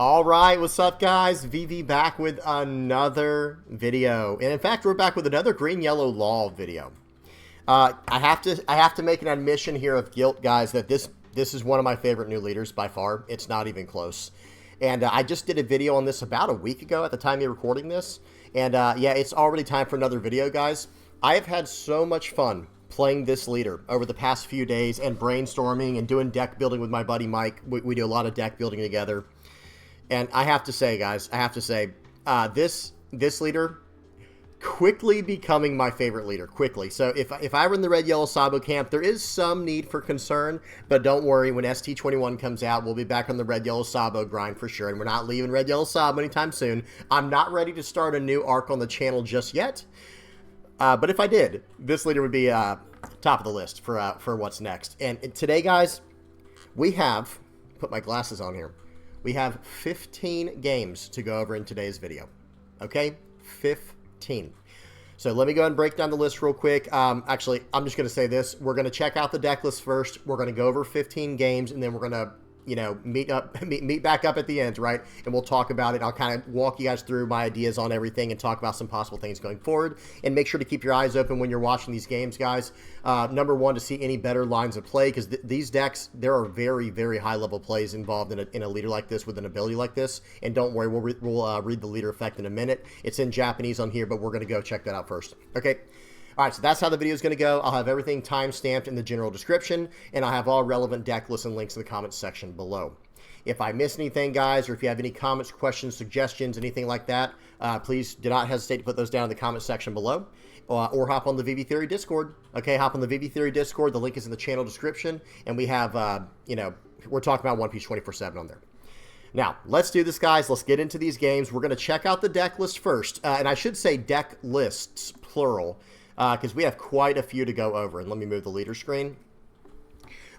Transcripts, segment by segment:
All right, what's up, guys? VV back with another video, and in fact, we're back with another green yellow law video. I have to make an admission here of guilt, guys, that this is one of my favorite new leaders by far. It's not even close. And I just did a video on this about a week ago at the time of recording this, and yeah, it's already time for another video, guys. I have had so much fun playing this leader over the past few days and brainstorming and doing deck building with my buddy Mike. We do a lot of deck building together. And I have to say, guys, this leader quickly becoming my favorite leader, quickly. So if I were in the red, yellow, Sabo camp, there is some need for concern, but don't worry, when ST21 comes out, we'll be back on the red, yellow, Sabo grind for sure, and we're not leaving red, yellow, Sabo anytime soon. I'm not ready to start a new arc on the channel just yet, but if I did, this leader would be top of the list for what's next. And today, guys, we have, put my glasses on here, we have 15 games to go over in today's video. Okay? 15. So let me go ahead and break down the list real quick. Actually, I'm just going to say this. We're going to check out the deck list first. We're going to go over 15 games, and then we're going to, you know, meet back up at the end, right? And we'll talk about it. I'll kind of walk you guys through my ideas on everything and talk about some possible things going forward. And make sure to keep your eyes open when you're watching these games, guys. Number one, to see any better lines of play, because these decks, there are very, very high-level plays involved in a leader like this with an ability like this. And don't worry, we'll read the leader effect in a minute. It's in Japanese on here, but we're going to go check that out first. Okay? All right, so that's how the video is going to go. I'll have everything time-stamped in the general description, and I'll have all relevant deck lists and links in the comments section below. If I miss anything, guys, or if you have any comments, questions, suggestions, anything like that, please do not hesitate to put those down in the comment section below, or hop on the VV Theory Discord. Okay, hop on the VV Theory Discord. The link is in the channel description, and we have, you know, we're talking about One Piece 24/7 on there. Now, let's do this, guys. Let's get into these games. We're going to check out the deck list first, and I should say deck lists, plural, because we have quite a few to go over. And let me move the leader screen.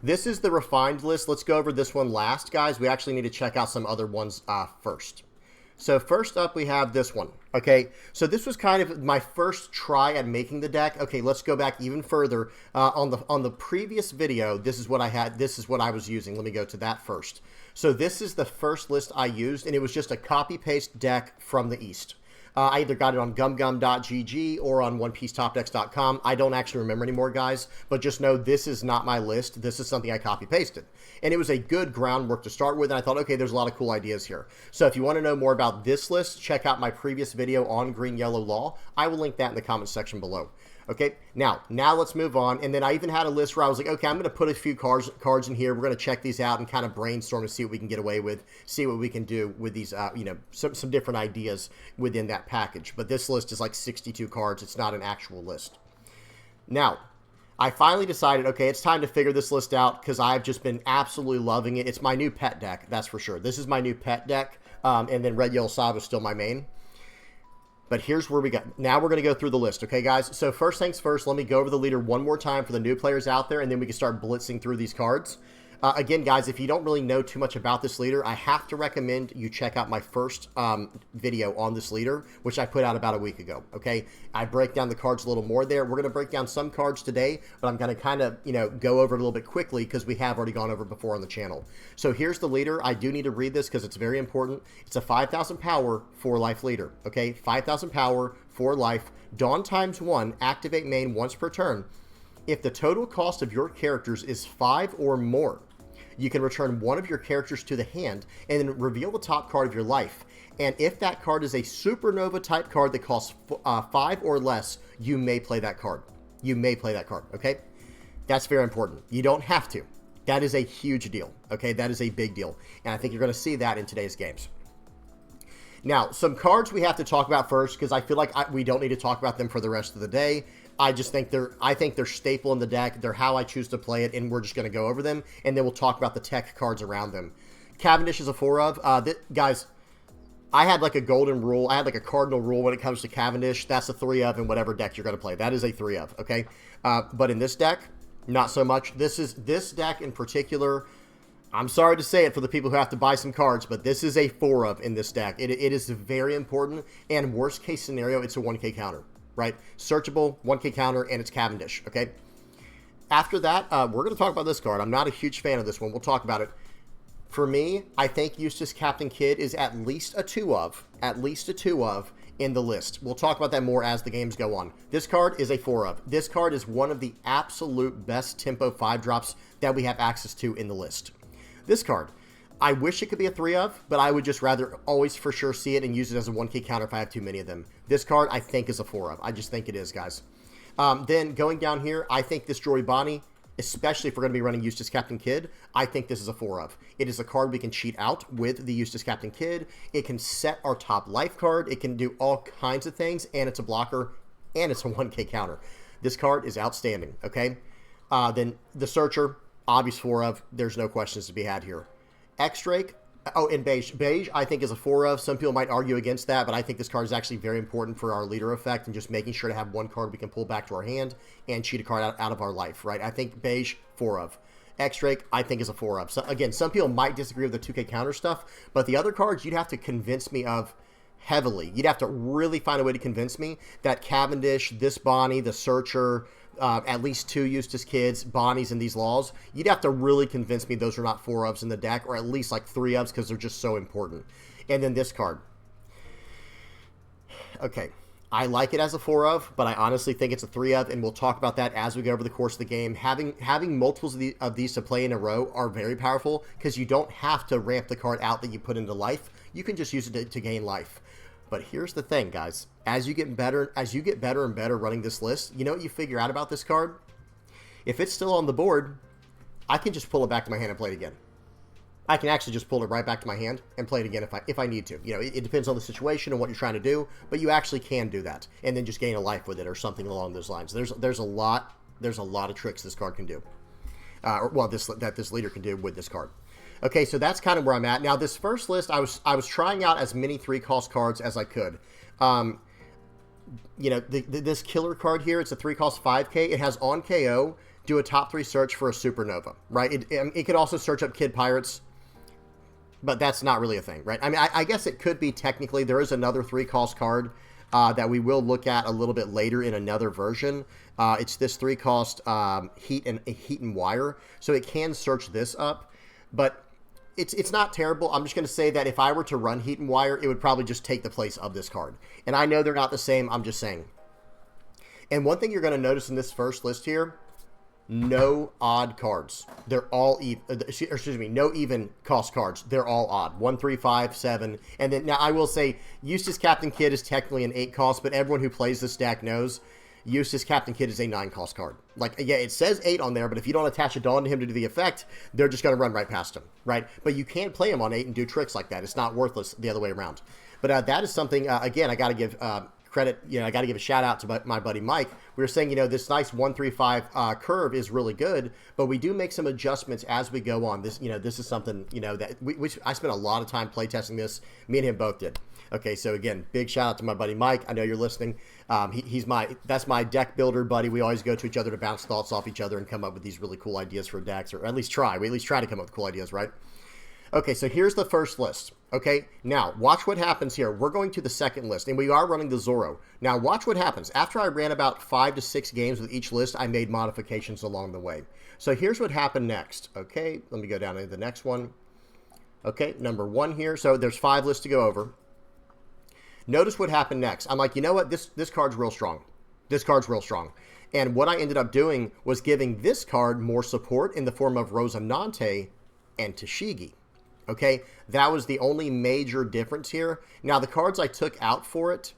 This is the refined list. Let's go over this one last, guys. We actually need to check out some other ones first. So first up, we have this one. Okay, so this was kind of my first try at making the deck. Okay, let's go back even further. On the previous video, this is what I had. This is what I was using. Let me go to that first. So this is the first list I used, and it was just a copy-paste deck from the East. I either got it on gumgum.gg or on OnePieceTopDecks.com. I don't actually remember anymore, guys, but just know this is not my list. This is something I copy-pasted. And it was a good groundwork to start with, and I thought, okay, there's a lot of cool ideas here. So if you want to know more about this list, check out my previous video on Green Yellow Law. I will link that in the comments section below. Okay, now let's move on. And then I even had a list where I was like, okay, I'm going to put a few cards in here. We're going to check these out and kind of brainstorm and see what we can get away with, see what we can do with these, you know, some different ideas within that package. But this list is like 62 cards. It's not an actual list. Now, I finally decided, okay, it's time to figure this list out because I've just been absolutely loving it. It's my new pet deck, that's for sure. This is my new pet deck, and then Red Yellow Sabo is still my main. But here's where we got. Now we're going to go through the list, okay, guys? So first things first, let me go over the leader one more time for the new players out there, and then we can start blitzing through these cards. Again, guys, if you don't really know too much about this leader, I have to recommend you check out my first video on this leader, which I put out about a week ago, okay? I break down the cards a little more there. We're going to break down some cards today, but I'm going to kind of, you know, go over it a little bit quickly because we have already gone over it before on the channel. So here's the leader. I do need to read this because it's very important. It's a 5,000 power, 4-life leader, okay? 5,000 power, 4 life, Dawn ×1, activate main once per turn. If the total cost of your characters is 5 or more, you can return one of your characters to the hand and then reveal the top card of your life. And if that card is a supernova type card that costs 5 or less, you may play that card. You may play that card, okay? That's very important. You don't have to. That is a huge deal, okay? That is a big deal. And I think you're going to see that in today's games. Now, some cards we have to talk about first because I feel like we don't need to talk about them for the rest of the day. I just think they're staple in the deck. They're how I choose to play it, and we're just going to go over them, and then we'll talk about the tech cards around them. Cavendish is a 4 of. Guys, I had like a golden rule. I had like a cardinal rule when it comes to Cavendish. That's a 3 of in whatever deck you're going to play. That is a 3 of, okay? But in this deck, not so much. This deck in particular, I'm sorry to say it for the people who have to buy some cards, but this is a 4 of in this deck. It is very important, and worst case scenario, it's a 1K counter. Right? Searchable, 1K counter, and it's Cavendish, okay? After that, we're going to talk about this card. I'm not a huge fan of this one. We'll talk about it. For me, I think Eustace Captain Kidd is at least a 2 of, in the list. We'll talk about that more as the games go on. This card is a 4 of. This card is one of the absolute best tempo 5-drops that we have access to in the list. This card, I wish it could be a 3 of, but I would just rather always for sure see it and use it as a 1K counter if I have too many of them. This card, I think, is a 4 of. I just think it is, guys. Then going down here, I think this Jory Bonnie, especially if we're going to be running Eustace Captain Kidd, I think this is a 4 of. It is a card we can cheat out with the Eustace Captain Kidd. It can set our top life card. It can do all kinds of things, and it's a blocker, and it's a 1K counter. This card is outstanding, okay? Then the Searcher, obvious 4 of. There's no questions to be had here. X-Drake. Oh, and Beige. Beige, I think, is a 4 of. Some people might argue against that, but I think this card is actually very important for our leader effect and just making sure to have one card we can pull back to our hand and cheat a card out of our life, right? I think Beige, 4 of. X-Drake, I think, is a 4 of. So, again, some people might disagree with the 2K counter stuff, but the other cards you'd have to convince me of heavily. You'd have to really find a way to convince me that Cavendish, this Bonnie, the Searcher, at least 2 Eustace Kidds, Bonnies, and these Laws. You'd have to really convince me those are not 4 ofs in the deck, or at least like 3 ofs because they're just so important. And then this card. Okay, I like it as a 4 of, but I honestly think it's a 3 of, and we'll talk about that as we go over the course of the game. Having multiples of these to play in a row are very powerful because you don't have to ramp the card out that you put into life. You can just use it to gain life. But here's the thing, guys. As you get better and better running this list, you know what you figure out about this card? If it's still on the board, I can just pull it back to my hand and play it again. I can actually just pull it right back to my hand and play it again if I need to. You know, it depends on the situation and what you're trying to do, but you actually can do that and then just gain a life with it or something along those lines. There's a lot of tricks this card can do, that this leader can do with this card. Okay, so that's kind of where I'm at. Now, this first list, I was trying out as many 3-cost cards as I could. You know, this killer card here, it's a 3-cost 5K. It has on KO, do a top 3 search for a Supernova, right? It could also search up Kid Pirates, but that's not really a thing, right? I mean, I guess it could be technically. There is another 3-cost card that we will look at a little bit later in another version. It's this 3-cost Heat and Wire, so it can search this up, but it's not terrible. I'm just going to say that if I were to run Heat and Wire, it would probably just take the place of this card. And I know they're not the same. I'm just saying. And one thing you're going to notice in this first list here, no odd cards. They're all no even cost cards. They're all odd. 1, 3, 5, 7. And then now I will say Eustace Captain Kidd is technically an 8 cost, but everyone who plays this deck knows Eustace Captain Kidd is a 9-cost card. Like, yeah, it says 8 on there, but if you don't attach a Dawn to him to do the effect, they're just going to run right past him, right? But you can't play him on 8 and do tricks like that. It's not worthless the other way around. But that is something, again, I got to give credit, you know, I got to give a shout out to my buddy Mike. We were saying, you know, this nice 1, 3, 5 curve is really good, but we do make some adjustments as we go on. This, you know, this is something, you know, that I spent a lot of time playtesting this. Me and him both did. Okay, so again, big shout out to my buddy Mike. I know you're listening. That's my deck builder buddy. We always go to each other to bounce thoughts off each other and come up with these really cool ideas for decks, or at least try. We at least try to come up with cool ideas, right? Okay, so here's the first list. Okay, now watch what happens here. We're going to the second list, and we are running the Zoro. Now watch what happens. After I ran about 5 to 6 games with each list, I made modifications along the way. So here's what happened next. Okay, let me go down to the next one. Okay, number 1 here. So there's 5 lists to go over. Notice what happened next. I'm like, you know what? This card's real strong. This card's real strong. And what I ended up doing was giving this card more support in the form of Rosinante and Tashigi. Okay, that was the only major difference here. Now, the cards I took out for it,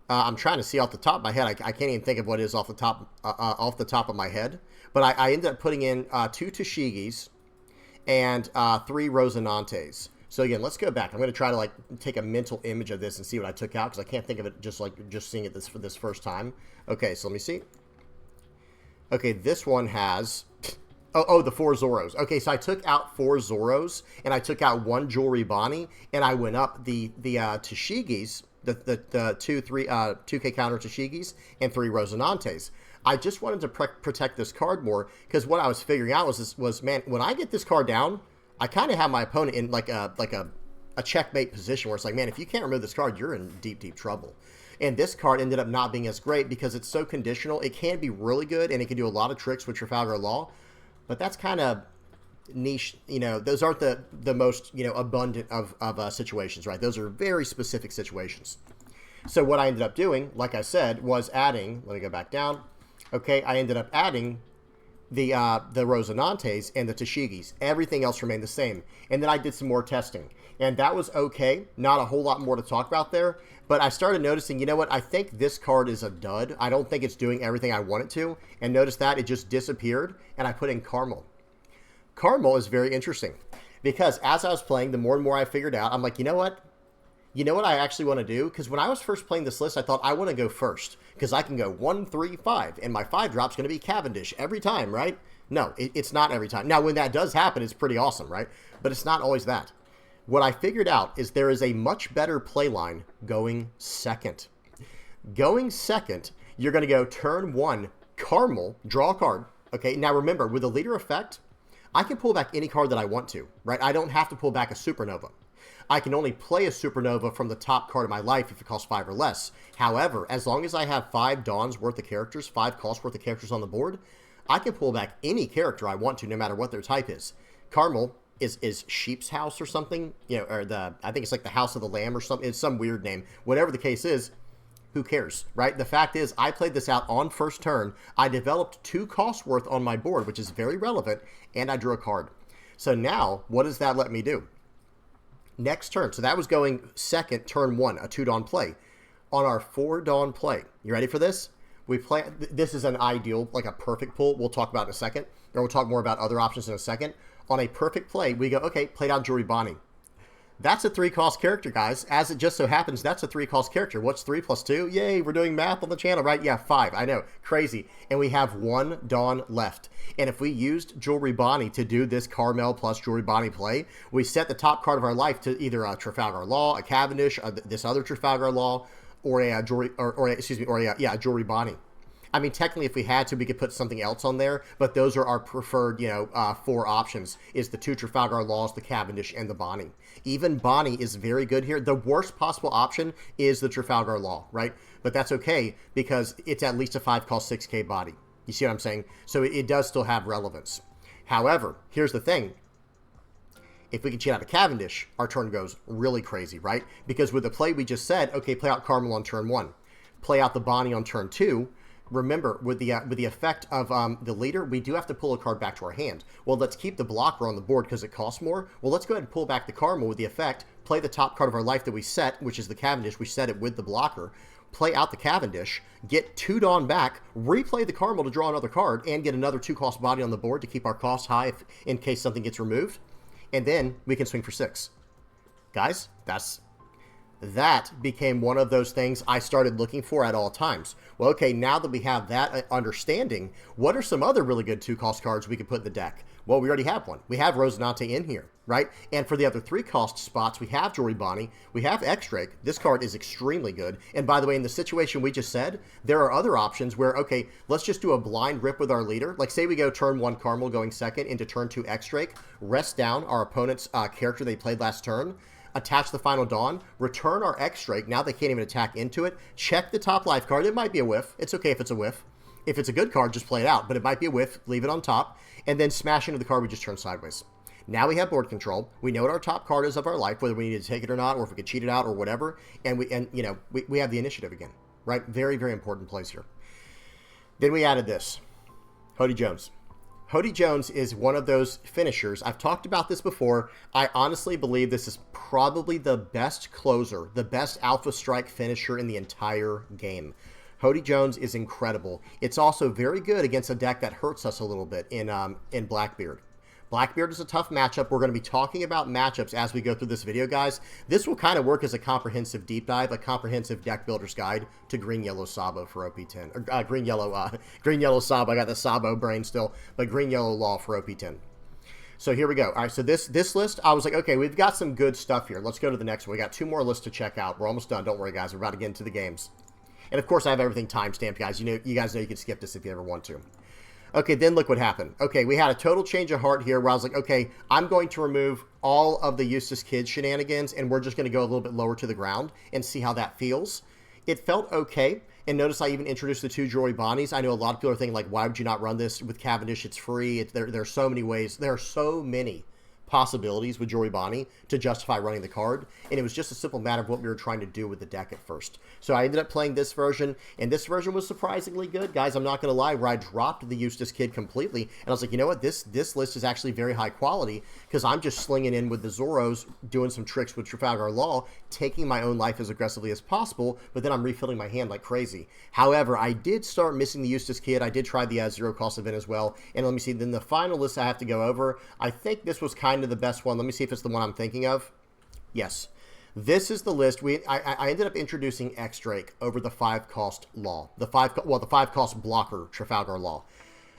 I'm trying to see off the top of my head. I can't even think of what it is off the top of my head. But I ended up putting in 2 Tashigis and 3 Rosinantes. So again, let's go back. I'm going to try to like take a mental image of this and see what I took out because I can't think of it just seeing it this first time. Okay, so let me see. Okay, this one has the 4 Zoros. Okay, so I took out 4 Zoros and I took out 1 Jewelry Bonnie and I went up the Tashigis, the 2K counter Tashigis and 3 Rosinantes. I just wanted to protect this card more because what I was figuring out was man, when I get this card down, I kind of have my opponent in like a checkmate position where it's like, man, if you can't remove this card, you're in deep, deep trouble. And this card ended up not being as great because it's so conditional. It can be really good, and it can do a lot of tricks with Trafalgar Law, but that's kind of niche, those aren't the most, abundant of situations, right? Those are very specific situations. So what I ended up doing, like I said, was adding, let me go back down. Okay, I ended up adding the Rosinantes and the Tashigis. Everything else remained the same. And then I did some more testing. And that was okay. Not a whole lot more to talk about there. But I started noticing, you know what? I think this card is a dud. I don't think it's doing everything I want it to. And notice that it just disappeared. And I put in Caramel. Caramel is very interesting. Because as I was playing, the more and more I figured out, I'm like, you know what? You know what I actually want to do? Because when I was first playing this list, I thought I want to go first. Because I can go 1, 3, 5. And my 5 drop's going to be Cavendish every time, right? No, it's not every time. Now, when that does happen, it's pretty awesome, right? But it's not always that. What I figured out is there is a much better play line going second. Going second, you're going to go turn 1, Caramel, draw a card. Okay, now remember, with the leader effect, I can pull back any card that I want to, right? I don't have to pull back a Supernova. I can only play a Supernova from the top card of my life if it costs 5 or less. However, as long as I have 5 Dawns worth of characters, 5 cost worth of characters on the board, I can pull back any character I want to, no matter what their type is. Caramel is Sheep's House or something, or I think it's like the House of the Lamb or something. It's some weird name. Whatever the case is, who cares, right? The fact is, I played this out on first turn. I developed 2 cost worth on my board, which is very relevant, and I drew a card. So now, what does that let me do? Next turn, so that was going second, turn 1, a 2 Dawn play. On our 4 Dawn play, you ready for this? We play, this is an ideal, like a perfect pull. We'll talk about in a second, or we'll talk more about other options in a second. On a perfect play, we go, okay, play down Joribani. That's a 3-cost character, guys. As it just so happens, that's a 3-cost character. What's 3 plus 2? Yay, we're doing math on the channel, right? Yeah, 5. I know, crazy. And we have 1 Dawn left. And if we used Joribani to do this Carmel plus Joribani play, we set the top card of our life to either a Trafalgar Law, a Cavendish, this other Trafalgar Law, or a Joribani. I mean, technically, if we had to, we could put something else on there, but those are our preferred, 4 options, is the 2 Trafalgar Laws, the Cavendish, and the Bonnie. Even Bonnie is very good here. The worst possible option is the Trafalgar Law, right? But that's okay, because it's at least a 5-cost 6K body. You see what I'm saying? So it does still have relevance. However, here's the thing. If we can cheat out a Cavendish, our turn goes really crazy, right? Because with the play we just said, okay, play out Caramel on turn 1. Play out the Bonnie on turn 2. Remember, with the effect of the leader, we do have to pull a card back to our hand. Well, let's keep the blocker on the board because it costs more. Well, let's go ahead and pull back the Caramel with the effect, play the top card of our life that we set, which is the Cavendish. We set it with the blocker. Play out the Cavendish, get 2 Dawn back, replay the Caramel to draw another card, and get another 2-cost body on the board to keep our costs high in case something gets removed. And then we can swing for 6. Guys, that became one of those things I started looking for at all times. Well, okay, now that we have that understanding, what are some other really good 2-cost cards we could put in the deck? Well, we already have one. We have Rosinante in here, right? And for the other 3-cost spots, we have Joribani, we have X-Drake. This card is extremely good. And by the way, in the situation we just said, there are other options where, okay, let's just do a blind rip with our leader. Like, say we go turn 1 Caramel going second into turn 2 X-Drake, rest down our opponent's character they played last turn, attach the final Dawn, return our X-Drake. Now they can't even attack into it. Check the top life card. It might be a whiff. It's okay if it's a whiff. If it's a good card, just play it out. But it might be a whiff. Leave it on top. And then smash into the card we just turned sideways. Now we have board control. We know what our top card is of our life, whether we need to take it or not, or if we could cheat it out or whatever. And we have the initiative again, right? Very, very important plays here. Then we added this. Hody Jones. Hody Jones is one of those finishers. I've talked about this before. I honestly believe this is probably the best closer, the best Alpha Strike finisher in the entire game. Hody Jones is incredible. It's also very good against a deck that hurts us a little bit in Blackbeard. Blackbeard is a tough matchup. We're going to be talking about matchups as we go through this video, guys. This will kind of work as a comprehensive deep dive, a comprehensive deck builder's guide to Green-Yellow Sabo for OP10. Or Green-Yellow Sabo. I got the Sabo brain still, but Green-Yellow Law for OP10. So here we go. All right, so this list, I was like, okay, we've got some good stuff here. Let's go to the next one. We got 2 more lists to check out. We're almost done. Don't worry, guys. We're about to get into the games. And, of course, I have everything time-stamped, guys. You guys know you can skip this if you ever want to. Okay, then look what happened. Okay, we had a total change of heart here where I was like, okay, I'm going to remove all of the Eustace Kid shenanigans, and we're just going to go a little bit lower to the ground and see how that feels. It felt okay. And notice I even introduced the 2 Jory Bonnies. I know a lot of people are thinking, like, why would you not run this with Cavendish? It's free. There are so many ways. There are so many possibilities with Jory Bonnie to justify running the card, and it was just a simple matter of what we were trying to do with the deck at first. So I ended up playing this version, and this version was surprisingly good, guys. I'm not going to lie, where I dropped the Eustace Kid completely, and I was like, you know what, this list is actually very high quality, because I'm just slinging in with the Zoros, doing some tricks with Trafalgar Law, taking my own life as aggressively as possible, but then I'm refilling my hand like crazy. However, I did start missing the Eustace Kid. I did try the zero cost event as well, and let me see, then the final list I have to go over, I think this was kind of the best one. Let me see if it's the one I'm thinking of. Yes. This is the list. I ended up introducing X Drake over the 5-cost Law. The 5-cost blocker Trafalgar Law.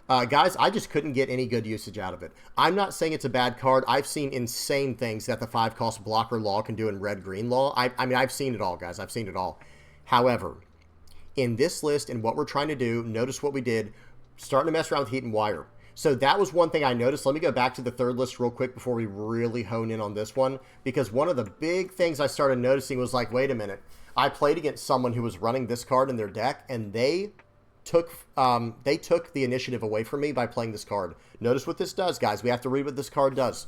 Guys, I just couldn't get any good usage out of it. I'm not saying it's a bad card. I've seen insane things that the 5-cost blocker Law can do in red-green Law. I mean, I've seen it all, guys. I've seen it all. However, in this list and what we're trying to do, notice what we did, starting to mess around with Heat and Wire. So that was one thing I noticed. Let me go back to the third list real quick before we really hone in on this one, because one of the big things I started noticing was like, wait a minute. I played against someone who was running this card in their deck, and they took the initiative away from me by playing this card. Notice what this does, guys. We have to read what this card does.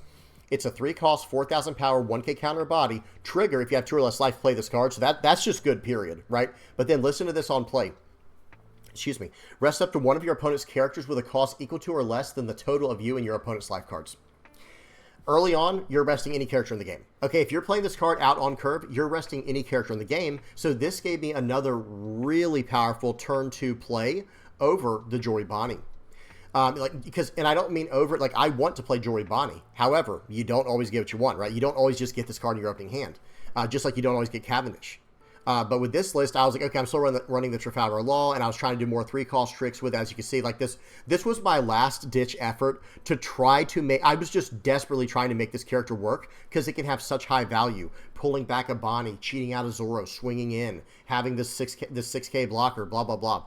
It's a 3-cost, 4,000 power, 1k counter body. Trigger, if you have 2 or less life, play this card. So that's just good, period, right? But then listen to this on play. Excuse me. Rest up to one of your opponent's characters with a cost equal to or less than the total of you and your opponent's life cards. Early on, you're resting any character in the game. Okay, if you're playing this card out on curve, you're resting any character in the game. So this gave me another really powerful turn 2 play over the Jory Bonnie. And I don't mean over, like, I want to play Jory Bonnie. However, you don't always get what you want, right? You don't always just get this card in your opening hand. Just like you don't always get Cavendish. But with this list, I was like, okay, I'm still running the Trafalgar Law, and I was trying to do more 3-cost tricks with it. As you can see, like this was my last-ditch effort to try to make, I was just desperately trying to make this character work, because it can have such high value. Pulling back a Bonnie, cheating out a Zoro, swinging in, having this 6K blocker, blah, blah, blah.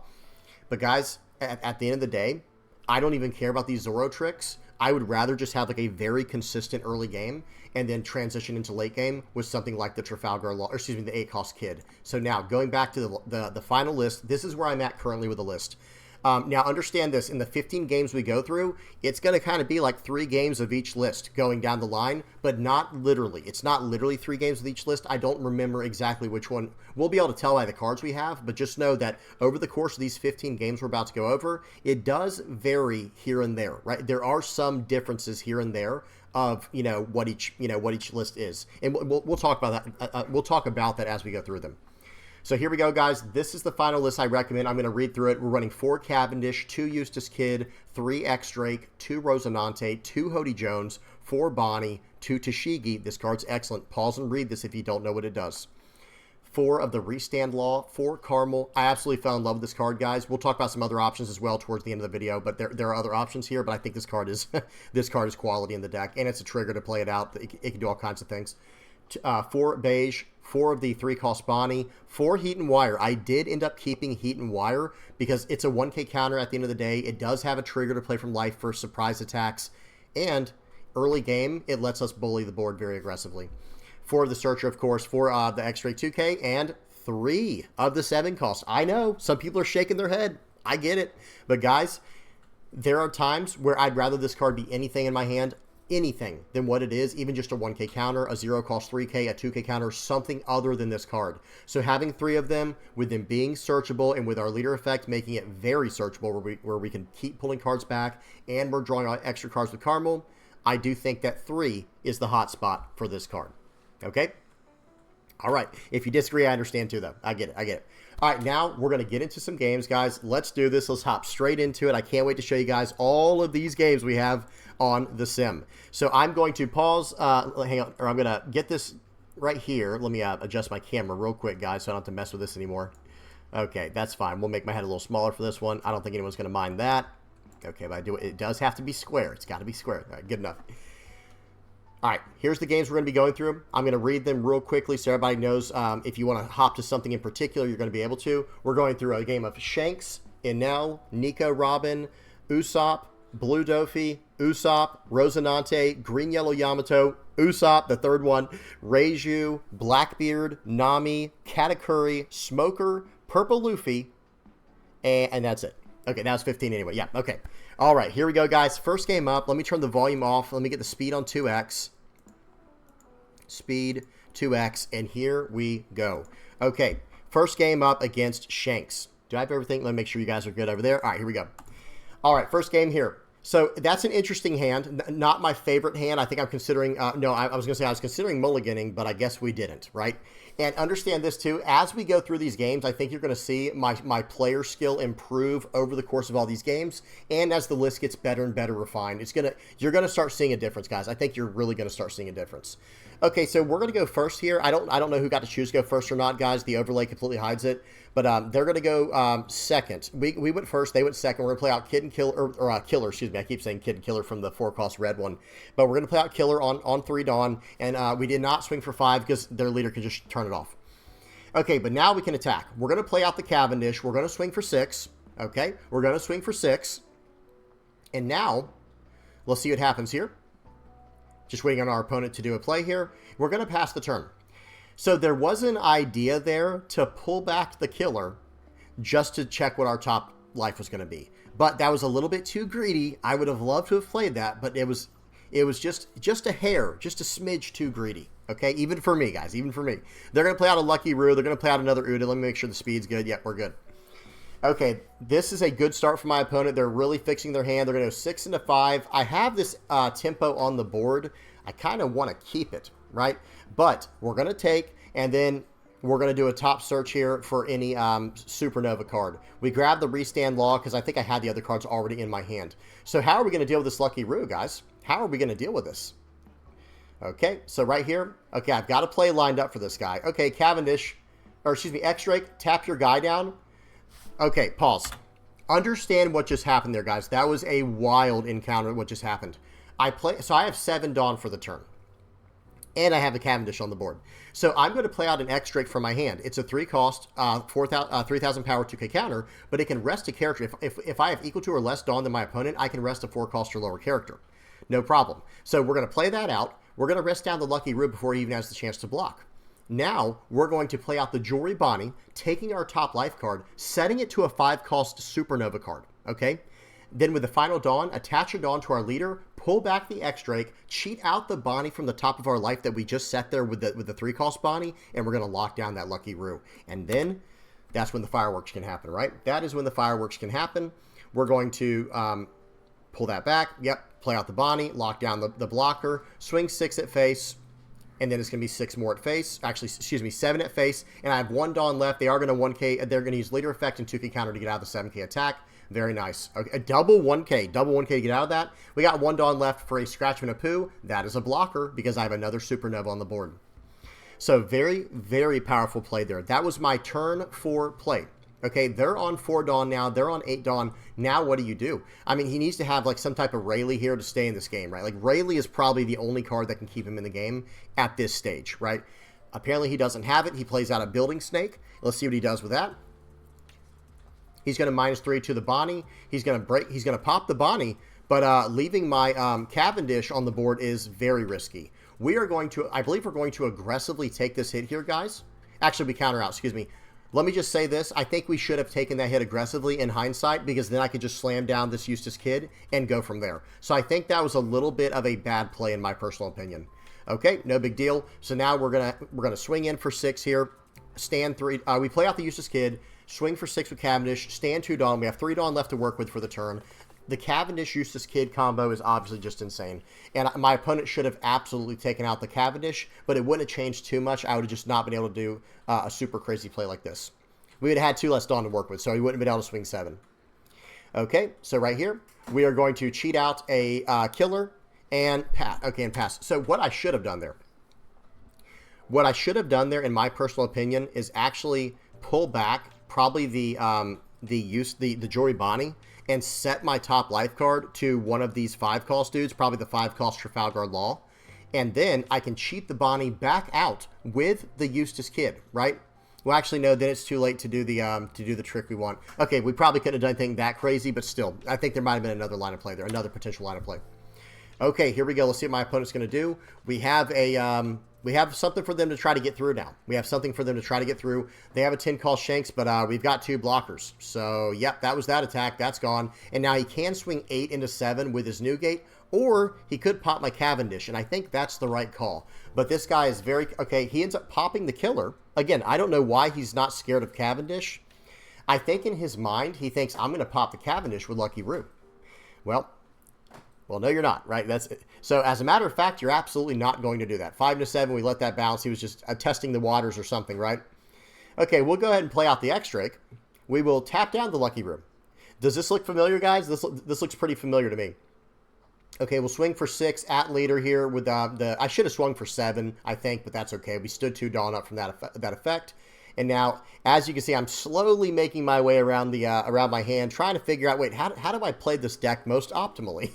But guys, at the end of the day, I don't even care about these Zoro tricks. I would rather just have like a very consistent early game and then transition into late game with something like the Trafalgar Law, or excuse me, the 8-cost Kid. So now, going back to the final list, this is where I'm at currently with the list. Now, understand this. In the 15 games we go through, it's going to kind of be like 3 games of each list going down the line, but not literally. It's not literally 3 games with each list. I don't remember exactly which one. We'll be able to tell by the cards we have, but just know that over the course of these 15 games we're about to go over, it does vary here and there, right? There are some differences here and there of, what each list is. And we'll talk about that. We'll talk about that as we go through them. So here we go, guys. This is the final list I recommend. I'm going to read through it. We're running 4 Cavendish, 2 Eustace Kid, 3 X Drake, 2 Rosinante, 2 Hody Jones, 4 Bonnie, 2 Tashigi. This card's excellent. Pause and read this if you don't know what it does. 4 of the Restand Law, 4 Carmel. I absolutely fell in love with this card, guys. We'll talk about some other options as well towards the end of the video, but there are other options here, but I think this card is this card is quality in the deck, and it's a trigger to play it out. It can do all kinds of things. 4 Beige, 4 of the 3-cost Bonnie, 4 Heat and Wire. I did end up keeping Heat and Wire because it's a 1k counter at the end of the day. It does have a trigger to play from life for surprise attacks, and early game, it lets us bully the board very aggressively. 4 of the Searcher, of course, 4 of the X-Ray 2k, and 3 of the 7-cost. I know, some people are shaking their head. I get it. But guys, there are times where I'd rather this card be anything in my hand, anything, than what it is, even just a 1k counter, a 0-cost 3k, a 2k counter, something other than this card. So having 3 of them, with them being searchable, and with our leader effect making it very searchable, where we can keep pulling cards back, and we're drawing out extra cards with Carmel, I do think that 3 is the hot spot for this card. Okay? All right. If you disagree, I understand too, though. I get it. All right, now we're going to get into some games, guys. Let's do this. Let's hop straight into it. I can't wait to show you guys all of these games we have on the sim. So I'm going to pause. Hang on, or I'm going to get this right here. Let me adjust my camera real quick, guys, so I don't have to mess with this anymore. Okay, that's fine. We'll make my head a little smaller for this one. I don't think anyone's going to mind that. Okay, but it does have to be square. It's got to be square. All right, good enough. All right, here's the games we're going to be going through. I'm going to read them real quickly so everybody knows if you want to hop to something in particular, you're going to be able to. We're going through a game of Shanks, Enel, Nico, Robin, Usopp, Blue Doffy, Usopp, Rosinante, Green Yellow Yamato, Usopp, the third one, Reiju, Blackbeard, Nami, Katakuri, Smoker, Purple Luffy, and that's it. Okay, that was 15 anyway. Yeah, okay. All right, here we go, guys. First game up. Let me turn the volume off. Let me get the speed on 2x. Speed 2x, and here we go. Okay, first game up against Shanks. Do I have everything? Let me make sure you guys are good over there. All right, here we go. All right, first game here. So that's an interesting hand. Not my favorite hand. I think I'm considering, no, I was going to say I was considering mulliganing, but I guess we didn't, right? And understand this too, as we go through these games, I think you're going to see my player skill improve over the course of all these games. And as the list gets better and better refined, you're going to start seeing a difference, guys. I think you're really going to start seeing a difference. Okay, so we're going to go first here. I don't know who got to choose to go first or not, guys. The overlay completely hides it. But they're going to go second. We went first. They went second. We're going to play out Kid and Killer, or Killer, excuse me. I keep saying Kid and Killer from the 4-cost red one. But we're going to play out Killer on 3 Dawn. And we did not swing for 5 because their leader could just turn it off. Okay, but now we can attack. We're going to play out the Cavendish. We're going to swing for 6. Okay, we're going to swing for 6. And now, let's see what happens here. Just waiting on our opponent to do a play here. We're going to pass the turn. So there was an idea there to pull back the Killer just to check what our top life was going to be. But that was a little bit too greedy. I would have loved to have played that, but it was just a hair, just a smidge too greedy. Okay, even for me, guys, even for me. They're going to play out a Lucky Roo. They're going to play out another Uda. Let me make sure the speed's good. Yep, we're good. Okay, this is a good start for my opponent. They're really fixing their hand. They're going to go 6 into 5. I have this tempo on the board. I kind of want to keep it, right? But we're going to take, and then we're going to do a top search here for any Supernova card. We grab the Restand Law because I think I had the other cards already in my hand. So how are we going to deal with this Lucky Roo, guys? How are we going to deal with this? Okay, so right here, okay, I've got a play lined up for this guy. Okay, Cavendish, or excuse me, X-Drake, tap your guy down. Okay, pause. Understand what just happened there, guys. That was a wild encounter, what just happened. So I have 7 Dawn for the turn. And I have a Cavendish on the board. So I'm going to play out an X-Drake from my hand. It's a 3-cost, 3,000 power 2K counter, but it can rest a character. If I have equal to or less Dawn than my opponent, I can rest a 4-cost or lower character. No problem. So we're going to play that out. We're going to rest down the Lucky Roo before he even has the chance to block. Now, we're going to play out the Jewelry Bonnie, taking our top life card, setting it to a 5-cost Supernova card, okay? Then with the final Dawn, attach a Dawn to our leader, pull back the X-Drake, cheat out the Bonnie from the top of our life that we just set there with the 3-cost Bonnie, and we're going to lock down that Lucky Roo. And then, that's when the fireworks can happen, right? That is when the fireworks can happen. We're going to pull that back, yep, play out the Bonnie, lock down the blocker, swing 6 at face, and then it's going to be 6 more at face. Actually, excuse me, 7 at face. And I have 1 Dawn left. They are going to 1K. They're going to use leader effect and 2K counter to get out of the 7K attack. Very nice. Okay, a double 1K to get out of that. We got 1 Dawn left for a scratch and a poo. That is a blocker because I have another Supernova on the board. So very, very powerful play there. That was my turn 4 play. Okay, they're on 4 Dawn now. They're on 8 Dawn. Now what do you do? I mean, he needs to have like some type of Rayleigh here to stay in this game, right? Like Rayleigh is probably the only card that can keep him in the game at this stage, right? Apparently he doesn't have it. He plays out a Building Snake. Let's see what he does with that. He's going to -3 to the Bonnie. He's going to pop the Bonnie, but leaving my Cavendish on the board is very risky. We are going to, I believe we're going to aggressively take this hit here, guys. Actually, we counter out, excuse me. Let me just say this. I think we should have taken that hit aggressively in hindsight because then I could just slam down this Eustace Kid and go from there. So I think that was a little bit of a bad play in my personal opinion. Okay, no big deal. So now we're gonna swing in for 6 here. Stand 3. We play out the Eustace Kid, swing for 6 with Cavendish, stand 2 Dawn. We have 3 Dawn left to work with for the turn. The Cavendish Eustace Kid combo is obviously just insane. And my opponent should have absolutely taken out the Cavendish, but it wouldn't have changed too much. I would have just not been able to do a super crazy play like this. We would have had 2 less Dawn to work with, so he wouldn't have been able to swing 7. Okay, so right here, we are going to cheat out a Killer and pass. Okay, and pass. So what I should have done there, in my personal opinion, is actually pull back probably the Jory Bonnie and set my top life card to one of these 5-cost dudes, probably the 5-cost Trafalgar Law. And then I can cheat the Bonnie back out with the Eustace Kid, right? Well, actually, no. Then it's too late to do the trick we want. Okay, we probably couldn't have done anything that crazy, but still, I think there might have been another line of play there, another potential line of play. Okay, here we go. Let's see what my opponent's going to do. We have something for them to try to get through now. We have something for them to try to get through. They have a 10 call Shanks, but we've got 2 blockers. So, yep, that was that attack. That's gone. And now he can swing 8 into 7 with his Newgate, or he could pop my Cavendish, and I think that's the right call. But this guy is very... Okay, he ends up popping the killer. Again, I don't know why he's not scared of Cavendish. I think in his mind, he thinks, I'm going to pop the Cavendish with Lucky Roo. Well, no, you're not, right? That's it. So, as a matter of fact, you're absolutely not going to do that. 5 to 7, we let that bounce. He was just testing the waters or something, right? Okay, we'll go ahead and play out the X-Drake. We will tap down the Lucky Roo. Does this look familiar, guys? This looks pretty familiar to me. Okay, we'll swing for 6 at leader here with I should have swung for 7, I think, but that's okay. We stood 2 Dawn up from that effect. And now, as you can see, I'm slowly making my way around around my hand, trying to figure out, wait, how do I play this deck most optimally?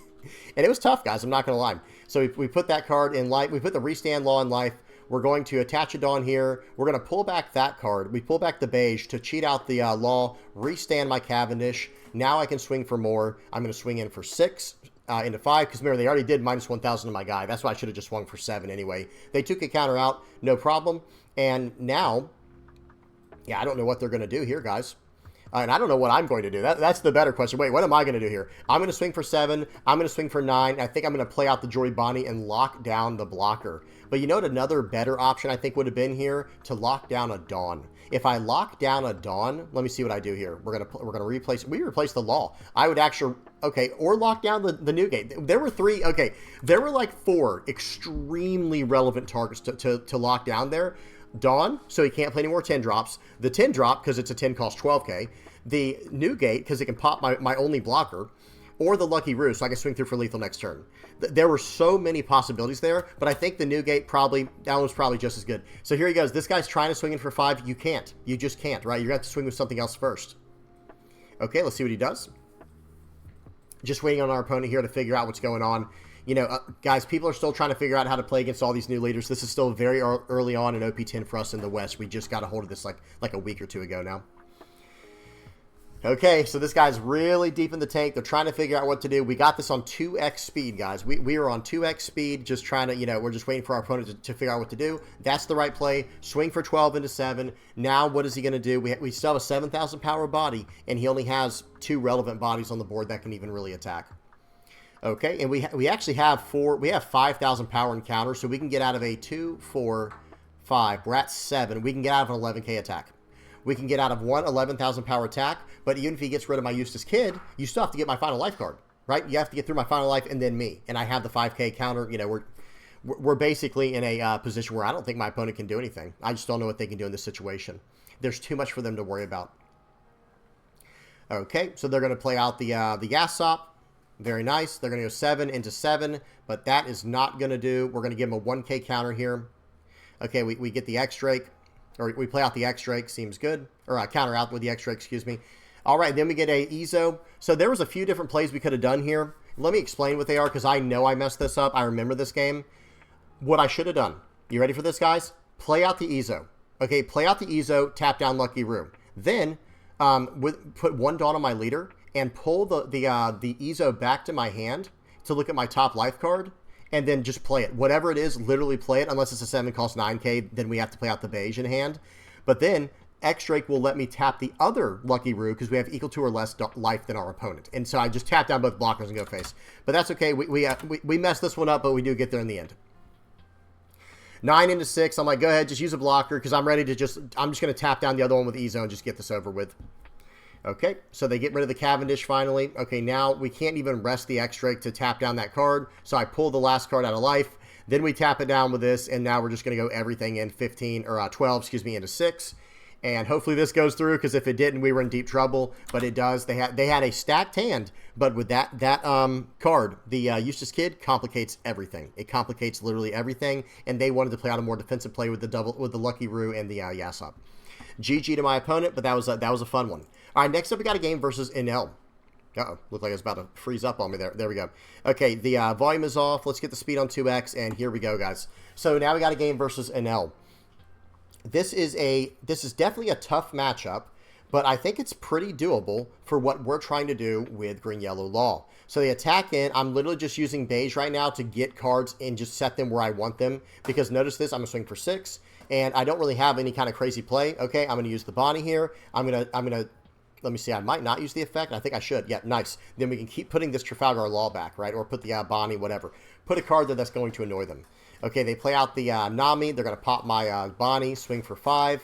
And it was tough, guys. I'm not going to lie. So we put that card in life. We put the Restand Law in life. We're going to attach a Dawn here. We're going to pull back that card. We pull back the Beige to cheat out the Law, restand my Cavendish. Now I can swing for more. I'm going to swing in for 6 into 5, because remember, they already did minus 1,000 to my guy. That's why I should have just swung for 7 anyway. They took a counter out, no problem. And now, yeah, I don't know what they're going to do here, guys. And I don't know what I'm going to do. That's the better question. Wait, what am I going to do here? I'm going to swing for 7. I'm going to swing for 9. I think I'm going to play out the Joy Bonnie and lock down the blocker. But you know what another better option I think would have been here? To lock down a Dawn. If I lock down a Dawn, let me see what I do here. We're gonna replace. We replace the Law. I would actually or lock down the Newgate. There were 3. Okay, there were like 4 extremely relevant targets to lock down there. Dawn, so he can't play any more 10 drops. The 10 drop, because it's a 10 cost 12k. The Newgate, because it can pop my only blocker. Or the Lucky Roo, so I can swing through for lethal next turn. There were so many possibilities there, but I think the Newgate that was probably just as good. So here he goes. This guy's trying to swing in for 5. You can't. You just can't, right? You're going to have to swing with something else first. Okay, let's see what he does. Just waiting on our opponent here to figure out what's going on. You know, guys, people are still trying to figure out how to play against all these new leaders. This is still very early on in OP10 for us in the West. We just got a hold of this like a week or 2 ago now. Okay, so this guy's really deep in the tank. They're trying to figure out what to do. We got this on 2x speed, guys. We are on 2x speed, just trying to, we're just waiting for our opponent to figure out what to do. That's the right play. Swing for 12 into 7. Now, what is he going to do? We still have a 7,000 power body, and he only has 2 relevant bodies on the board that can even really attack. Okay, and we actually have 5,000 power in counter, so we can get out of a 2, 4, 5. We're at 7. We can get out of an 11k attack. We can get out of one 11,000 power attack, but even if he gets rid of my Eustace Kid, you still have to get my final life card, right? You have to get through my final life and then me, and I have the 5k counter. We're basically in a position where I don't think my opponent can do anything. I just don't know what they can do in this situation. There's too much for them to worry about. Okay, so they're going to play out the Usopp. Very nice. They're going to go 7 into 7, but that is not going to do. We're going to give him a 1k counter here. Okay, we get the X-Drake. Or we play out the X-Drake, seems good. Or counter out with the X-Drake, excuse me. All right, then we get a Ezo. So there was a few different plays we could have done here. Let me explain what they are, because I know I messed this up. I remember this game. What I should have done. You ready for this, guys? Play out the Ezo. Okay, play out the Ezo, tap down Lucky Roo. Then put 1 Dawn on my leader and pull the Ezo back to my hand to look at my top life card. And then just play it. Whatever it is, literally play it. Unless it's a 7 cost 9k, then we have to play out the Beige in hand. But then X-Drake will let me tap the other Lucky Roo because we have equal to or less life than our opponent. And so I just tap down both blockers and go face. But that's okay. We messed this one up, but we do get there in the end. 9 into 6. I'm like, go ahead, just use a blocker because I'm ready to I'm just going to tap down the other one with Ezo and just get this over with. Okay, so they get rid of the Cavendish finally. Okay, now we can't even rest the X-Drake to tap down that card. So I pull the last card out of life. Then we tap it down with this, and now we're just going to go everything in 12, excuse me, into 6. And hopefully this goes through, because if it didn't, we were in deep trouble. But it does. They had a stacked hand, but with that card, the Eustace Kid complicates everything. It complicates literally everything, and they wanted to play out a more defensive play with the Lucky Roo and the Usopp. GG to my opponent, but that was a fun one. All right, next up we got a game versus Enel. Uh-oh, looked like it was about to freeze up on me there. There we go. Okay, the volume is off. Let's get the speed on 2x, and here we go, guys. So now we got a game versus Enel. This is definitely a tough matchup, but I think it's pretty doable for what we're trying to do with green-yellow Law. So they attack in. I'm literally just using beige right now to get cards and just set them where I want them, because notice this, I'm going to swing for 6, and I don't really have any kind of crazy play. Okay, I'm going to use the Bonnie here. I'm going to, let me see, I might not use the effect. I think I should. Yeah, nice. Then we can keep putting this Trafalgar Law back, right? Or put the Bonnie, whatever. Put a card there that's going to annoy them. Okay, they play out the Nami. They're going to pop my Bonnie, swing for 5.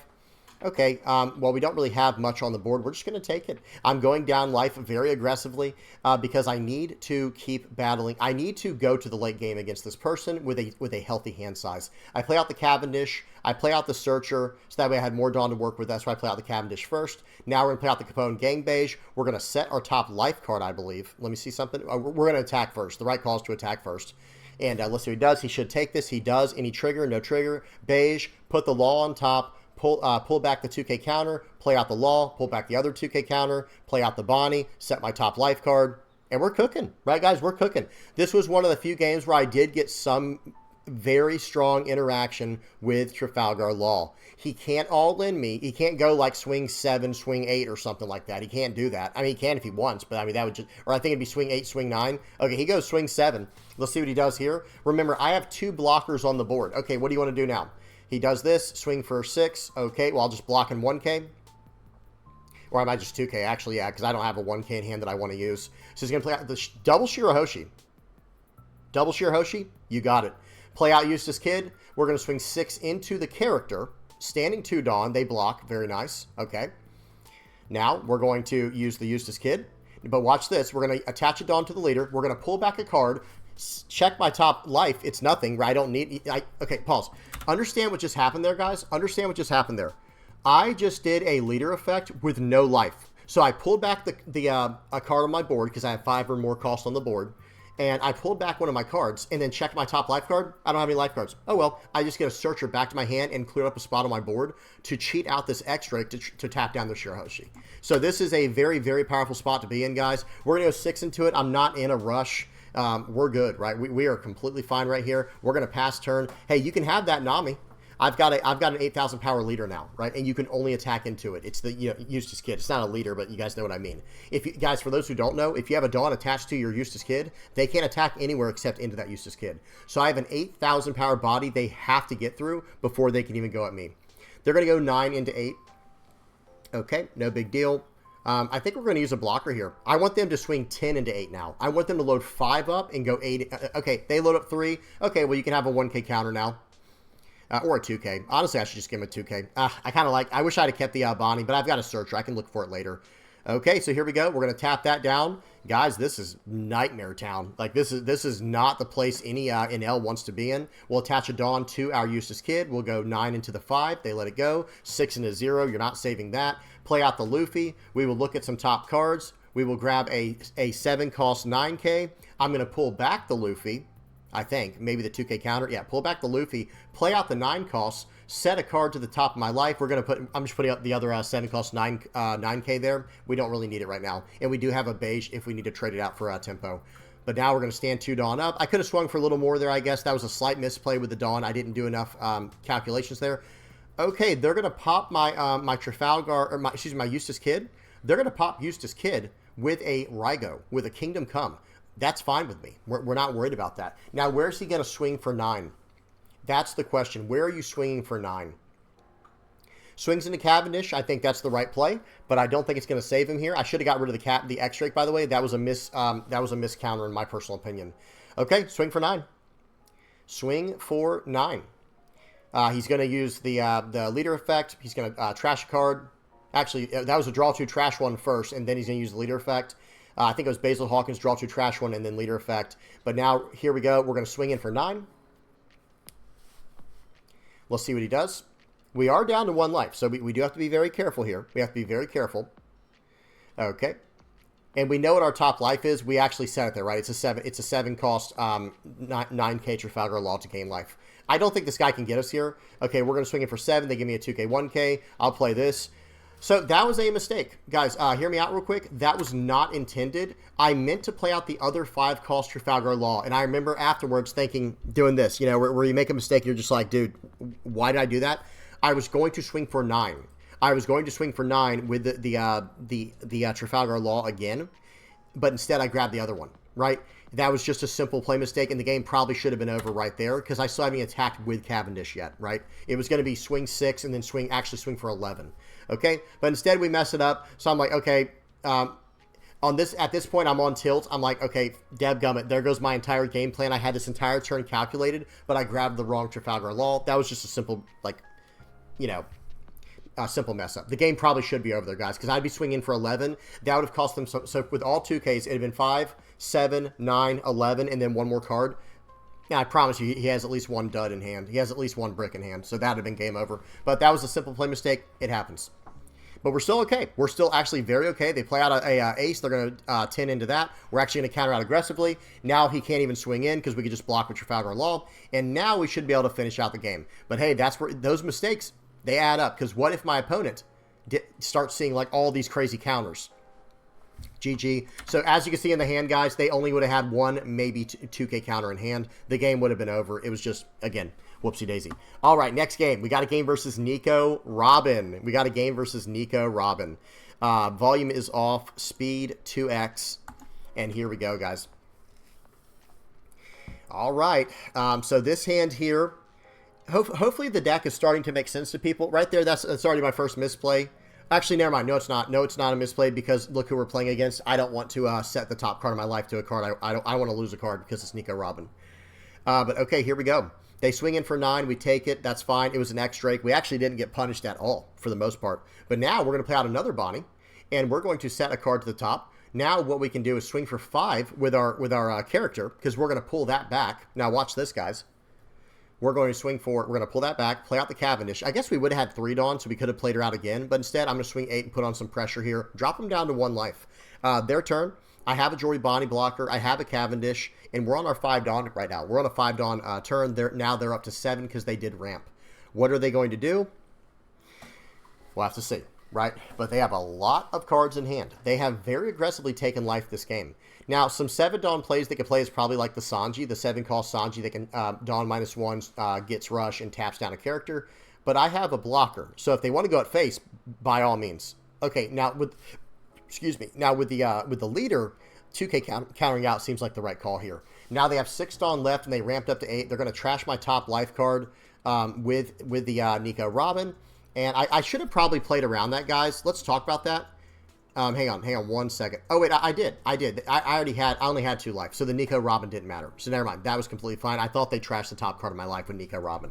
Okay, well, we don't really have much on the board. We're just going to take it. I'm going down life very aggressively because I need to keep battling. I need to go to the late game against this person with a healthy hand size. I play out the Cavendish. I play out the Searcher, so that way I had more Dawn to work with. That's why I play out the Cavendish first. Now we're going to play out the Capone Gang Beige. We're going to set our top life card, I believe. Let me see something. We're going to attack first. The right call is to attack first. And let's see what he does. He should take this. He does. Any trigger? No trigger. Beige. Put the Law on top. Pull back the 2K counter, play out the Law, pull back the other 2K counter, play out the Bonnie, set my top life card, and we're cooking. Right, guys? We're cooking. This was one of the few games where I did get some very strong interaction with Trafalgar Law. He can't all-in me. He can't go like swing 7, swing 8 or something like that. He can't do that. I mean, he can if he wants, but I mean, that would just, or I think it'd be swing 8, swing 9. Okay, he goes swing 7. Let's see what he does here. Remember, I have 2 blockers on the board. Okay, what do you want to do now? He does this, swing for 6. Okay, well, I'll just block in 1K. Or I might just 2K, actually, yeah, because I don't have a 1K in hand that I want to use. So he's going to play out the double Shirahoshi. Double Shirahoshi, you got it. Play out Eustace Kid. We're going to swing 6 into the character. Standing 2 Dawn, they block. Very nice. Okay. Now, we're going to use the Eustace Kid. But watch this. We're going to attach a Dawn to the leader. We're going to pull back a card. Check my top life. It's nothing, right? I don't need... okay, pause. Understand what just happened there, guys. Understand what just happened there. I just did a leader effect with no life. So I pulled back a card on my board because I have 5 or more cost on the board. And I pulled back one of my cards and then checked my top life card. I don't have any life cards. Oh, well, I just get a Searcher back to my hand and clear up a spot on my board to cheat out this X-Drake to tap down the Shirahoshi. So this is a very, very powerful spot to be in, guys. We're going to go 6 into it. I'm not in a rush. We're good, right? We are completely fine right here. We're going to pass turn. Hey, you can have that Nami. I've got an 8,000 power leader now, right? And you can only attack into it. It's the Eustace Kid. It's not a leader, but you guys know what I mean. If you guys, for those who don't know, if you have a Dawn attached to your Eustace Kid, they can't attack anywhere except into that Eustace Kid. So I have an 8,000 power body they have to get through before they can even go at me. They're going to go 9 into 8. Okay, no big deal. I think we're going to use a blocker here. I want them to swing 10 into 8 now. I want them to load 5 up and go 8. Okay, they load up 3. Okay, well, you can have a 1K counter now. Or a 2K. Honestly, I should just give him a 2K. I kind of like... I wish I had kept the Bonnie, but I've got a Searcher. I can look for it later. Okay, so here we go. We're going to tap that down. Guys, this is Nightmare Town. Like, this is not the place any Enel wants to be in. We'll attach a Dawn to our Eustace Kid. We'll go 9 into the 5. They let it go. 6 into 0. You're not saving that. Play out the Luffy. We will look at some top cards. We will grab a 7 cost 9K. I'm going to pull back the Luffy. I think. Maybe the 2K counter. Yeah, pull back the Luffy. Play out the 9 costs. Set a card to the top of my life. We're going to put... I'm just putting up the other 7 cost 9K there. We don't really need it right now. And we do have a beige if we need to trade it out for tempo. But now we're going to stand 2 Dawn up. I could have swung for a little more there, I guess. That was a slight misplay with the Dawn. I didn't do enough calculations there. Okay, they're going to pop my my Trafalgar... Or my Eustace Kid. They're going to pop Eustace Kid with a Reiju. With a Kingdom Come. That's fine with me. We're not worried about that. Now, where's he going to swing for 9? That's the question. Where are you swinging for 9? Swings into Cavendish. I think that's the right play, but I don't think it's going to save him here. I should have got rid of the X-Drake, by the way. That was a miss counter in my personal opinion. Okay, swing for 9. Swing for 9. He's going to use the leader effect. He's going to trash a card. Actually, that was a draw 2, trash 1 first, and then he's going to use the leader effect. I think it was Basil Hawkins, draw 2, trash 1, and then leader effect. But now, here we go. We're going to swing in for 9. Let's see what he does. We are down to 1 life, so we do have to be very careful here. We have to be very careful. Okay. And we know what our top life is. We actually set it there, right? It's a 7 cost 9K Trafalgar Law to gain life. I don't think this guy can get us here. Okay, we're going to swing in for 7. They give me a 2K, 1K. I'll play this. So that was a mistake. Guys, hear me out real quick. That was not intended. I meant to play out the other 5 cost Trafalgar Law. And I remember afterwards thinking, doing this, where you make a mistake, you're just like, dude, why did I do that? I was going to swing for 9. I was going to swing for 9 with the Trafalgar Law again, but instead I grabbed the other one, right? That was just a simple play mistake, and the game probably should have been over right there because I still haven't attacked with Cavendish yet, right? It was going to be swing 6 and then swing for 11, okay? But instead we mess it up, so I'm like, okay, at this point, I'm on tilt. I'm like, okay, dadgummit, there goes my entire game plan. I had this entire turn calculated, but I grabbed the wrong Trafalgar Law. That was just a simple, like, you know, a simple mess up. The game probably should be over there, guys, because I'd be swinging for 11. That would have cost them, so with all 2Ks, it'd have been 5, 7, 9, 11, and then one more card. Yeah, I promise you, he has at least one dud in hand. He has at least one brick in hand, so that would have been game over. But that was a simple play mistake. It happens. But we're still okay. We're still actually very okay. They play out a ace. They're going to 10 into that. We're actually going to counter out aggressively. Now he can't even swing in because we could just block with Trafalgar Law. And now we should be able to finish out the game. But hey, that's where those mistakes, they add up. Because what if my opponent starts seeing like all these crazy counters? GG. So as you can see in the hand, guys, they only would have had one, maybe 2K counter in hand. The game would have been over. It was just, again, whoopsie daisy. All right, next game. We got a game versus Nico Robin. Volume is off. Speed 2x. And here we go, guys. All right. So this hand here, hopefully the deck is starting to make sense to people. Right there, that's already my first misplay. Actually, never mind. No, it's not. No, it's not a misplay because look who we're playing against. I don't want to set the top card of my life to a card. I want to lose a card because it's Nico Robin. But okay, here we go. They swing in for 9. We take it. That's fine. It was an X-Drake. We actually didn't get punished at all for the most part. But now we're going to play out another Bonnie, and we're going to set a card to the top. Now what we can do is swing for 5 with our character because we're going to pull that back. Now watch this, guys. We're going to we're going to pull that back, play out the Cavendish. I guess we would have had 3 Dawn, so we could have played her out again. But instead, I'm going to swing 8 and put on some pressure here. Drop them down to 1 life. Their turn. I have a Jory Bonnie blocker. I have a Cavendish. And we're on our 5 Dawn right now. We're on a 5 Dawn turn. Now they're up to 7 because they did ramp. What are they going to do? We'll have to see, right? But they have a lot of cards in hand. They have very aggressively taken life this game. Now, some 7 Dawn plays they can play is probably like the Sanji, the 7-cost Sanji. They can Dawn -1, gets Rush, and taps down a character. But I have a blocker. So if they want to go at face, by all means. Okay, now with the leader, 2K countering out seems like the right call here. Now they have 6 Dawn left, and they ramped up to 8. They're going to trash my top life card with the Nico Robin. And I should have probably played around that, guys. Let's talk about that. Hang on 1 second. Oh, wait, I did. I only had 2 life, so the Nico Robin didn't matter. So never mind. That was completely fine. I thought they trashed the top card of my life with Nico Robin.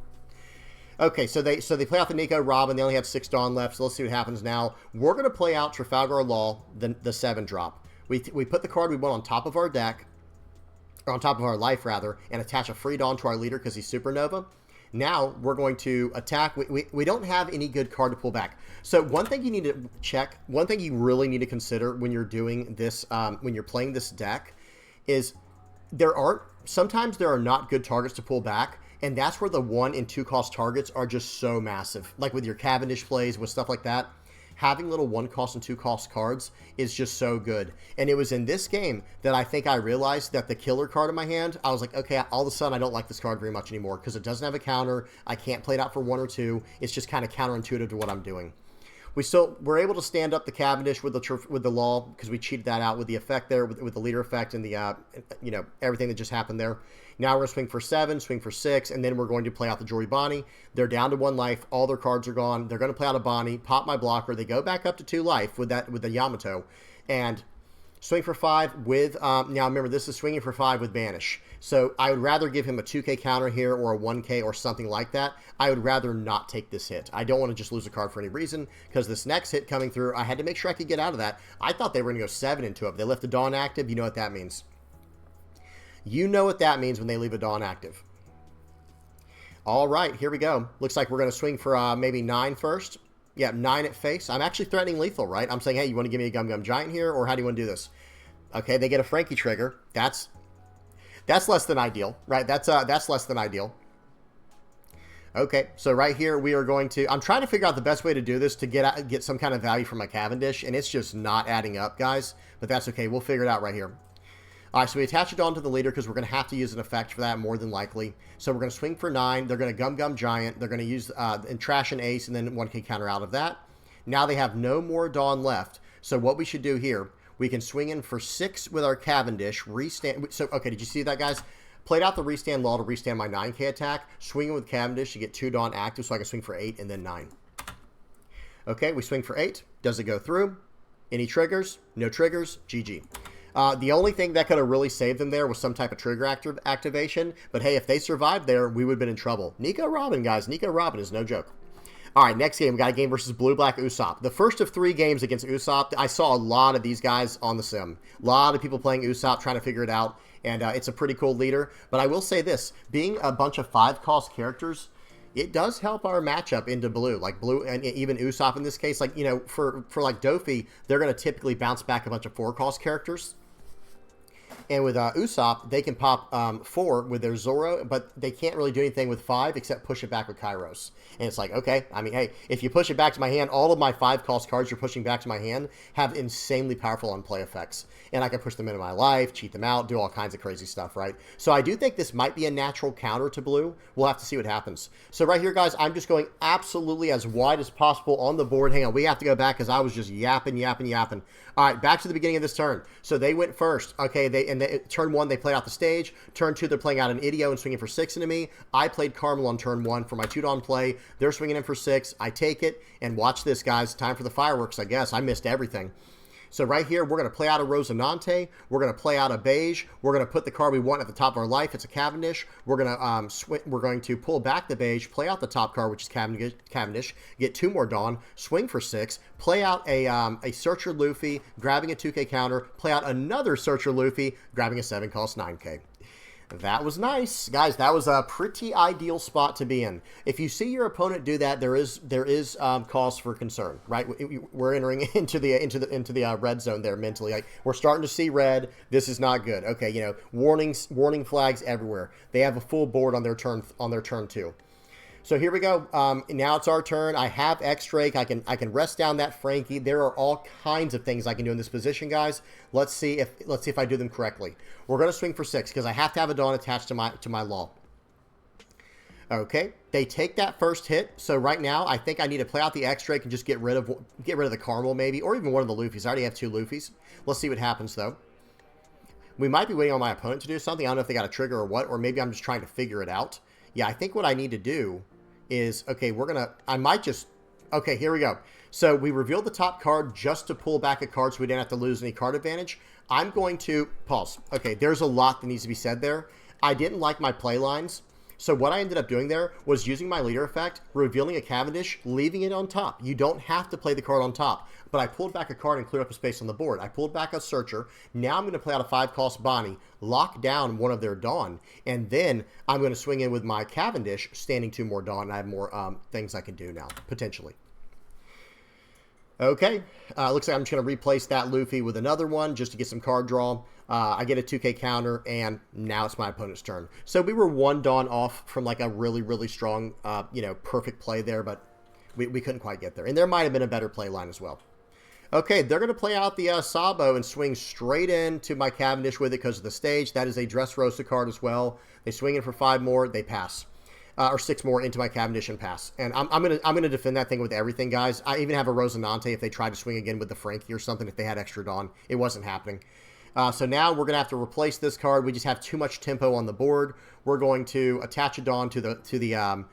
Okay, so they play out the Nico Robin. They only have 6 Dawn left, so let's see what happens now. We're going to play out Trafalgar Law, the 7 drop. We put the card we want on top of our deck, or on top of our life, rather, and attach a free Dawn to our leader because he's Supernova. Now we're going to attack. We don't have any good card to pull back. So one thing you need to check, one thing you really need to consider when you're doing this, when you're playing this deck, is sometimes there are not good targets to pull back, and that's where the 1 and 2 cost targets are just so massive. Like with your Cavendish plays, with stuff like that, having little 1 cost and 2 cost cards is just so good. And it was in this game that I think I realized that the killer card in my hand, I was like, okay, all of a sudden I don't like this card very much anymore because it doesn't have a counter. I can't play it out for 1 or 2. It's just kind of counterintuitive to what I'm doing. We're able to stand up the Cavendish with the Law because we cheated that out with the effect there, with the leader effect and the everything that just happened there. Now we're going to swing for 7, swing for 6, and then we're going to play out the Jory Bonnie. They're down to 1 life. All their cards are gone. They're going to play out a Bonnie, pop my blocker. They go back up to 2 life with the Yamato, and swing for 5 with. Now remember, this is swinging for 5 with Banish. So I would rather give him a 2K counter here or a 1K or something like that. I would rather not take this hit. I don't want to just lose a card for any reason because this next hit coming through, I had to make sure I could get out of that. I thought they were going to go 7 into it. They left the Dawn active. You know what that means. You know what that means when they leave a Dawn active. All right, here we go. Looks like we're going to swing for maybe 9 first. Yeah, 9 at face. I'm actually threatening lethal, right? I'm saying, hey, you want to give me a Gum Gum Giant here, or how do you want to do this? Okay, they get a Frankie trigger. That's less than ideal, right? That's less than ideal. Okay, so right here we are going to... I'm trying to figure out the best way to do this to get some kind of value from my Cavendish, and it's just not adding up, guys. But that's okay. We'll figure it out right here. All right, so we attach a Dawn to the leader because we're going to have to use an effect for that more than likely. So we're going to swing for 9. They're going to Gum Gum Giant. They're going to use and trash an ace, and then one can counter out of that. Now they have no more Dawn left. So what we should do here, we can swing in for 6 with our Cavendish. Restand. So, okay, did you see that, guys? Played out the restand Law to restand my 9k attack. Swinging with Cavendish to get 2 Dawn active so I can swing for 8 and then 9. Okay, we swing for 8. Does it go through? Any triggers? No triggers. GG. The only thing that could have really saved them there was some type of trigger activation. But hey, if they survived there, we would have been in trouble. Nico Robin, guys. Nico Robin is no joke. All right, next game. We got a game versus Blue-Black Usopp. The first of 3 games against Usopp, I saw a lot of these guys on the sim. A lot of people playing Usopp, trying to figure it out. And it's a pretty cool leader. But I will say this. Being a bunch of 5-cost characters, it does help our matchup into blue, like blue, and even Usopp in this case. Like, you know, for like Doffy, they're going to typically bounce back a bunch of 4-cost characters. And with Usopp, they can pop 4 with their Zoro, but they can't really do anything with 5 except push it back with Kairos. And it's like, okay, I mean, hey, if you push it back to my hand, all of my 5-cost cards you're pushing back to my hand have insanely powerful on-play effects. And I can push them into my life, cheat them out, do all kinds of crazy stuff, right? So I do think this might be a natural counter to blue. We'll have to see what happens. So right here, guys, I'm just going absolutely as wide as possible on the board. Hang on, we have to go back because I was just yapping. All right, back to the beginning of this turn. So they went first. Okay, turn 1, they played out the stage. Turn 2, they're playing out an Idio and swinging for 6 into me. I played Carmel on turn 1 for my 2-Dawn play. They're swinging in for 6. I take it, and watch this, guys. Time for the fireworks, I guess. I missed everything. So right here, we're going to play out a Rosinante. We're going to play out a Beige. We're going to put the card we want at the top of our life. It's a Cavendish. We're going to pull back the Beige, play out the top card, which is Cavendish, get 2 more Dawn, swing for 6, play out a Searcher Luffy, grabbing a 2k counter, play out another Searcher Luffy, grabbing a 7-cost 9k. That was nice, guys. That was a pretty ideal spot to be in. If you see your opponent do that, there is cause for concern, right? We're entering into the red zone there mentally. Like, we're starting to see red. This is not good. Okay, you know, warning flags everywhere. They have a full board on their turn 2. So here we go. Now it's our turn. I have X-Drake. I can rest down that Frankie. There are all kinds of things I can do in this position, guys. Let's see if I do them correctly. We're going to swing for 6 because I have to have a Dawn attached to my Law. Okay, they take that first hit. So right now, I think I need to play out the X-Drake and just get rid of the Carmel maybe, or even one of the Luffys. I already have 2 Luffys. Let's see what happens though. We might be waiting on my opponent to do something. I don't know if they got a trigger or what, or maybe I'm just trying to figure it out. Yeah, I think what I need to do is, okay, okay, here we go. So we revealed the top card just to pull back a card so we didn't have to lose any card advantage. I'm going to pause. Okay, there's a lot that needs to be said there. I didn't like my play lines. So what I ended up doing there was using my leader effect, revealing a Cavendish, leaving it on top. You don't have to play the card on top. But I pulled back a card and cleared up a space on the board. I pulled back a Searcher. Now I'm going to play out a 5-cost Bonnie, lock down one of their Dawn, and then I'm going to swing in with my Cavendish, standing 2 more Dawn, and I have more things I can do now, potentially. Okay, looks like I'm just going to replace that Luffy with another one just to get some card draw. I get a 2k counter, and now it's my opponent's turn. So we were 1 Dawn off from like a really, really strong, perfect play there, but we couldn't quite get there. And there might have been a better play line as well. Okay, they're going to play out the Sabo and swing straight into my Cavendish with it because of the stage. That is a Dressrosa card as well. They swing in for 5 more, they pass. Or 6 more into my Cavendish and pass. And I'm gonna defend that thing with everything, guys. I even have a Rosinante if they tried to swing again with the Frankie or something if they had extra Dawn. It wasn't happening. So now we're going to have to replace this card. We just have too much tempo on the board. We're going to attach a Dawn to the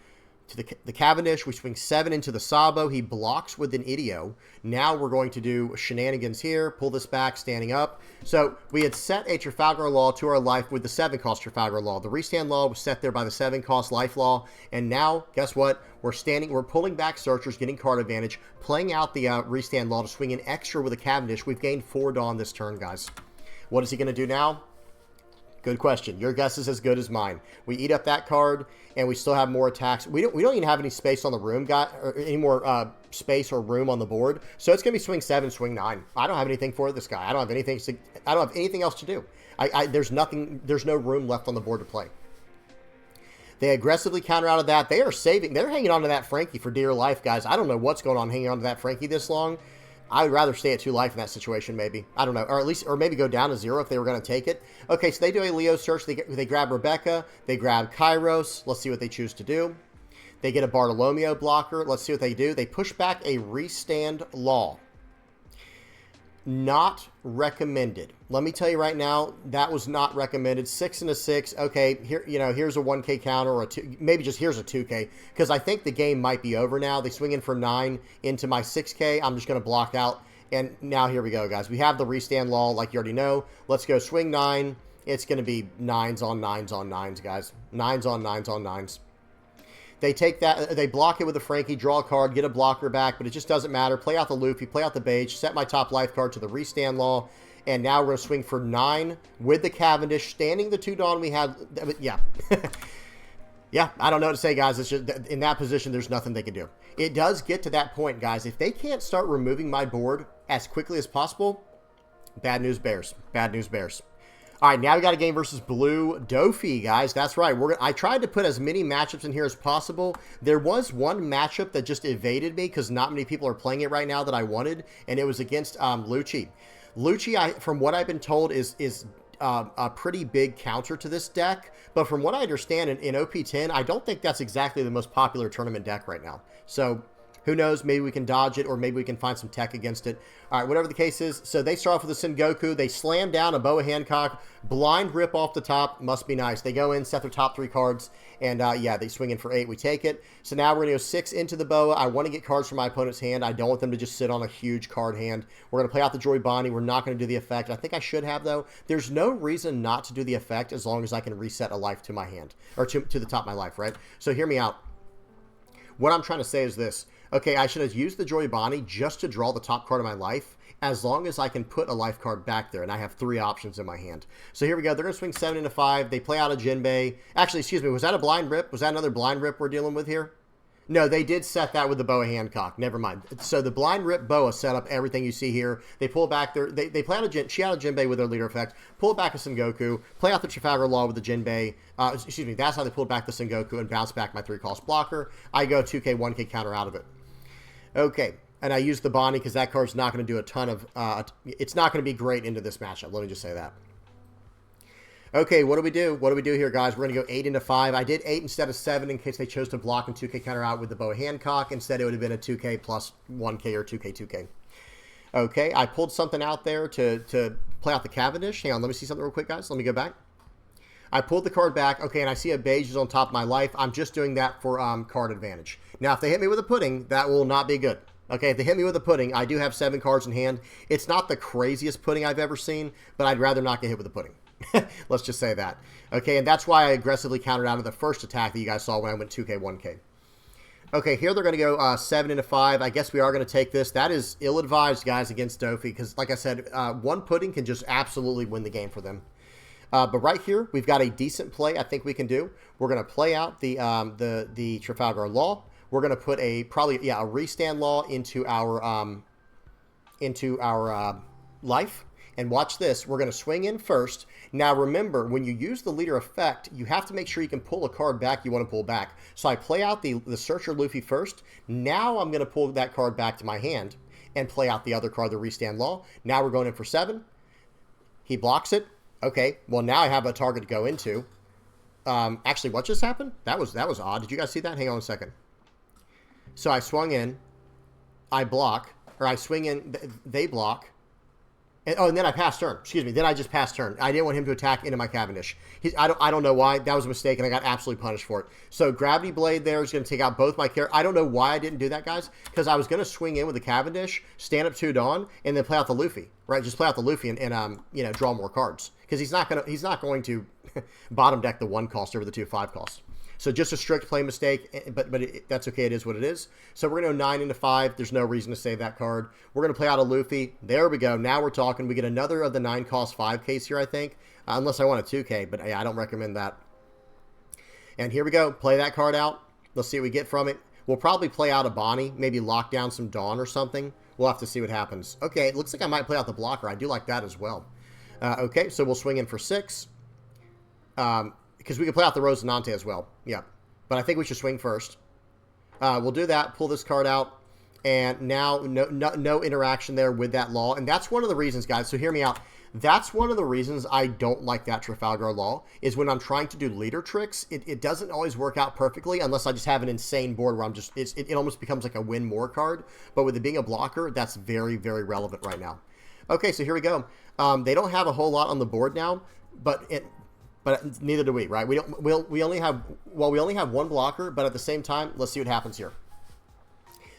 Cavendish. We swing 7 into the Sabo. He blocks with an Idio. Now we're going to do shenanigans here. Pull this back, standing up. So we had set a Trafalgar Law to our life with the 7-cost Trafalgar Law. The restand Law was set there by the 7-cost life Law. And now, guess what? We're pulling back Searchers, getting card advantage, playing out the restand Law to swing in extra with a Cavendish. We've gained 4 Dawn this turn, guys. What is he going to do now? Good question. Your guess is as good as mine. We eat up that card, and we still have more attacks. We don't even have any space on the room, or any more space or room on the board. So it's going to be swing 7, swing 9. I don't have anything for this guy. I don't have anything else to do. There's no room left on the board to play. They aggressively counter out of that. They're hanging on to that Frankie for dear life, guys. I don't know what's going on hanging on to that Frankie this long. I would rather stay at 2 life in that situation, maybe. I don't know. Or at least, or maybe go down to 0 if they were going to take it. Okay, so they do a Leo search. They grab Rebecca. They grab Kairos. Let's see what they choose to do. They get a Bartolomeo blocker. Let's see what they do. They push back a restand Law. Not recommended. Let me tell you right now, that was not recommended. 6 and a 6. Okay, here, you know, here's a 1K counter, or a 2, maybe just here's a 2K, because I think the game might be over now. They swing in for 9 into my 6K. I'm just going to block out. And now here we go, guys. We have the restand Law, like you already know. Let's go swing 9. It's going to be 9s on 9s on 9s, guys. 9s on 9s on 9s. They take that, they block it with a Frankie, draw a card, get a blocker back, but it just doesn't matter. Play out the Luffy, play out the Beige, set my top life card to the restand Law, and now we're going to swing for 9 with the Cavendish, standing the 2 Dawn we had. Yeah. Yeah, I don't know what to say, guys. It's just, in that position, there's nothing they can do. It does get to that point, guys. If they can't start removing my board as quickly as possible, bad news bears. Bad news bears. All right, now we got a game versus Blue Doffy, guys. That's right. I tried to put as many matchups in here as possible. There was one matchup that just evaded me because not many people are playing it right now that I wanted, and it was against Lucci. Lucci, from what I've been told, is a pretty big counter to this deck, but from what I understand in OP10, I don't think that's exactly the most popular tournament deck right now. So who knows? Maybe we can dodge it, or maybe we can find some tech against it. All right, whatever the case is. So they start off with a Sengoku. They slam down a Boa Hancock. Blind rip off the top. Must be nice. They go in, set their top 3 cards, and yeah, they swing in for 8. We take it. So now we're going to go 6 into the Boa. I want to get cards from my opponent's hand. I don't want them to just sit on a huge card hand. We're going to play out the Joy Bonnie. We're not going to do the effect. I think I should have, though. There's no reason not to do the effect as long as I can reset a life to my hand, or to the top of my life, right? So hear me out. What I'm trying to say is this. Okay, I should have used the Joy Bonnie just to draw the top card of my life, as long as I can put a life card back there, and I have 3 options in my hand. So here we go. They're going to swing 7 into 5. They play out a Jinbei. Actually, excuse me, was that a blind rip? Was that another blind rip we're dealing with here? No, they did set that with the Boa Hancock. Never mind. So the blind rip Boa set up everything you see here. They pull back their... They play out a she had a Jinbei with their leader effect. Pull back a Sengoku. Play out the Trafalgar Law with the Jinbei. Excuse me, that's how they pulled back the Sengoku and bounce back my 3-cost blocker. I go 2K, 1K counter out of it. Okay, and I use the Bonnie because that card's not going to do a ton of... it's not going to be great into this matchup. Let me just say that. Okay, what do we do? What do we do here, guys? We're going to go 8 into 5. I did 8 instead of 7 in case they chose to block and 2K counter out with the Boa Hancock. Instead, it would have been a 2K plus 1K or 2K, 2K. Okay, I pulled something out there to play out the Cavendish. Hang on, let me see something real quick, guys. Let me go back. I pulled the card back. Okay, and I see a Beige is on top of my life. I'm just doing that for card advantage. Now, if they hit me with a pudding, that will not be good. Okay, if they hit me with a pudding, I do have 7 cards in hand. It's not the craziest pudding I've ever seen, but I'd rather not get hit with a pudding. Let's just say that. Okay, and that's why I aggressively countered out of the first attack that you guys saw when I went 2K, 1K. Okay, here they're going to go 7 into 5. I guess we are going to take this. That is ill-advised, guys, against Doffy, because, like I said, one pudding can just absolutely win the game for them. But right here, we've got a decent play I think we can do. We're going to play out the Trafalgar Law. We're going to put a restand Law into our life. And watch this. We're going to swing in first. Now remember, when you use the leader effect, you have to make sure you can pull a card back you want to pull back. So I play out the Searcher Luffy first. Now I'm going to pull that card back to my hand and play out the other card, the restand Law. Now we're going in for 7. He blocks it. Okay, well now I have a target to go into. Actually, what just happened? That was odd. Did you guys see that? Hang on a second. So I swung in, I block, or I swing in, they block, and then I pass turn. Excuse me. Then I just passed turn. I didn't want him to attack into my Cavendish. I don't know why. That was a mistake, and I got absolutely punished for it. So Gravity Blade there is going to take out both my characters. I don't know why I didn't do that, guys, because I was going to swing in with the Cavendish, stand up 2 Dawn, and then play out the Luffy. Right? Just play out the Luffy and you know, draw more cards, because he's not going to bottom deck the 1 cost over the 2 5 costs. So just a strict play mistake, but that's okay. It is what it is. So we're going to go 9 into 5. There's no reason to save that card. We're going to play out a Luffy. There we go. Now we're talking. We get another of the 9 cost 5Ks here, I think. Unless I want a 2K, but yeah, I don't recommend that. And here we go. Play that card out. Let's see what we get from it. We'll probably play out a Bonnie. Maybe lock down some Dawn or something. We'll have to see what happens. Okay, it looks like I might play out the blocker. I do like that as well. Okay, so we'll swing in for 6. Because we can play out the Rosinante as well. Yeah. But I think we should swing first. We'll do that. Pull this card out. And now no interaction there with that Law. And that's one of the reasons, guys, so hear me out. That's one of the reasons I don't like that Trafalgar Law, is when I'm trying to do leader tricks, it doesn't always work out perfectly unless I just have an insane board where I'm just, it almost becomes like a win more card. But with it being a blocker, that's very, very relevant right now. Okay, so here we go. They don't have a whole lot on the board now, but neither do we, right? We only have one blocker, but at the same time, let's see what happens here.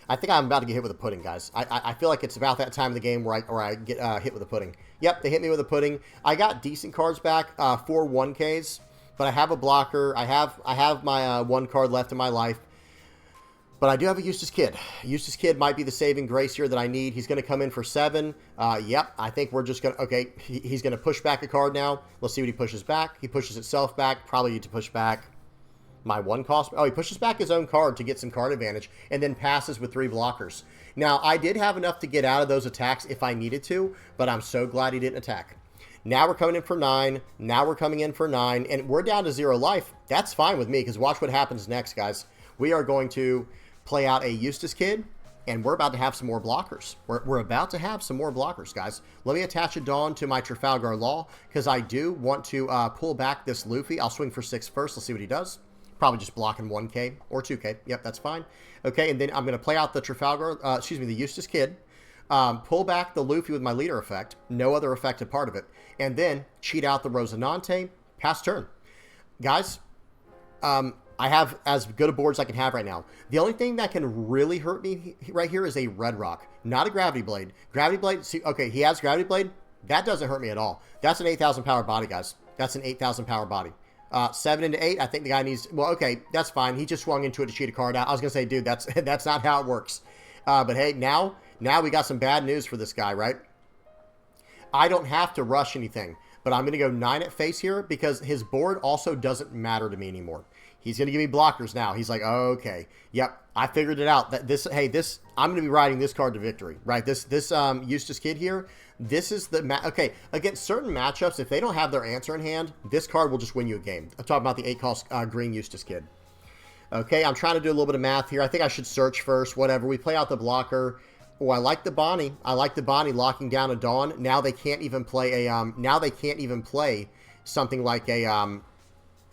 I think I'm about to get hit with a pudding, guys. I feel like it's about that time of the game where I get hit with a pudding. Yep, they hit me with a pudding. I got decent cards back, 4 1Ks, but I have a blocker. I have my 1 card left in my life, but I do have a Eustace Kid. Eustace Kid might be the saving grace here that I need. He's going to come in for 7. Yep, I think we're just going to... Okay, he's going to push back a card now. Let's see what he pushes back. He pushes itself back. Probably need to push back my 1 cost. Oh, he pushes back his own card to get some card advantage and then passes with 3 blockers. Now, I did have enough to get out of those attacks if I needed to, but I'm so glad he didn't attack. Now we're coming in for 9. Now we're coming in for 9, and we're down to 0 life. That's fine with me, because watch what happens next, guys. We are going to play out a Eustace Kid, and we're about to have some more blockers. We're about to have some more blockers, guys. Let me attach a Dawn to my Trafalgar Law, because I do want to pull back this Luffy. I'll swing for 6 first. Let's see what he does. Probably just blocking 1K or 2K. Yep, that's fine. Okay, and then I'm going to play out the the Eustace Kid. Pull back the Luffy with my leader effect. No other effective part of it. And then cheat out the Rosinante. Pass turn. Guys, I have as good a board as I can have right now. The only thing that can really hurt me right here is a Red Rock. Not a Gravity Blade. Gravity Blade, see, okay, he has Gravity Blade. That doesn't hurt me at all. That's an 8,000 power body, guys. That's an 8,000 power body. 7 into 8, I think the guy needs... Well, okay, that's fine. He just swung into it to cheat a card out. I was going to say, dude, that's not how it works. But hey, now we got some bad news for this guy, right? I don't have to rush anything, but I'm going to go 9 at face here because his board also doesn't matter to me anymore. He's going to give me blockers now. He's like, oh, okay, yep, I figured it out. That I'm going to be riding this card to victory, right? This Eustace Kid here, this is the... Okay, against certain matchups, if they don't have their answer in hand, this card will just win you a game. I'm talking about the 8-cost green Eustace Kid. Okay, I'm trying to do a little bit of math here. I think I should search first, whatever. We play out the blocker. Oh, I like the Bonnie. I like the Bonnie locking down a Dawn. Now they can't even play something like a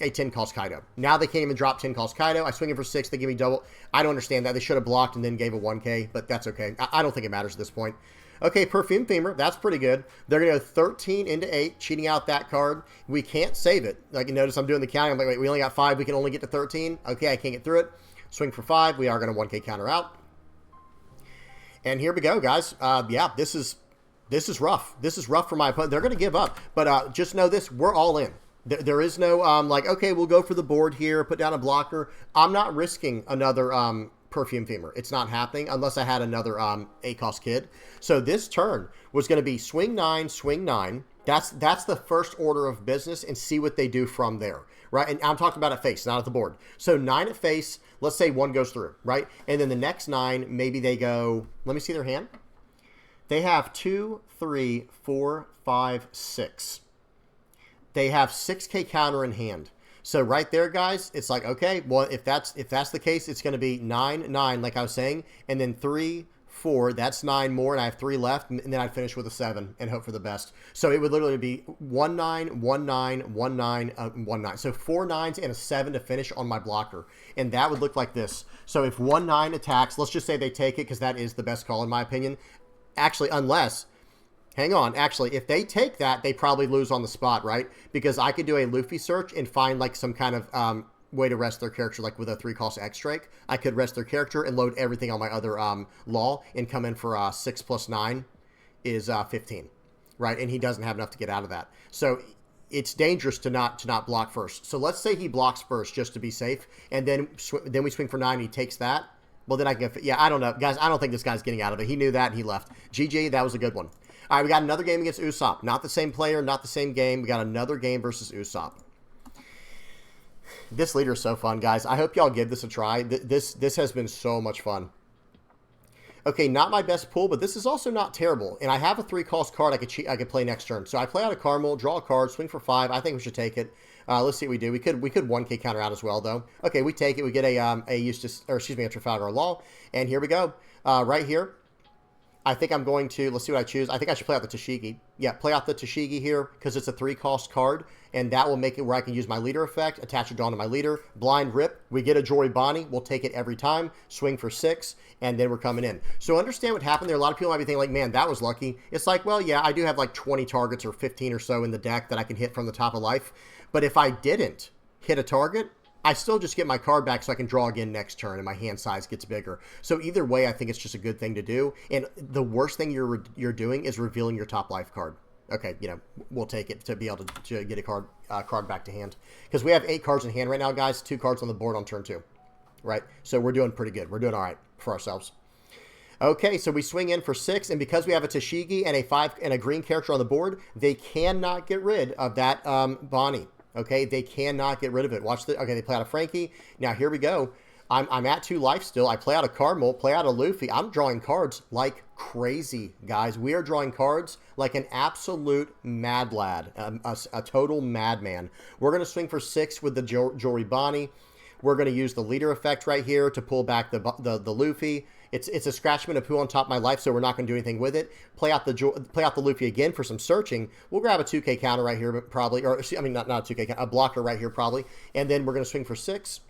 10-cost Kaido. Now they can't even drop 10-cost Kaido. I swing in for 6. They give me double. I don't understand that. They should have blocked and then gave a 1K, but that's okay. I don't think it matters at this point. Okay, Perfume Femur. That's pretty good. They're going to go 13 into 8, cheating out that card. We can't save it. Like you notice, I'm doing the counting. I'm like, wait, we only got 5. We can only get to 13. Okay, I can't get through it. Swing for 5. We are going to 1K counter out. And here we go, guys. Yeah, this is rough. This is rough for my opponent. They're going to give up. But just know this, we're all in. There is no, like, okay, we'll go for the board here, put down a blocker. I'm not risking another Perfume Femur. It's not happening unless I had another 8-cost Kid. So this turn was going to be swing 9, swing 9. That's the first order of business, and see what they do from there, right? And I'm talking about at face, not at the board. So 9 at face, let's say 1 goes through, right? And then the next 9, maybe they go, let me see their hand. They have 2, 3, 4, 5, 6. They have 6K counter in hand. So right there, guys, it's like, okay, well, if that's the case, it's going to be 9, 9, like I was saying, and then 3, 4, that's 9 more, and I have 3 left, and then I'd finish with a 7 and hope for the best. So it would literally be 1, 9, 1, 9, 1, 9, 1, 9. So 4 9s and a 7 to finish on my blocker, and that would look like this. So if 1 9 attacks, let's just say they take it, because that is the best call in my opinion. Actually, unless... Hang on. Actually, if they take that, they probably lose on the spot, right? Because I could do a Luffy search and find like some kind of way to rest their character, like with a 3-cost X-Drake. I could rest their character and load everything on my other Law and come in for 6 plus 9 is 15, right? And he doesn't have enough to get out of that. So it's dangerous to not block first. So let's say he blocks first just to be safe, and then we swing for 9 and he takes that. Well, then I can... Yeah, I don't know. Guys, I don't think this guy's getting out of it. He knew that and he left. GG, that was a good one. All right, we got another game against Usopp. Not the same player, not the same game. We got another game versus Usopp. This leader is so fun, guys. I hope y'all give this a try. This has been so much fun. Okay, not my best pull, but this is also not terrible. And I have a 3-cost card I could play next turn. So I play out a Caramel, draw a card, swing for 5. I think we should take it. Let's see what we do. We could 1K counter out as well, though. Okay, we take it. We get a Eustace, or excuse me, a Trafalgar Law. And here we go. Right here. I think I'm going to, let's see what I choose. I think I should play out the Tashigi. Yeah, play out the Tashigi here because it's a 3-cost card, and that will make it where I can use my leader effect, attach a Dawn to my leader, blind rip. We get a Joribani. We'll take it every time, swing for 6, and then we're coming in. So understand what happened there. A lot of people might be thinking like, man, that was lucky. It's like, well, yeah, I do have like 20 targets or 15 or so in the deck that I can hit from the top of life. But if I didn't hit a target, I still just get my card back so I can draw again next turn and my hand size gets bigger. So either way, I think it's just a good thing to do. And the worst thing you're doing is revealing your top life card. Okay, you know, we'll take it to be able to get a card back to hand. Because we have 8 cards in hand right now, guys. 2 cards on the board on turn 2. Right? So we're doing pretty good. We're doing all right for ourselves. Okay, so we swing in for 6, and because we have a Tashigi and a 5 and a green character on the board, they cannot get rid of that Bonnie. Okay, they cannot get rid of it. Watch the. Okay, they play out a Frankie. Now here we go. I'm at 2 life still. I play out a Caramel, play out a Luffy. I'm drawing cards like crazy, guys. We are drawing cards like an absolute mad lad, a total madman. We're going to swing for 6 with the Joribani. We're going to use the leader effect right here to pull back the Luffy. It's a Scratchman of Pooh on top of my life, so we're not going to do anything with it. Play out the Luffy again for some searching. We'll grab a 2K counter right here, probably, or I mean not a 2K, a blocker right here probably, and then we're going to swing for 6.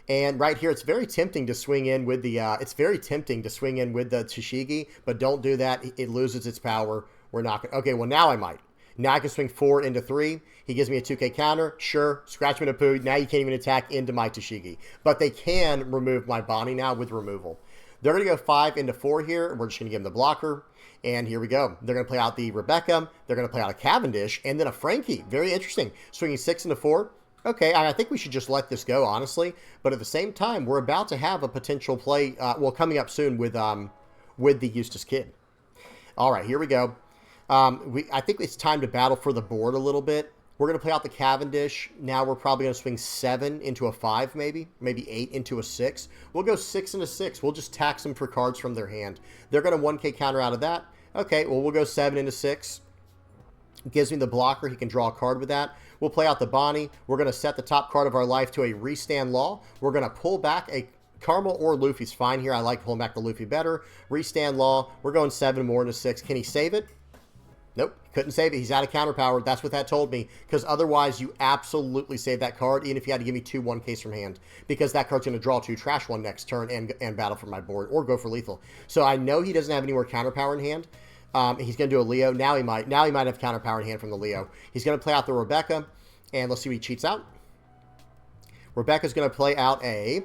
And right here, it's very tempting to swing in with the Tashigi, but don't do that. It loses its power. We're not going to. Okay, well, now I might. Now I can swing 4 into 3. He gives me a 2K counter. Sure, Scratchman of Pooh. Now you can't even attack into my Tashigi. But they can remove my Bonnie now with removal. They're going to go 5 into 4 here. We're just going to give them the blocker. And here we go. They're going to play out the Rebecca. They're going to play out a Cavendish. And then a Frankie. Very interesting. Swinging 6 into 4. Okay, I think we should just let this go, honestly. But at the same time, we're about to have a potential play, coming up soon with the Eustace Kid. All right, here we go. I think it's time to battle for the board a little bit. We're going to play out the Cavendish. Now we're probably going to swing 7 into a 5, maybe 8 into a 6. We'll go 6 into 6. We'll just tax them for cards from their hand. They're going to 1K counter out of that. Okay, well, we'll go 7 into 6. Gives me the blocker. He can draw a card with that. We'll play out the Bonnie. We're going to set the top card of our life to a Restand Law. We're going to pull back a Caramel or Luffy's fine here. I like pulling back the Luffy better. Restand Law. We're going 7 more into 6. Can he save it? Nope, couldn't save it. He's out of counter power. That's what that told me. Because otherwise, you absolutely save that card, even if you had to give me 2 1Ks from hand. Because that card's going to draw 2, trash 1 next turn, and battle for my board, or go for lethal. So I know he doesn't have any more counter power in hand. He's going to do a Leo. Now he might have counter power in hand from the Leo. He's going to play out the Rebecca, and let's see what he cheats out. Rebecca's going to play out a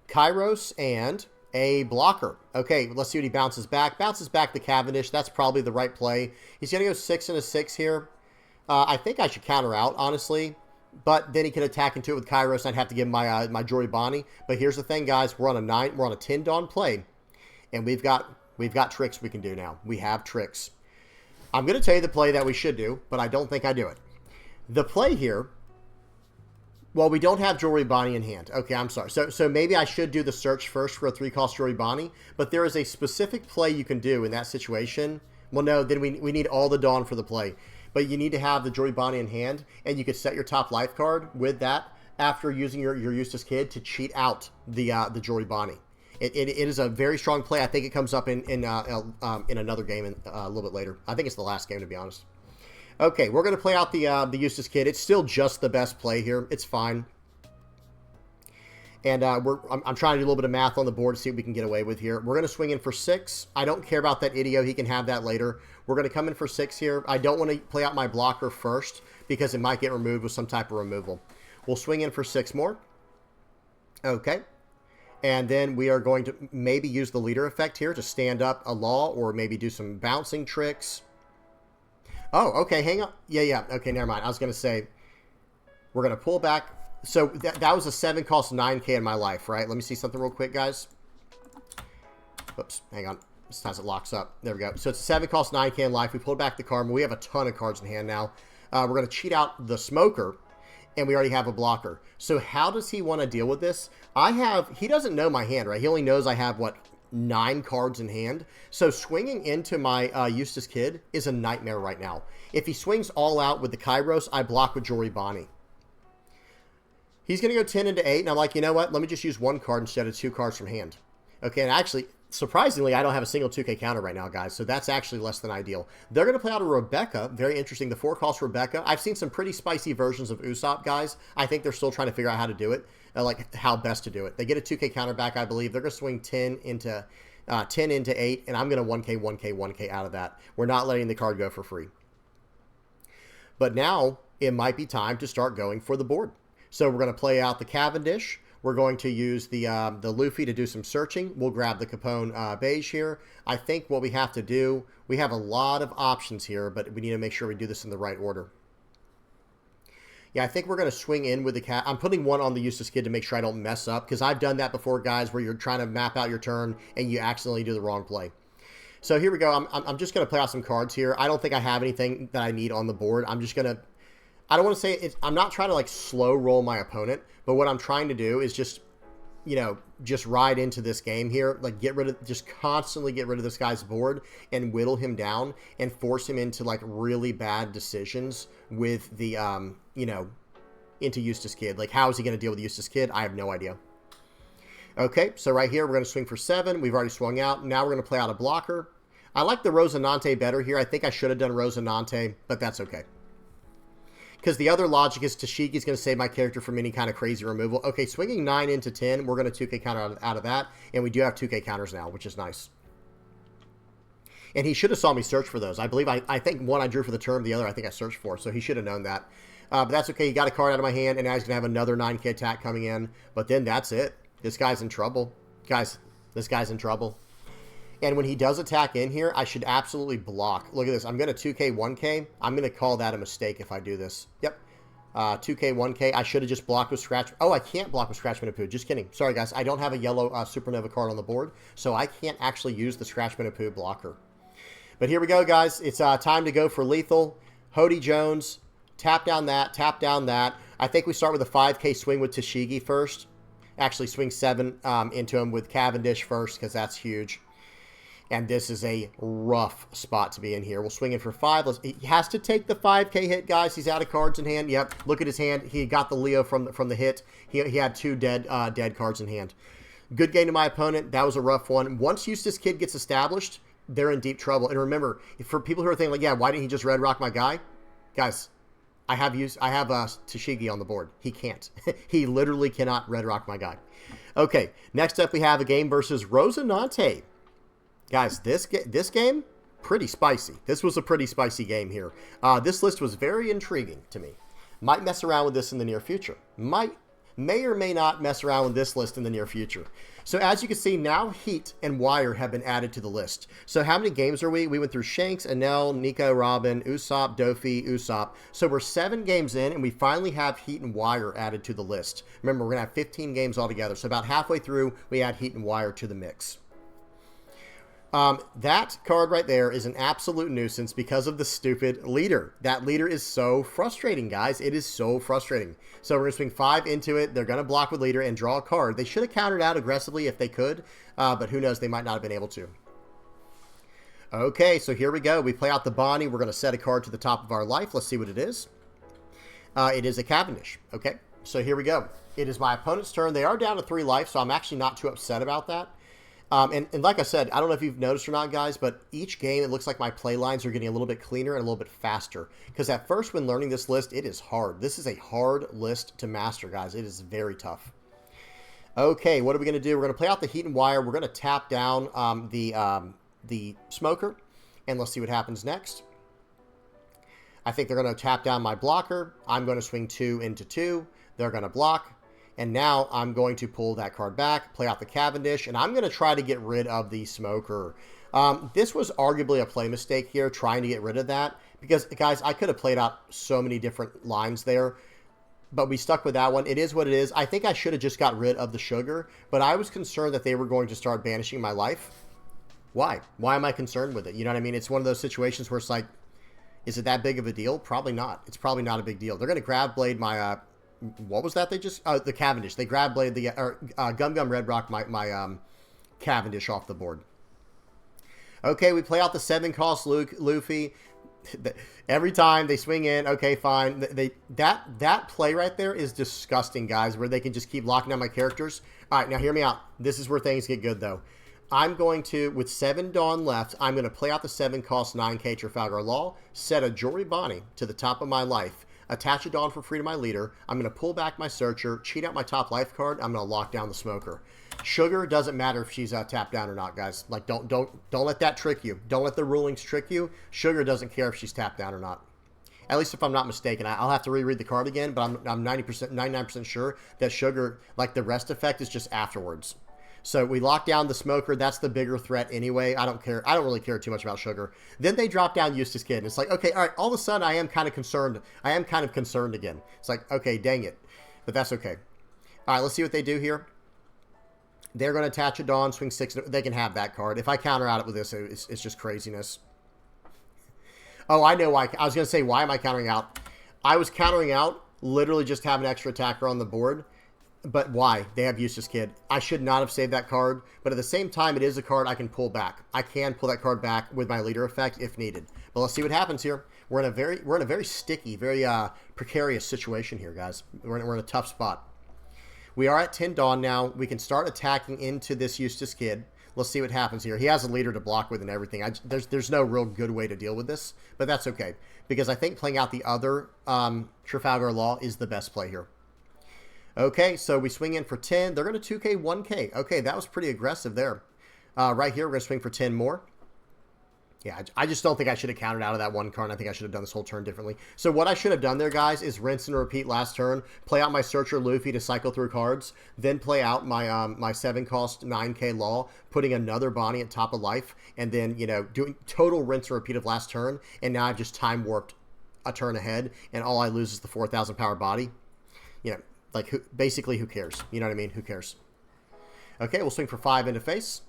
Kairos and a blocker. Okay, let's see what he bounces back. Bounces back the Cavendish. That's probably the right play. He's going to go 6 into 6 here. I think I should counter out, honestly. But then he could attack into it with Kairos, and I'd have to give him my Joribani. But here's the thing, guys. We're on a 9. We're on a 10 Dawn play, and we've got tricks we can do now. We have tricks. I'm going to tell you the play that we should do, but I don't think I do it. The play here. Well, we don't have Joribani in hand. Okay, I'm sorry. So maybe I should do the search first for a 3-cost Joribani, but there is a specific play you can do in that situation. Well, no, then we need all the Dawn for the play. But you need to have the Joribani in hand, and you could set your top life card with that after using your Eustace Kid to cheat out the Joribani. It is a very strong play. I think it comes up in another game a little bit later. I think it's the last game, to be honest. Okay, we're going to play out the Eustace Kid. It's still just the best play here. It's fine. And I'm trying to do a little bit of math on the board to see what we can get away with here. We're going to swing in for 6. I don't care about that Idio. He can have that later. We're going to come in for 6 here. I don't want to play out my blocker first because it might get removed with some type of removal. We'll swing in for 6 more. Okay. And then we are going to maybe use the leader effect here to stand up a Law or maybe do some bouncing tricks. Oh, okay, hang on. Yeah, okay, never mind. I was going to say, we're going to pull back. So that was a 7-cost 9K in my life, right? Let me see something real quick, guys. Oops, hang on. Sometimes it locks up. There we go. So it's a 7-cost 9K in life. We pulled back the Caramel. We have a ton of cards in hand now. We're going to cheat out the Smoker. and we already have a blocker. So how does he want to deal with this? He doesn't know my hand, right? He only knows I have, what, 9 cards in hand. So swinging into my Eustace Kid is a nightmare right now. If he swings all out with the Kairos, I block with Joribani. He's going to go 10 into 8, and I'm like, you know what? Let me just use 1 card instead of 2 cards from hand. Okay, and actually, surprisingly, I don't have a single 2K counter right now, guys, so that's actually less than ideal. They're going to play out a Rebecca. Very interesting. The 4 cost Rebecca. I've seen some pretty spicy versions of Usopp, guys. I think they're still trying to figure out how to do it, like how best to do it. They get a 2K counter back, I believe. They're going to swing 10 into 8, and I'm going to 1K, 1K, 1K out of that. We're not letting the card go for free. But now, it might be time to start going for the board. So we're going to play out the Cavendish. We're going to use the Luffy to do some searching. We'll grab the Capone Beige here. I think what we have to do, we have a lot of options here, but we need to make sure we do this in the right order. Yeah, I think we're going to swing in with the cat. I'm putting 1 on the Eustace Kid to make sure I don't mess up, because I've done that before, guys, where you're trying to map out your turn and you accidentally do the wrong play. So here we go. I'm just going to play out some cards here. I don't think I have anything that I need on the board. I'm just going to... I don't want to say I'm not trying to like slow roll my opponent, but what I'm trying to do is just, you know, just ride into this game here, like just constantly get rid of this guy's board and whittle him down and force him into like really bad decisions with the, you know, into Eustace Kid. Like, how is he going to deal with Eustace Kid? I have no idea. Okay, so right here, we're going to swing for 7. We've already swung out. Now we're going to play out a blocker. I like the Rosinante better here. I think I should have done Rosinante, but that's okay. Because the other logic is Tashiki's going to save my character from any kind of crazy removal. Okay, swinging 9 into 10, we're going to 2K counter out of that. And we do have 2K counters now, which is nice. And he should have saw me search for those. I believe, I think one I drew for the turn, the other I think I searched for. So he should have known that. But that's okay. He got a card out of my hand, and now he's going to have another 9K attack coming in. But then that's it. This guy's in trouble. Guys, this guy's in trouble. And when he does attack in here, I should absolutely block. Look at this. I'm going to 2K, 1K. I'm going to call that a mistake if I do this. Yep. 2K, 1K. I should have just blocked with Scratch. Oh, I can't block with Scratch Minapoo. Just kidding. Sorry, guys. I don't have a yellow Supernova card on the board, so I can't actually use the Scratch Minapoo blocker. But here we go, guys. It's time to go for lethal. Hody Jones. Tap down that. Tap down that. I think we start with a 5K swing with Tashigi first. Actually, swing 7 into him with Cavendish first, because that's huge. And this is a rough spot to be in here. We'll swing in for 5. He has to take the 5K hit, guys. He's out of cards in hand. Yep, look at his hand. He got the Leo from the hit. He had 2 dead cards in hand. Good game to my opponent. That was a rough one. Once Eustace Kid gets established, they're in deep trouble. And remember, for people who are thinking, like, yeah, why didn't he just Red Rock my guy? Guys, I have Tashigi on the board. He can't. He literally cannot Red Rock my guy. Okay, next up we have a game versus Rosinante. Guys, this game, pretty spicy. This was a pretty spicy game here. This list was very intriguing to me. Might mess around with this in the near future. May or may not mess around with this list in the near future. So as you can see, now Heat and Wire have been added to the list. So how many games are we? We went through Shanks, Enel, Nico, Robin, Usopp, Doffy, Usopp. So we're 7 games in, and we finally have Heat and Wire added to the list. Remember, we're going to have 15 games altogether. So about halfway through, we add Heat and Wire to the mix. That card right there is an absolute nuisance because of the stupid leader. That leader is so frustrating, guys. It is so frustrating. So we're going to swing 5 into it. They're going to block with leader and draw a card. They should have countered out aggressively if they could, but who knows? They might not have been able to. Okay, so here we go. We play out the Bonnie. We're going to set a card to the top of our life. Let's see what it is. It is a Cavendish. Okay, so here we go. It is my opponent's turn. They are down to 3 life, so I'm actually not too upset about that. And like I said, I don't know if you've noticed or not, guys, but each game it looks like my play lines are getting a little bit cleaner and a little bit faster. Because at first, when learning this list, it is hard. This is a hard list to master, guys. It is very tough. Okay, what are we going to do? We're going to play out the Heat and Wire. We're going to tap down the Smoker, and let's see what happens next. I think they're going to tap down my blocker. I'm going to swing 2 into 2. They're going to block. And now I'm going to pull that card back, play out the Cavendish, and I'm going to try to get rid of the Smoker. This was arguably a play mistake here, trying to get rid of that. Because, guys, I could have played out so many different lines there. But we stuck with that one. It is what it is. I think I should have just got rid of the sugar. But I was concerned that they were going to start banishing my life. Why? Why am I concerned with it? You know what I mean? It's one of those situations where it's like, is it that big of a deal? Probably not. It's probably not a big deal. They're going to grab blade my what was that they just... Oh, the Cavendish. They grab Blade, Gum Gum Red Rock, my Cavendish off the board. Okay, we play out the 7-cost Luffy. Every time they swing in, okay, fine. That play right there is disgusting, guys, where they can just keep locking down my characters. All right, now hear me out. This is where things get good, though. I'm going to, with 7 Dawn left, I'm going to play out the 7-cost 9K Trafalgar Law, set a Jory Bonnie to the top of my life, attach a Dawn for free to my leader. I'm going to pull back my Searcher, cheat out my top life card. I'm going to lock down the Smoker. Sugar doesn't matter if she's tapped down or not, guys. Like, don't let that trick you. Don't let the rulings trick you. Sugar doesn't care if she's tapped down or not. At least if I'm not mistaken. I'll have to reread the card again, but I'm 99% sure that Sugar, like the rest effect, is just afterwards. So we lock down the Smoker. That's the bigger threat anyway. I don't care. I don't really care too much about Sugar. Then they drop down Eustace Kid. And it's like, okay, all right, all of a sudden I am kind of concerned. I am kind of concerned again. It's like, okay, dang it. But that's okay. All right, let's see what they do here. They're going to attach a Dawn, swing 6. They can have that card. If I counter out it with this, it's just craziness. Oh, I know why. I was going to say, why am I countering out? I was countering out literally just have an extra attacker on the board. But why? They have Eustace Kid. I should not have saved that card. But at the same time, it is a card I can pull back. I can pull that card back with my leader effect if needed. But let's see what happens here. We're in a very sticky, very precarious situation here, guys. We're in a tough spot. We are at 10 Dawn now. We can start attacking into this Eustace Kid. Let's see what happens here. He has a leader to block with and everything. There's no real good way to deal with this, but that's okay. Because I think playing out the other Trafalgar Law is the best play here. Okay, so we swing in for 10. They're going to 2K, 1K. Okay, that was pretty aggressive there. Right here, we're going to swing for 10 more. Yeah, I just don't think I should have countered out of that one card. I think I should have done this whole turn differently. So what I should have done there, guys, is rinse and repeat last turn, play out my Searcher Luffy to cycle through cards, then play out my my 7-cost 9K Law, putting another Bonnie at top of life, and then, you know, doing total rinse and repeat of last turn, and now I've just time warped a turn ahead, and all I lose is the 4,000 power body. You know, like, basically, who cares? You know what I mean? Who cares? Okay, we'll swing for 5 into face.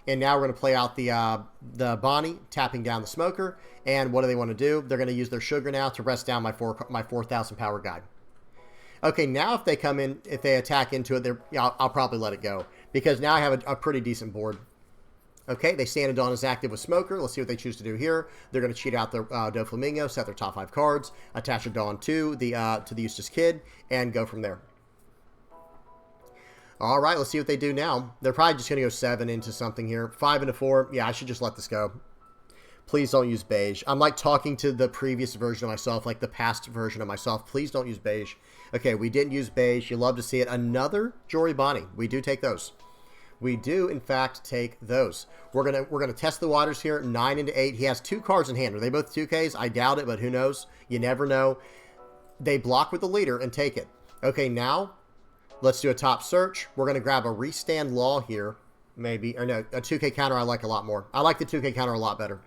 And now we're going to play out the Bonnie, tapping down the Smoker. And what do they want to do? They're going to use their Sugar now to rest down my 4,000 power guide. Okay, now if they come in, if they attack into it, I'll probably let it go. Because now I have a pretty decent board. Okay, they stand and Dawn is active with Smoker. Let's see what they choose to do here. They're going to cheat out their Doflamingo, set their top 5 cards, attach a Dawn to the Eustace Kid, and go from there. All right, let's see what they do now. They're probably just going to go 7 into something here. 5 into 4. Yeah, I should just let this go. Please don't use beige. I'm like talking to the previous version of myself, like the past version of myself. Please don't use beige. Okay, we didn't use beige. You love to see it. Another Jory Bonnie. We do take those. We do, in fact, take those. We're gonna test the waters here. 9 into 8. He has 2 cards in hand. Are they both 2Ks? I doubt it, but who knows? You never know. They block with the leader and take it. Okay, now let's do a top search. We're going to grab a restand Law here, maybe. Or no, a 2K counter I like a lot more. I like the 2K counter a lot better.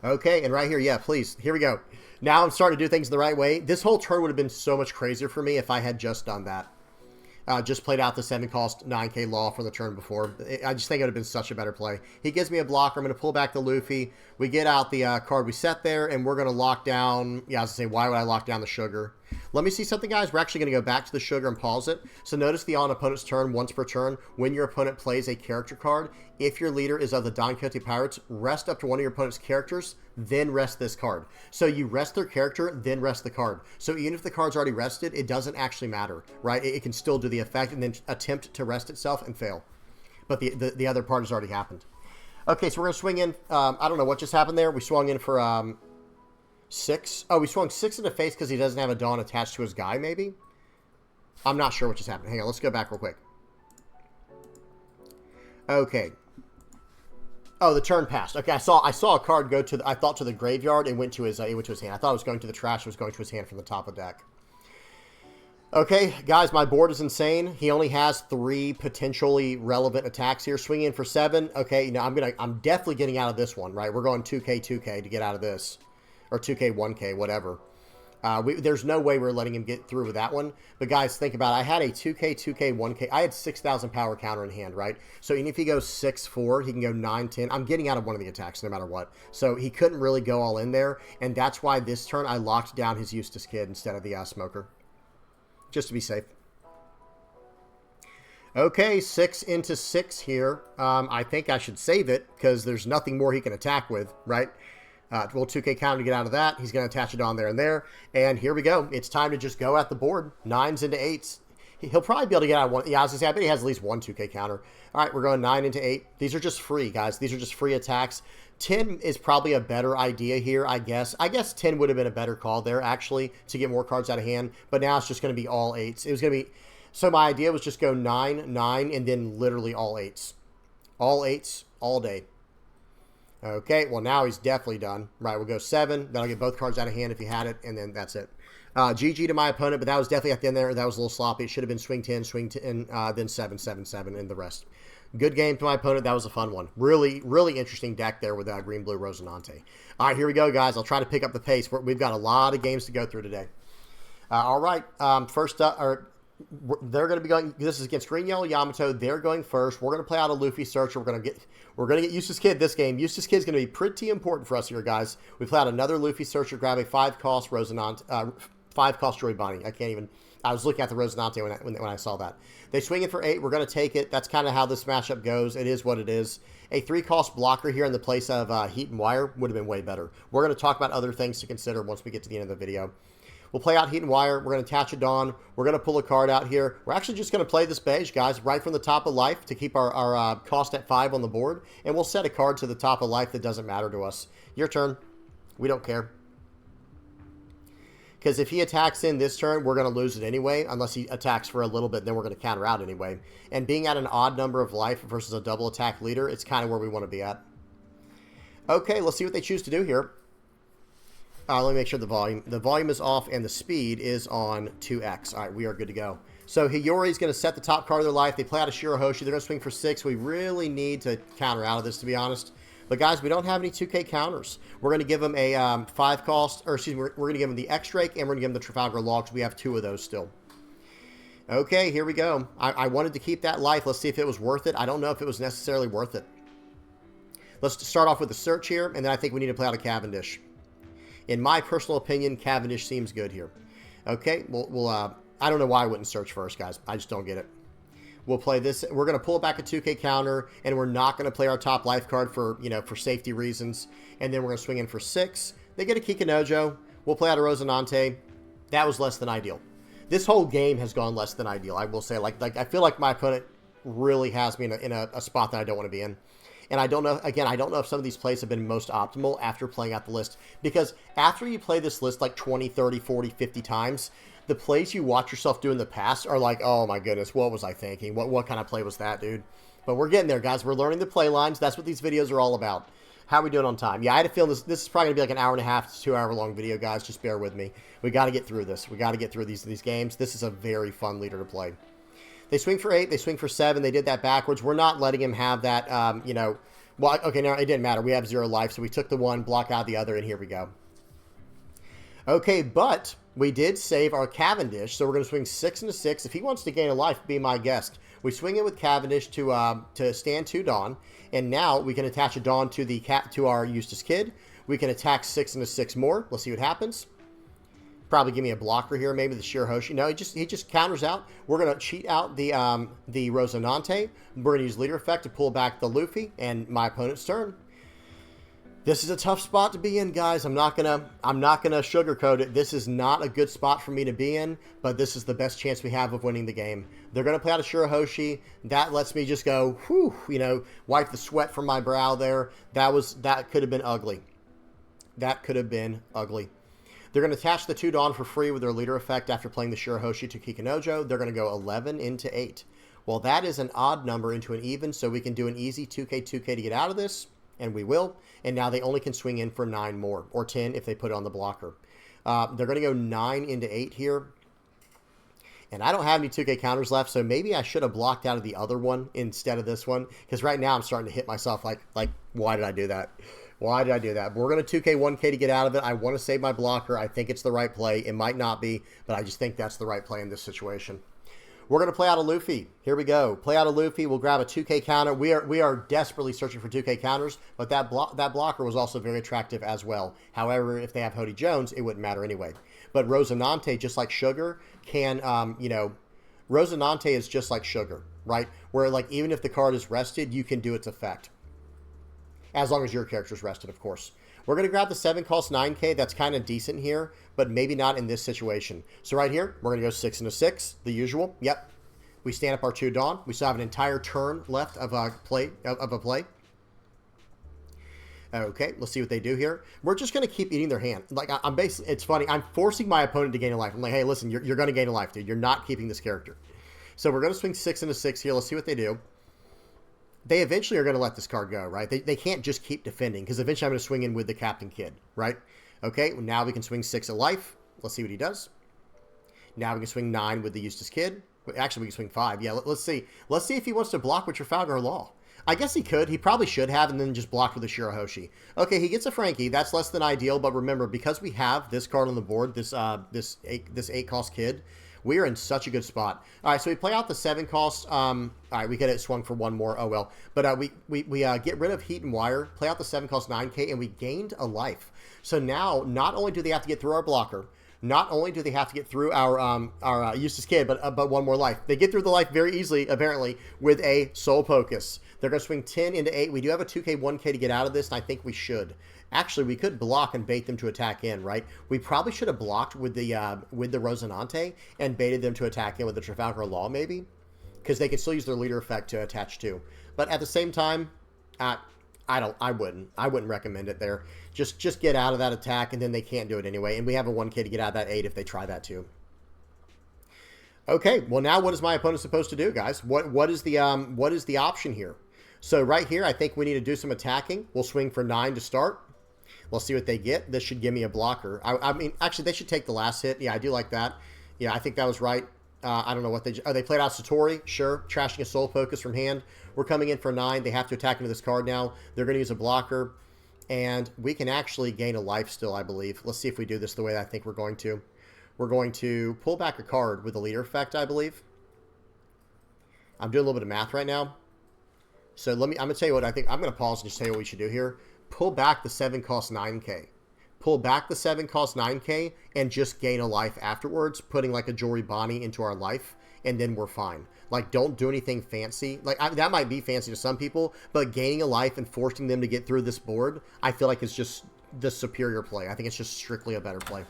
Okay, and right here, yeah, please. Here we go. Now I'm starting to do things the right way. This whole turn would have been so much crazier for me if I had just done that. Just played out the 7-cost 9K Law for the turn before. I just think it would have been such a better play. He gives me a blocker. I'm going to pull back the Luffy. We get out the card we set there, and we're going to lock down... Yeah, I was going to say, why would I lock down the Sugar? Let me see something, guys. We're actually going to go back to the Sugar and pause it. So notice the on opponent's turn, once per turn, when your opponent plays a character card, if your leader is of the Don Quixote Pirates, rest up to one of your opponent's characters, then rest this card. So you rest their character, then rest the card. So even if the card's already rested, it doesn't actually matter, right? It can still do the effect and then attempt to rest itself and fail. But the other part has already happened. Okay, so we're going to swing in. I don't know what just happened there. We swung in for 6. Oh, we swung 6 into face because he doesn't have a Dawn attached to his guy, maybe? I'm not sure what just happened. Hang on, let's go back real quick. Okay. Oh, the turn passed. Okay, I saw a card go to the graveyard and went to his hand. I thought it was going to the trash. It was going to his hand from the top of the deck. Okay, guys, my board is insane. He only has 3 potentially relevant attacks here. Swinging in for 7. Okay, now I'm definitely getting out of this one, right? We're going 2K to get out of this, or 2K 1K, whatever. There's no way we're letting him get through with that one. But guys, think about it. I had a 2K, 2K, 1K. I had 6,000 power counter in hand, right? So even if he goes 6-4, he can go 9-10. I'm getting out of one of the attacks no matter what. So he couldn't really go all in there. And that's why this turn I locked down his Eustace Kid instead of the Smoker. Just to be safe. Okay, 6 into 6 here. I think I should save it because there's nothing more he can attack with, right? We'll 2K counter to get out of that. He's going to attach it on there and there. And here we go. It's time to just go at the board. 9s into 8s. He'll probably be able to get out of one. Yeah, I was going to say, I bet he has at least one 2K counter. All right, we're going 9 into 8. These are just free, guys. These are just free attacks. 10 is probably a better idea here, I guess. I guess 10 would have been a better call there, actually, to get more cards out of hand. But now it's just going to be all 8s. It was going to be... So my idea was just go 9, 9, and then literally all 8s. All 8s, all day. Okay, well, now he's definitely done. Right, we'll go 7. That'll get both cards out of hand if he had it, and then that's it. GG to my opponent, but that was definitely at the end there. That was a little sloppy. It should have been swing 10, then 7, 7, 7, and the rest. Good game to my opponent. That was a fun one. Really, really interesting deck there with Green-Blue Rosinante. All right, here we go, guys. I'll try to pick up the pace. We've got a lot of games to go through today. All right, first up... They're going to be going. This is against Green Yellow Yamato. They're going first. We're going to play out a Luffy searcher. We're going to get Eustace Kid this game. Eustace Kid is going to be pretty important for us here, guys. We play out another Luffy searcher. Grab a 5-cost Rosinante, 5-cost Joy Bunny. I can't even. I was looking at the Rosinante when I saw that. They swing it for 8. We're going to take it. That's kind of how this matchup goes. It is what it is. A 3-cost blocker here in the place of Heat and Wire would have been way better. We're going to talk about other things to consider once we get to the end of the video. We'll play out Heat and Wire. We're going to attach a Dawn. We're going to pull a card out here. We're actually just going to play this beige, guys, right from the top of life to keep our cost at 5 on the board. And we'll set a card to the top of life that doesn't matter to us. Your turn. We don't care. Because if he attacks in this turn, we're going to lose it anyway, unless he attacks for a little bit, then we're going to counter out anyway. And being at an odd number of life versus a double attack leader, it's kind of where we want to be at. Okay, let's see what they choose to do here. Let me make sure the volume is off and the speed is on 2x. All right, we are good to go. So Hiyori's going to set the top card of their life. They play out a Shirahoshi. They're going to swing for 6. We really need to counter out of this, to be honest. But guys, we don't have any 2K counters. We're going to give them a 5-cost, or excuse me, we're going to give them the X-Drake, and we're going to give them the Trafalgar Law, because we have 2 of those still. Okay, here we go. I wanted to keep that life. Let's see if it was worth it. I don't know if it was necessarily worth it. Let's start off with the search here, and then I think we need to play out a Cavendish. In my personal opinion, Cavendish seems good here. Okay, I don't know why I wouldn't search first, guys. I just don't get it. We'll play this. We're going to pull back a 2K counter, and we're not going to play our top life card for, for safety reasons. And then we're going to swing in for 6. They get a Kikinojo. We'll play out a Rosinante. That was less than ideal. This whole game has gone less than ideal, I will say. Like I feel like my opponent really has me in a spot that I don't want to be in. And I don't know, again, I don't know if some of these plays have been most optimal after playing out the list. Because after you play this list like 20, 30, 40, 50 times, the plays you watch yourself do in the past are like, oh my goodness, what was I thinking? What kind of play was that, dude? But we're getting there, guys. We're learning the play lines. That's what these videos are all about. How are we doing on time? Yeah, I had a feeling this is probably going to be like an hour and a half to 2 hour long video, guys. Just bear with me. We got to get through this. We got to get through these games. This is a very fun leader to play. They swing for 8. They swing for 7. They did that backwards. We're not letting him have that, well, okay, now it didn't matter. We have 0 life, so we took the one, block out the other, and here we go. Okay, but we did save our Cavendish, so we're going to swing 6 into 6. If he wants to gain a life, be my guest. We swing it with Cavendish to stand 2 Dawn, and now we can attach a Dawn to our Eustace Kid. We can attack 6 into 6 more. Let's see what happens. Probably give me a blocker here, maybe the Shirahoshi. No, he just counters out. We're going to cheat out the Rosinante. We're going to use leader effect to pull back the Luffy, and my opponent's turn. This is a tough spot to be in, guys. I'm not gonna sugarcoat it. This is not a good spot for me to be in, but this is the best chance we have of winning the game. They're gonna play out a Shirahoshi. That lets me just go, whew, wipe the sweat from my brow there. That could have been ugly. That could have been ugly. They're going to attach the 2 Dawn for free with their leader effect after playing the Shirahoshi to Kikinojo. They're going to go 11 into 8. Well, that is an odd number into an even, so we can do an easy 2K to get out of this, and we will. And now they only can swing in for 9 more, or 10 if they put it on the blocker. They're going to go 9 into 8 here. And I don't have any 2K counters left, so maybe I should have blocked out of the other one instead of this one. Because right now I'm starting to hit myself like, why did I do that? Why did I do that? But we're going to 2K 1K to get out of it. I want to save my blocker. I think it's the right play. It might not be, but I just think that's the right play in this situation. We're going to play out a Luffy. Here we go. Play out a Luffy. We'll grab a 2K counter. We are desperately searching for 2K counters, but that blocker was also very attractive as well. However, if they have Hody Jones, it wouldn't matter anyway. But Rosinante, just like Sugar, can, Rosinante is just like Sugar, right? Where, like, even if the card is rested, you can do its effect. As long as your character's rested, of course. We're going to grab the 7 cost 9K. That's kind of decent here, but maybe not in this situation. So right here, we're going to go 6 and a 6, the usual. Yep. We stand up our 2 Dawn. We still have an entire turn left of a play. Okay, let's see what they do here. We're just going to keep eating their hand. Like, I'm basically, it's funny. I'm forcing my opponent to gain a life. I'm like, hey, listen, you're going to gain a life, dude. You're not keeping this character. So we're going to swing 6 and a 6 here. Let's see what they do. They eventually are going to let this card go, right? They can't just keep defending, because eventually I'm going to swing in with the Captain Kid, right? Okay, well, now we can swing 6 of life. Let's see what he does. Now we can swing 9 with the Eustace Kid. Actually, we can swing 5. Yeah, let's see. Let's see if he wants to block with Trafalgar Law. I guess he could. He probably should have, and then just blocked with the Shirahoshi. Okay, he gets a Frankie. That's less than ideal, but remember, because we have this card on the board, this 8 cost Kid, we are in such a good spot. All right, so we play out the 7 cost. All right, we could have swung for 1 more. Oh, well. But we get rid of Heat and Wire, play out the 7 cost 9K, and we gained a life. So now, not only do they have to get through our blocker, not only do they have to get through our Eustace Kid, but 1 more life. They get through the life very easily, apparently, with a Soul Focus. They're going to swing 10 into 8. We do have a 2K 1K to get out of this, and I think we should. Actually, we could block and bait them to attack in, right? We probably should have blocked with the Rosinante and baited them to attack in with the Trafalgar Law, maybe, because they could still use their leader effect to attach to. But at the same time, I wouldn't recommend it there. Just get out of that attack, and then they can't do it anyway. And we have a 1K to get out of that 8 if they try that too. Okay, well now what is my opponent supposed to do, guys? What is the option here? So right here, I think we need to do some attacking. We'll swing for 9 to start. We'll see what they get. This should give me a blocker. I mean, actually, they should take the last hit. Yeah, I do like that. Yeah, I think that was right. I don't know what they... Oh, they played out Satori. Sure. Trashing a Soul Focus from hand. We're coming in for 9. They have to attack into this card now. They're going to use a blocker. And we can actually gain a life still, I believe. Let's see if we do this the way I think we're going to. We're going to pull back a card with a leader effect, I believe. I'm doing a little bit of math right now. So I'm going to tell you what I think. I'm going to pause and just tell you what we should do here. Pull back the 7 cost 9K. Pull back the 7 cost 9K and just gain a life afterwards, putting like a Jory Bonnie into our life, and then we're fine. Like, don't do anything fancy. Like, that might be fancy to some people, but gaining a life and forcing them to get through this board, I feel like it's just the superior play. I think it's just strictly a better play.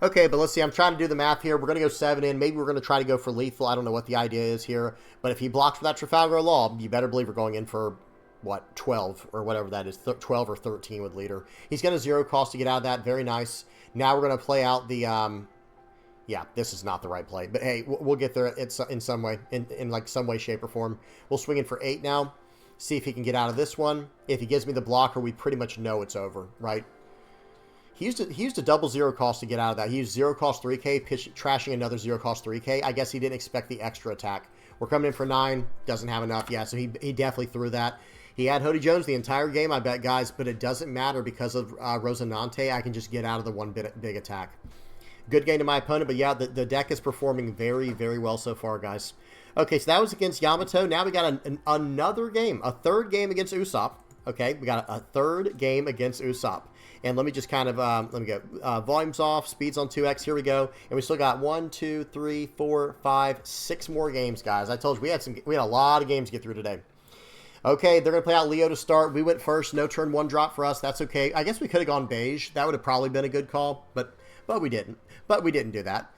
Okay, but let's see. I'm trying to do the math here. We're going to go 7 in. Maybe we're going to try to go for lethal. I don't know what the idea is here. But if he blocks for that Trafalgar Law, you better believe we're going in for, what, 12 or whatever that is. 12 or 13 with leader. He's got a 0 cost to get out of that. Very nice. Now we're going to play out the... yeah, this is not the right play. But hey, we'll get there in some way. In like some way, shape, or form. We'll swing in for 8 now. See if he can get out of this one. If he gives me the blocker, we pretty much know it's over, right? He used a double 0 cost to get out of that. He used 0 cost 3K, trashing another 0 cost 3K. I guess he didn't expect the extra attack. We're coming in for 9. Doesn't have enough. Yeah, so he definitely threw that. He had Hody Jones the entire game, I bet, guys. But it doesn't matter because of Rosinante. I can just get out of the one big attack. Good game to my opponent. But yeah, the deck is performing very, very well so far, guys. Okay, so that was against Yamato. Now we got another game. A third game against Usopp. Okay, we got a third game against Usopp. And let me just kind of, let me go. Volumes off, speeds on 2x. Here we go. And we still got 1, 2, 3, 4, 5, 6 more games, guys. I told you we had a lot of games to get through today. Okay, they're going to play out Leo to start. We went first. No turn 1 drop for us. That's okay. I guess we could have gone beige. That would have probably been a good call, but we didn't. But we didn't do that.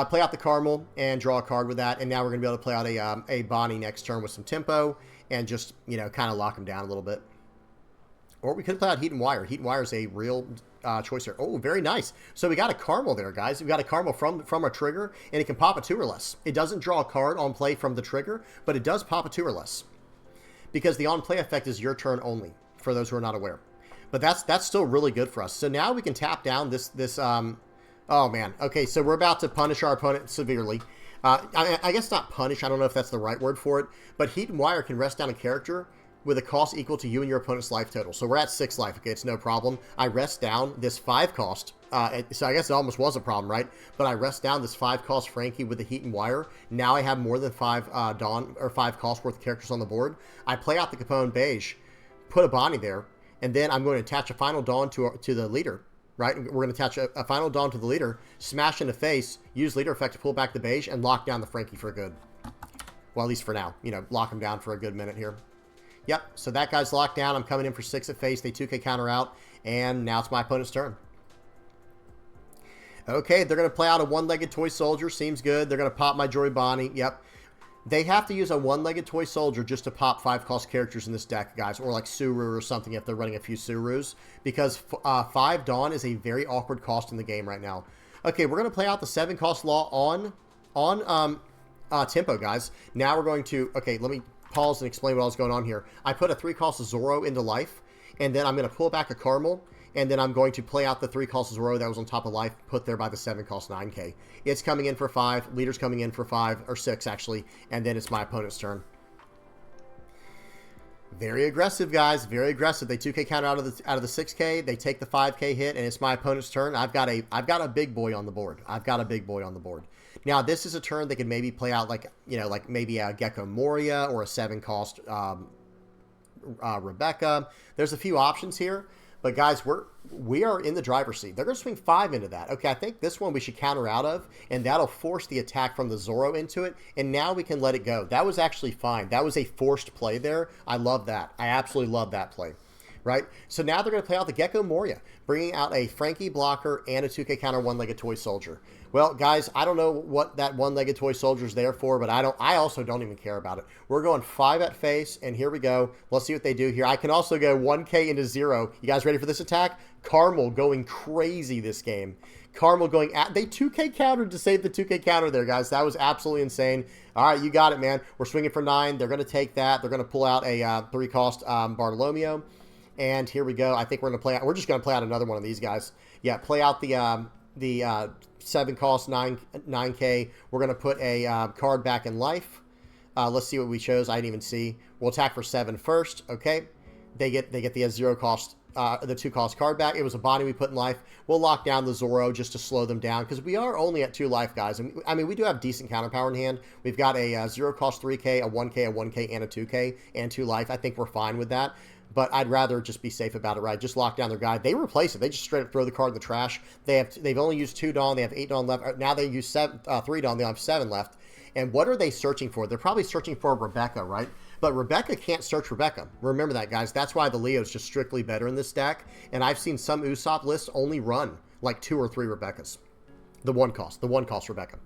Play out the Caramel and draw a card with that. And now we're going to be able to play out a Bonnie next turn with some tempo and just, you know, kind of lock him down a little bit. Or we could play out Heat and Wire. Heat and Wire is a real choice here. Oh, very nice. So we got a Caramel there, guys. We got a Caramel from our trigger, and it can pop a 2 or less. It doesn't draw a card on play from the trigger, but it does pop a 2 or less. Because the on-play effect is your turn only, for those who are not aware. But that's still really good for us. So now we can tap down this oh, man. Okay, so we're about to punish our opponent severely. I guess not punish. I don't know if that's the right word for it. But Heat and Wire can rest down a character with a cost equal to you and your opponent's life total. So we're at 6 life. Okay, it's no problem. I rest down this 5 cost. So I guess it almost was a problem, right? But I rest down this 5 cost Frankie with the Heat and Wire. Now I have more than 5 Dawn or 5 cost worth of characters on the board. I play out the Capone Beige, put a Bonnie there, and then I'm going to attach a final Dawn to the leader. Right? We're going to attach a final Dawn to the leader, smash in the face, use leader effect to pull back the Beige, and lock down the Frankie for good. Well, at least for now. You know, lock him down for a good minute here. Yep, so that guy's locked down. I'm coming in for 6 at face. They 2k counter out, and now it's my opponent's turn. Okay, they're going to play out a one-legged toy soldier. Seems good. They're going to pop my Jory Bonnie. Yep. They have to use a one-legged toy soldier just to pop 5-cost characters in this deck, guys, or like Suru or something if they're running a few Surus, because 5 Dawn is a very awkward cost in the game right now. Okay, we're going to play out the 7-cost Law on tempo, guys. Now we're going to... Okay, let me pause and explain what else is going on here. I put a 3-cost Zoro into life, and then I'm going to pull back a Caramel, and then I'm going to play out the 3-cost Zoro that was on top of life, put there by the 7-cost 9k. It's coming in for 5, leader's coming in for 5, or 6 actually, and then it's my opponent's turn. Very aggressive, guys. Very aggressive. They 2k counter out of the 6k. They take the 5k hit, and it's my opponent's turn. I've got a big boy on the board. I've got a big boy on the board. Now, this is a turn they could maybe play out like, you know, like maybe a Gecko Moria or a 7-cost Rebecca. There's a few options here, but guys, we are in the driver's seat. They're going to swing 5 into that. Okay, I think this one we should counter out of, and that'll force the attack from the Zoro into it, and now we can let it go. That was actually fine. That was a forced play there. I love that. I absolutely love that play. Right? So now they're going to play out the Gecko Moria, bringing out a Frankie blocker and a 2k counter one-legged toy soldier. Well, guys, I don't know what that one-legged toy soldier is there for, but I also don't even care about it. We're going 5 at face, and here we go. Let's see what they do here. I can also go 1k into 0. You guys ready for this attack? Carmel going crazy this game. Carmel going at... They 2k countered to save the 2k counter there, guys. That was absolutely insane. All right, you got it, man. We're swinging for 9. They're going to take that. They're going to pull out a 3-cost Bartolomeo. And here we go. I think we're going to play out... We're just going to play out another one of these guys. Yeah, play out the 7-cost 9k. We're going to put a card back in life. Let's see what we chose. I didn't even see. We'll attack for 7 first. Okay. They get the 0-cost, the 2-cost card back. It was a Bonnie we put in life. We'll lock down the Zoro just to slow them down because we are only at 2 life, guys. And I mean, we do have decent counter power in hand. We've got a 0-cost 3k, a 1k, a 1k, and a 2k, and 2 life. I think we're fine with that. But I'd rather just be safe about it, right? Just lock down their guy. They replace it. They just straight up throw the card in the trash. They've only used 2 Dawn. They have 8 Dawn left. Now they use 3 Dawn. They have 7 left. And what are they searching for? They're probably searching for Rebecca, right? But Rebecca can't search Rebecca. Remember that, guys. That's why the Leo's just strictly better in this deck. And I've seen some Usopp lists only run like 2 or 3 Rebeccas. The 1-cost Rebecca.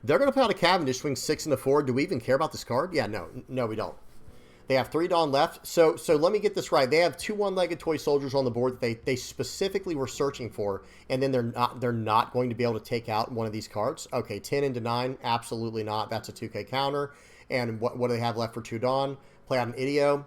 They're going to put out a Cavendish, swing 6 into 4. Do we even care about this card? Yeah, no, we don't. They have 3 Dawn left. So let me get this right. They have 2 one-legged toy soldiers on the board that they specifically were searching for, and then they're not going to be able to take out one of these cards. Okay, 10 into 9, absolutely not. That's a 2k counter. And what do they have left for 2 Dawn? Play out an Idio.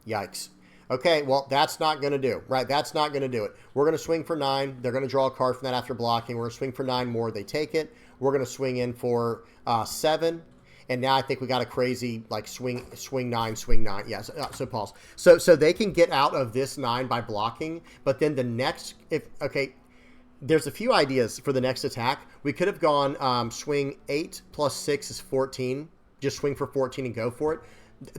Yikes. Okay, well, that's not going to do, right? That's not going to do it. We're going to swing for 9. They're going to draw a card from that after blocking. We're going to swing for 9 more. They take it. We're going to swing in for 7. And now I think we got a crazy, like, swing 9, swing 9. Yeah, so pause. So they can get out of this 9 by blocking, but then the next, there's a few ideas for the next attack. We could have gone swing 8 plus 6 is 14. Just swing for 14 and go for it.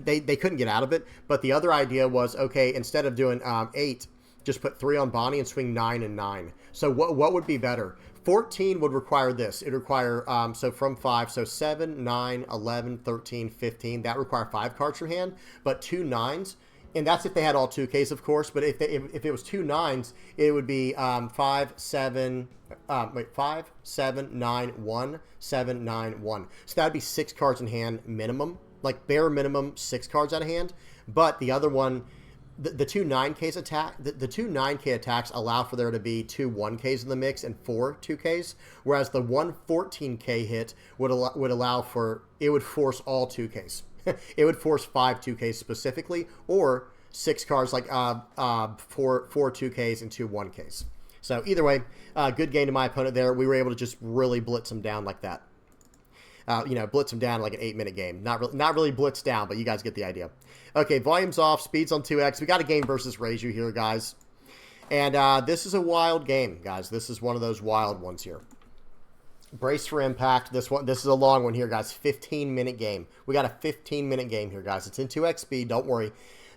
They couldn't get out of it, but the other idea was, okay, instead of doing 8, just put 3 on Bonnie and swing 9 and 9. So what would be better? 14 would require this. It would require, so from 5, so 7, 9, 11, 13, 15. That require 5 cards from hand, but 2 9s, and that's if they had all 2Ks, of course, but if it was 2 9s, it would be 5, 7, 9, 1, 7, 9, 1. So that would be 6 cards in hand minimum, like bare minimum 6 cards out of hand, but the other one, the 2 9Ks attack, the 2 9K attacks allow for there to be 2 1Ks in the mix and 4 2Ks, whereas the 1 14K hit would allow for, it would force all 2Ks. It would force 5 2Ks specifically, or 6 cards like 4 2Ks and 2 1Ks. So either way, good game to my opponent there. We were able to just really blitz him down like that. You know, blitz them down like an 8-minute game. Not really blitz down, but you guys get the idea. Okay, volume's off, speed's on 2x. We got a game versus Reiju here, guys. And this is a wild game, guys. This is one of those wild ones here. Brace for impact. This is a long one here, guys. 15-minute game. We got a 15-minute game here, guys. It's in 2x speed. Don't worry.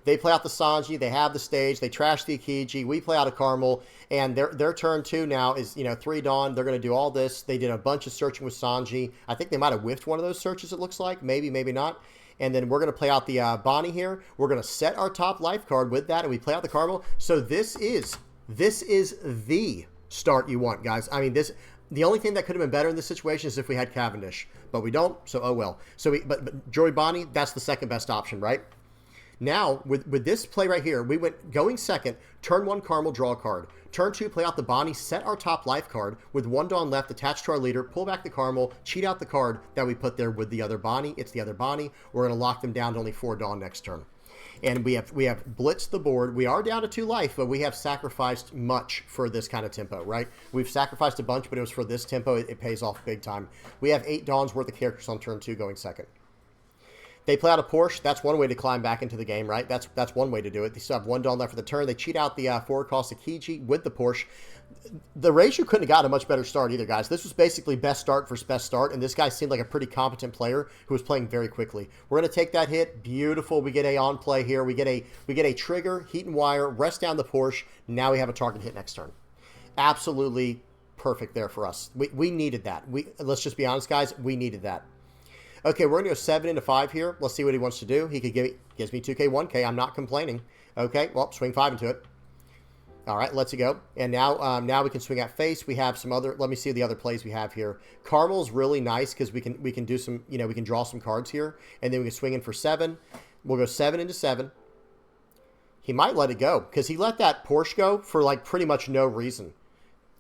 They play out the Sanji. They have the stage. They trash the Ikiji. We play out a Carmel. And their turn 2 now is, you know, 3 Dawn. They're going to do all this. They did a bunch of searching with Sanji. I think they might have whiffed one of those searches, it looks like. Maybe, maybe not. And then we're going to play out the Bonnie here. We're going to set our top life card with that, and we play out the Carmel. So this is the start you want, guys. I mean, the only thing that could have been better in this situation is if we had Cavendish, but we don't, so oh well. So but Joey Bonnie, that's the second best option, right? Now, with this play right here, we went going second, turn 1 Carmel, draw a card. Turn 2, play out the Bonnie, set our top life card with 1 Dawn left attached to our leader, pull back the Carmel, cheat out the card that we put there with the other Bonnie. It's the other Bonnie. We're going to lock them down to only 4 Dawn next turn. And we have blitzed the board. We are down to 2 life, but we have sacrificed much for this kind of tempo, right? We've sacrificed a bunch, but it was for this tempo. It pays off big time. We have 8 Dawns worth of characters on turn 2 going second. They play out a Porsche. That's one way to climb back into the game, right? That's one way to do it. They still have 1 Dawn left for the turn. They cheat out the forward cost of Kiji with the Porsche. The Reiju couldn't have gotten a much better start either, guys. This was basically best start versus best start, and this guy seemed like a pretty competent player who was playing very quickly. We're going to take that hit. Beautiful. We get a on play here. We get a trigger, heat and wire, rest down the Porsche. Now we have a target hit next turn. Absolutely perfect there for us. We needed that. Let's just be honest, guys. We needed that. Okay, we're going to go 7 into 5 here. Let's see what he wants to do. He could gives me 2K, 1K. I'm not complaining. Okay, well, swing 5 into it. All right, let's go. And now we can swing at face. We have some other, let me see the other plays we have here. Carmel's really nice because we can do some, you know, we can draw some cards here. And then we can swing in for 7. We'll go 7 into 7. He might let it go because he let that Porsche go for like pretty much no reason.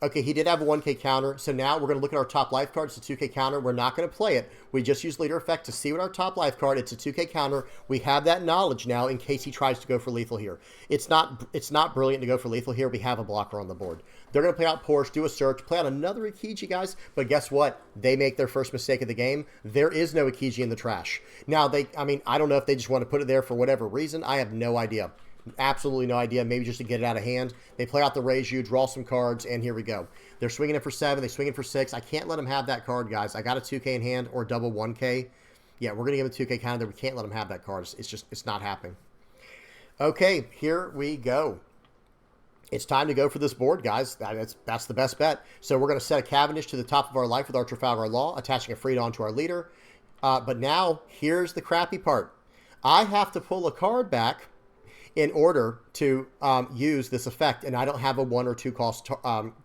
Okay, he did have a 1K counter, so now we're going to look at our top life card. It's a 2K counter. We're not going to play it. We just use leader effect to see what our top life card. It's a 2K counter. We have that knowledge now in case he tries to go for lethal here. It's not brilliant to go for lethal here. We have a blocker on the board. They're going to play out Porsche, do a search, play out another Ikiji, guys. But guess what? They make their first mistake of the game. There is no Ikiji in the trash. Now, I don't know if they just want to put it there for whatever reason. I have no idea. Absolutely no idea. Maybe just to get it out of hand. They play out the Reiju, draw some cards, and here we go. They're swinging it for 7. They swing it for 6. I can't let them have that card, guys. I got a 2K in hand or double 1K. Yeah, we're going to give a 2K counter there. We can't let them have that card. It's not happening. Okay, here we go. It's time to go for this board, guys. That's the best bet. So we're going to set a Cavendish to the top of our life with our Trafalgar Law, attaching a Freedon to our leader. But now, here's the crappy part. I have to pull a card back in order to use this effect, and I don't have a 1 or 2 cost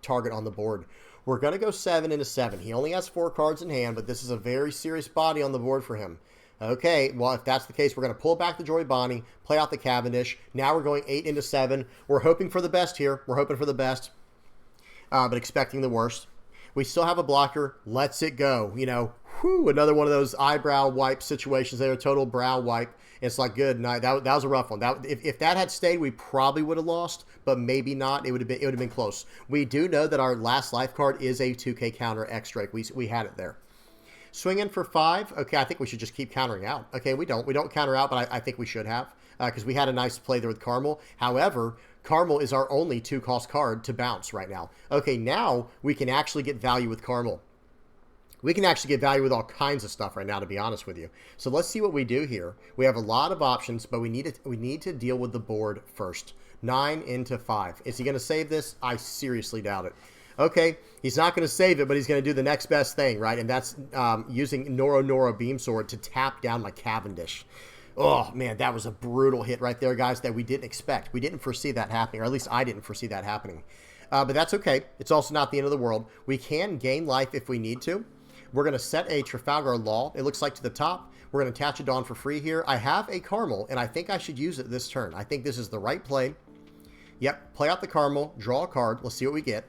target on the board. We're going to go 7 into 7. He only has 4 cards in hand, but this is a very serious body on the board for him. Okay, well, if that's the case, we're going to pull back the Joy Bonnie, play out the Cavendish. Now we're going 8 into 7. We're hoping for the best here. We're hoping for the best, but expecting the worst. We still have a blocker. Lets it go. You know, another one of those eyebrow wipe situations there, a total brow wipe. It's like, good night. That was a rough one. If that had stayed, we probably would have lost, but maybe not. It would have been close. We do know that our last life card is a 2K counter X Drake. We had it there. Swing in for 5. Okay, I think we should just keep countering out. Okay, we don't counter out, but I think we should have because we had a nice play there with Carmel. However, Carmel is our only 2-cost card to bounce right now. Okay, now we can actually get value with Carmel. We can actually get value with all kinds of stuff right now, to be honest with you. So let's see what we do here. We have a lot of options, but we need to deal with the board first. 9 into 5. Is he going to save this? I seriously doubt it. Okay, he's not going to save it, but he's going to do the next best thing, right? And that's using Nora Beam Sword to tap down my Cavendish. Oh, man, that was a brutal hit right there, guys, that we didn't expect. We didn't foresee that happening, or at least I didn't foresee that happening. But that's okay. It's also not the end of the world. We can gain life if we need to. We're going to set a Trafalgar Law, it looks like, to the top. We're going to attach a Dawn for free here. I have a Carmel, and I think I should use it this turn. I think this is the right play. Yep, play out the Carmel, draw a card. Let's see what we get.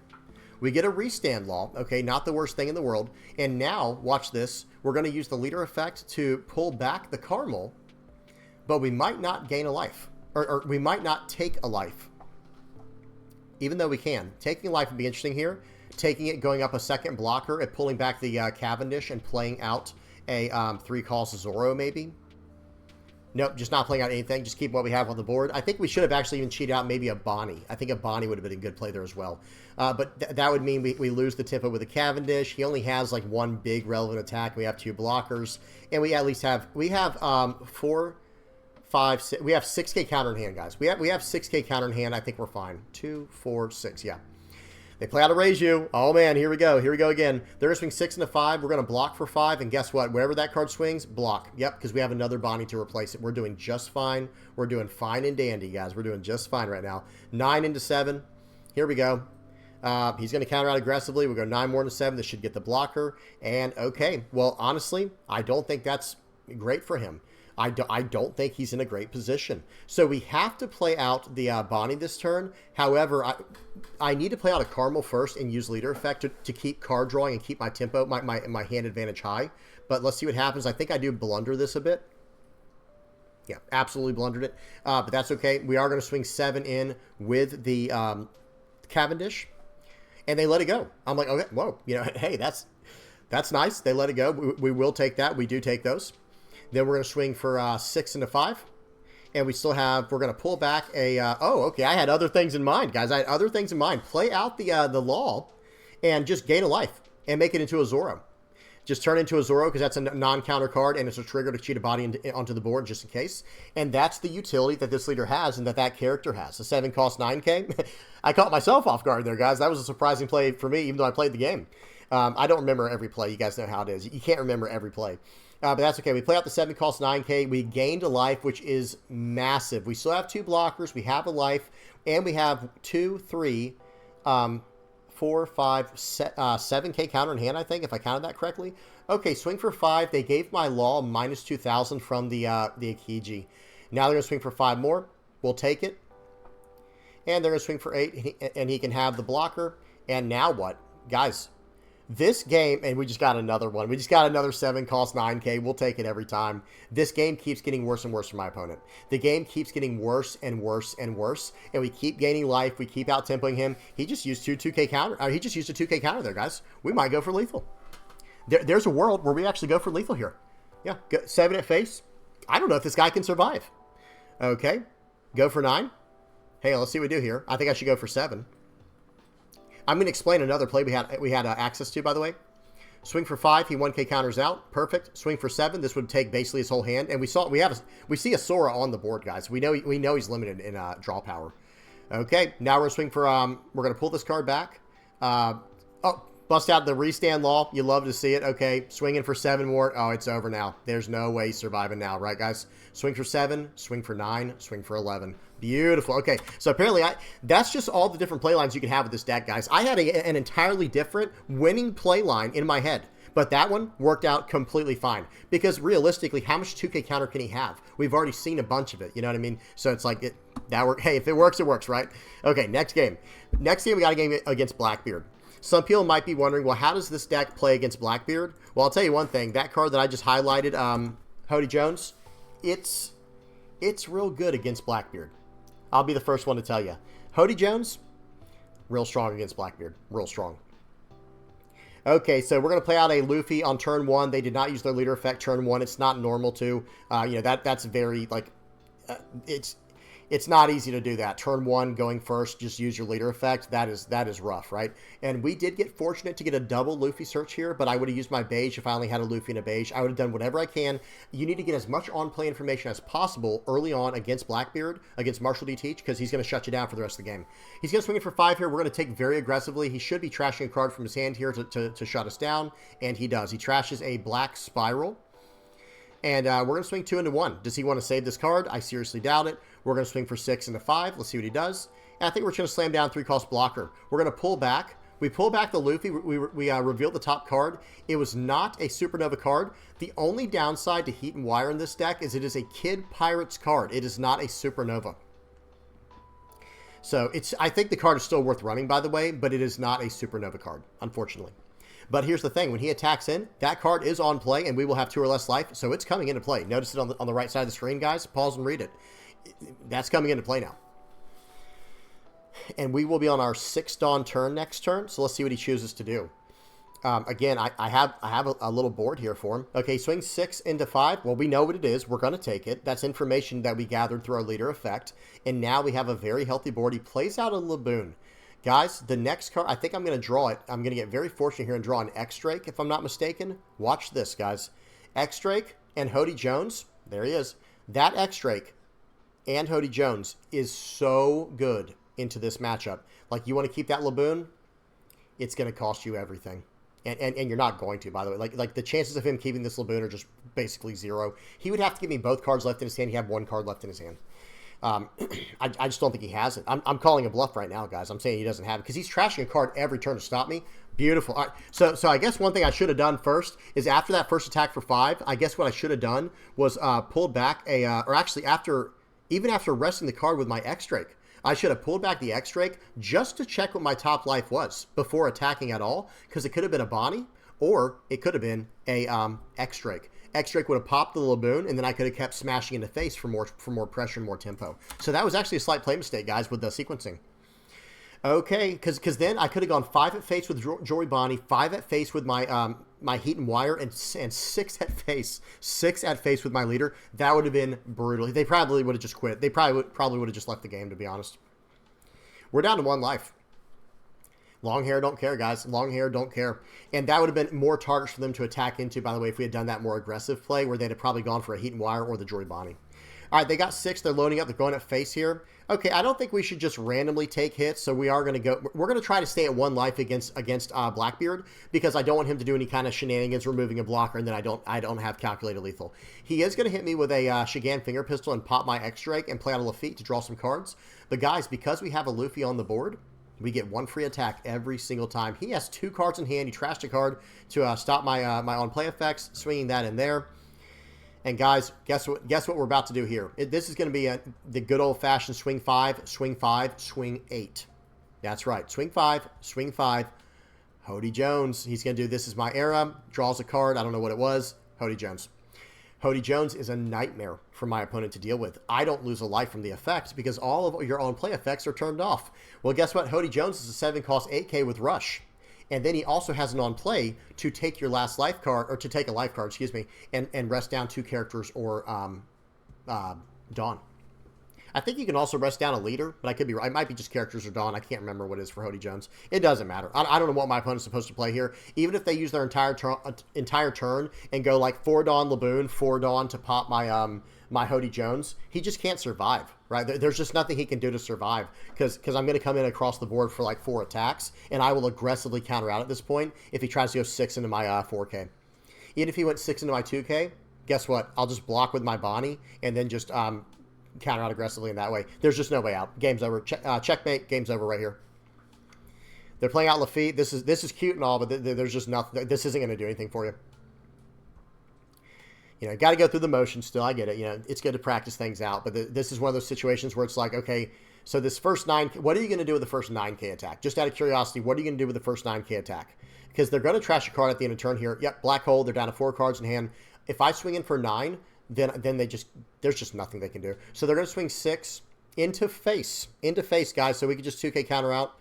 We get a Restand Law. Okay, not the worst thing in the world. And now, watch this. We're going to use the leader effect to pull back the Carmel, but we might not gain a life. Or we might not take a life. Even though we can. Taking a life would be interesting here. Taking it, going up a second blocker, and pulling back the Cavendish and playing out a 3 cost Zoro, maybe. Nope, just not playing out anything. Just keep what we have on the board. I think we should have actually even cheated out maybe a Bonnie. I think a Bonnie would have been a good play there as well. But that would mean we lose the tempo with a Cavendish. He only has like 1 big relevant attack. We have 2 blockers. And we at least have, we have 4, 5, 6. We have 6K counter in hand, guys. We have 6K counter in hand. I think we're fine. 2, 4, 6. Yeah. They play out a Reiju. Oh, man, here we go. Here we go again. They're going to swing 6 into 5. We're going to block for 5. And guess what? Wherever that card swings, block. Yep, because we have another Bonnie to replace it. We're doing just fine. We're doing fine and dandy, guys. We're doing just fine right now. 9 into 7. Here we go. He's going to counter out aggressively. We'll go 9 more into 7. This should get the blocker. And, okay. Well, honestly, I don't think that's great for him. I don't think he's in a great position. So we have to play out the Bonnie this turn. However, I need to play out a Carmel first and use leader effect to keep card drawing and keep my tempo, my hand advantage high. But let's see what happens. I think I do blunder this a bit. Yeah, absolutely blundered it. But that's okay. We are going to swing 7 in with the Cavendish. And they let it go. I'm like, okay, whoa. You know, hey, that's nice. They let it go. We will take that. We do take those. Then we're going to swing for 6 into 5. And we still have, we're going to pull back a, oh, okay, I had other things in mind, guys. I had other things in mind. Play out the Law and just gain a life and make it into a Zoro. Just turn into a Zoro because that's a non-counter card and it's a trigger to cheat a body onto the board just in case. And that's the utility that this leader has and that character has. A 7 cost 9K. I caught myself off guard there, guys. That was a surprising play for me, even though I played the game. I don't remember every play. You guys know how it is. You can't remember every play. But that's okay. We play out the 7 cost 9K. We gained a life, which is massive. We still have 2 blockers. We have a life. And we have 2, 3, 4, 5, 7K counter in hand, I think, if I counted that correctly. Okay, swing for 5. They gave my Law minus 2,000 from the Akiji. Now they're going to swing for 5 more. We'll take it. And they're going to swing for 8, and he can have the blocker. And now what? Guys, this game, and we just got another one. We just got another 7 cost 9K. We'll take it every time. This game keeps getting worse and worse for my opponent. The game keeps getting worse and worse and worse, and we keep gaining life. We keep out-tempoing him. He just used 2K counter. He just used a 2K counter there, guys. We might go for lethal. There's a world where we actually go for lethal here. Yeah, 7 at face. I don't know if this guy can survive. Okay, go for 9. Hey, let's see what we do here. I think I should go for 7. I'm going to explain another play we had access to, by the way. Swing for 5, he 1K counters out. Perfect. Swing for 7. This would take basically his whole hand. And we see a Sora on the board, guys. We know he's limited in draw power. Okay, now we're going to swing for we're going to pull this card back. Oh, bust out the restand Law. You love to see it. Okay, swinging for 7 more. Oh, it's over now. There's no way he's surviving now, right, guys? Swing for 7, swing for 9, swing for 11. Beautiful. Okay, so apparently that's just all the different play lines you can have with this deck, guys. I had an entirely different winning play line in my head, but that one worked out completely fine because realistically, how much 2K counter can he have? We've already seen a bunch of it, you know what I mean? So it's like, hey, if it works, it works, right? Okay, next game. Next game, we got a game against Blackbeard. Some people might be wondering, well, how does this deck play against Blackbeard? Well, I'll tell you one thing. That card that I just highlighted, Hody Jones, it's real good against Blackbeard. I'll be the first one to tell you. Hody Jones, real strong against Blackbeard. Real strong. Okay, so we're going to play out a Luffy on turn 1. They did not use their leader effect turn 1. It's not normal to. That's very, like, it's not easy to do that. Turn 1 going first, just use your leader effect. That is rough, right? And we did get fortunate to get a double Luffy search here, but I would have used my beige if I only had a Luffy and a beige. I would have done whatever I can. You need to get as much on-play information as possible early on against Blackbeard, against Marshall D. Teach, because he's going to shut you down for the rest of the game. He's going to swing it for 5 here. We're going to take very aggressively. He should be trashing a card from his hand here to shut us down, and he does. He trashes a black spiral. And we're going to swing 2 into 1. Does he want to save this card? I seriously doubt it. We're going to swing for 6 into 5. Let's see what he does. And I think we're just going to slam down 3 cost blocker. We're going to pull back. We pull back the Luffy. We revealed the top card. It was not a Supernova card. The only downside to Heat and Wire in this deck is it is a Kid Pirates card. It is not a Supernova. So I think the card is still worth running, by the way, but it is not a Supernova card, unfortunately. But here's the thing. When he attacks in, that card is on play, and we will have 2 or less life, so it's coming into play. Notice it on the right side of the screen, guys. Pause and read it. That's coming into play now. And we will be on our 6th Dawn turn next turn, so let's see what he chooses to do. Again, I have a little board here for him. Okay, swing 6 into 5. Well, we know what it is. We're going to take it. That's information that we gathered through our leader effect. And now we have a very healthy board. He plays out a Laboon. Guys, the next card, I think I'm going to draw it. I'm going to get very fortunate here and draw an X-Drake, if I'm not mistaken. Watch this, guys. X-Drake and Hody Jones. There he is. That X-Drake and Hody Jones is so good into this matchup. Like, you want to keep that Laboon? It's going to cost you everything. And you're not going to, by the way. Like the chances of him keeping this Laboon are just basically 0. He would have to give me both cards left in his hand. He had 1 card left in his hand. I just don't think he has it. I'm calling a bluff right now, guys. I'm saying he doesn't have it because he's trashing a card every turn to stop me. Beautiful. All right, so I guess one thing I should have done first is after that first attack for 5, I guess what I should have done was pulled back or actually even after resting the card with my X-Drake, I should have pulled back the X-Drake just to check what my top life was before attacking at all, because it could have been a Bonnie or it could have been a X-Drake. X-Drake would have popped the Laboon, and then I could have kept smashing in the face for more pressure and more tempo. So that was actually a slight play mistake, guys, with the sequencing. Okay, because then I could have gone 5 at face with Jory Bonnie, 5 at face with my my Heat and Wire, and 6 at face. 6 at face with my leader. That would have been brutal. They probably would have just quit. They probably would have just left the game, to be honest. We're down to 1 life. Long hair don't care, guys. Long hair don't care. And that would have been more targets for them to attack into, by the way, if we had done that more aggressive play, where they'd have probably gone for a Heat and Wire or the Jory Bonnie. All right, they got 6. They're loading up. They're going at face here. Okay, I don't think we should just randomly take hits, so we are going to go. We're going to try to stay at 1 life against Blackbeard, because I don't want him to do any kind of shenanigans removing a blocker, and then I don't have calculated lethal. He is going to hit me with a Shigan Finger Pistol and pop my X-Drake and play out a Lafitte to draw some cards. But guys, because we have a Luffy on the board, we get 1 free attack every single time. He has 2 cards in hand. He trashed a card to stop my my on-play effects, swinging that in there. And guys, guess what we're about to do here? This is going to be the good old-fashioned swing 5, swing 5, swing 8. That's right. Swing 5, swing 5. Hody Jones. He's going to do this is my era. Draws a card. I don't know what it was. Hody Jones. Hody Jones is a nightmare for my opponent to deal with. I don't lose a life from the effect because all of your on-play effects are turned off. Well, guess what? Hody Jones is a 7 cost 8K with Rush. And then he also has an on-play to take your last life card, or to take a life card, excuse me, and rest down 2 characters or Dawn. I think you can also rest down a leader, but I could be right. It might be just characters or Dawn. I can't remember what it is for Hody Jones. It doesn't matter. I don't know what my opponent's supposed to play here. Even if they use their entire turn and go like 4 Dawn Laboon, 4 Dawn to pop my my Hody Jones, he just can't survive, right? There's just nothing he can do to survive because I'm going to come in across the board for like 4 attacks, and I will aggressively counter out at this point if he tries to go 6 into my 4K. Even if he went 6 into my 2K, guess what? I'll just block with my Bonnie and then just counter out aggressively in that way. There's just no way out. Game's over. Checkmate. Game's over right here. They're playing out Lafitte. This is cute and all, but there's just nothing. This isn't going to do anything for you. You know, got to go through the motion still. I get it. You know, it's good to practice things out, but this is one of those situations where it's like, okay, so this first 9K, what are you going to do with the first 9K attack? Just out of curiosity, what are you going to do with the first 9K attack? Because they're going to trash a card at the end of turn here. Yep, black hole. They're down to 4 cards in hand. If I swing in for 9, then there's just nothing they can do. So they're going to swing 6 into face, guys. So we can just 2K counter out.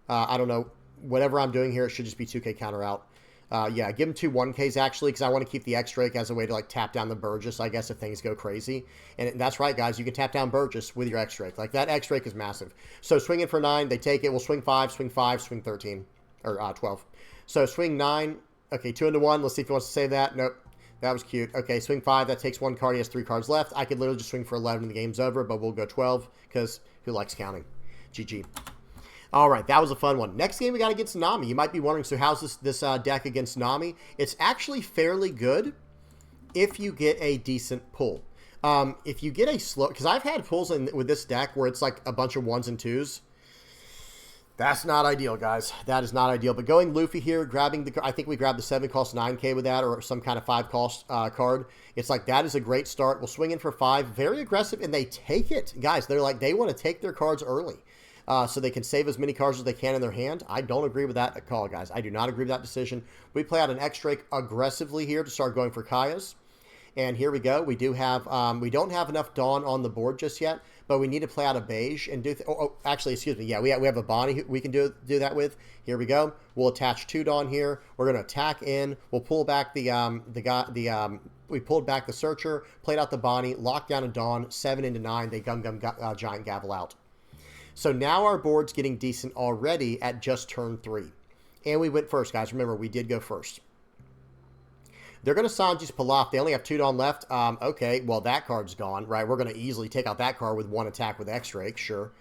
I don't know. Whatever I'm doing here, it should just be 2K counter out. Yeah, give him 2 1Ks, actually, because I want to keep the X-Drake as a way to, like, tap down the Burgess, I guess, if things go crazy. And that's right, guys. You can tap down Burgess with your X-Drake. Like, that X-Drake is massive. So swing in for 9. They take it. We'll swing 5, swing 13. Or 12. So swing 9. Okay, 2 into 1. Let's see if he wants to save that. Nope. That was cute. Okay, swing 5. That takes 1 card. He has 3 cards left. I could literally just swing for 11 and the game's over, but we'll go 12 because who likes counting? GG. All right, that was a fun one. Next game we got against Nami. You might be wondering, so how's this deck against Nami? It's actually fairly good if you get a decent pull. If you get a slow, because I've had pulls with this deck where it's like a bunch of 1s and 2s. That's not ideal, guys. That is not ideal. But going Luffy here, grabbing I think we grabbed the 7 cost 9K with that, or some kind of 5 cost card. It's like, that is a great start. We'll swing in for 5. Very aggressive, and they take it. Guys, they're like, they want to take their cards early. So they can save as many cards as they can in their hand. I don't agree with that call, guys. I do not agree with that decision. We play out an X-Drake aggressively here to start going for Kaya's. And here we go. We do have, we don't have enough Dawn on the board just yet, but we need to play out a beige and do, actually, excuse me. Yeah, we have a Bonnie we can do that with. Here we go. We'll attach 2 Dawn here. We're going to attack in. We'll pull back we pulled back the Searcher, played out the Bonnie, locked down a Dawn, 7 into 9. They Giant Gavel out. So now our board's getting decent already at just turn 3. And we went first, guys. Remember, we did go first. They're going to Sanji's Pilaf. They only have 2 Dawn left. Okay, well, that card's gone, right? We're going to easily take out that card with 1 attack with X-Drake, sure.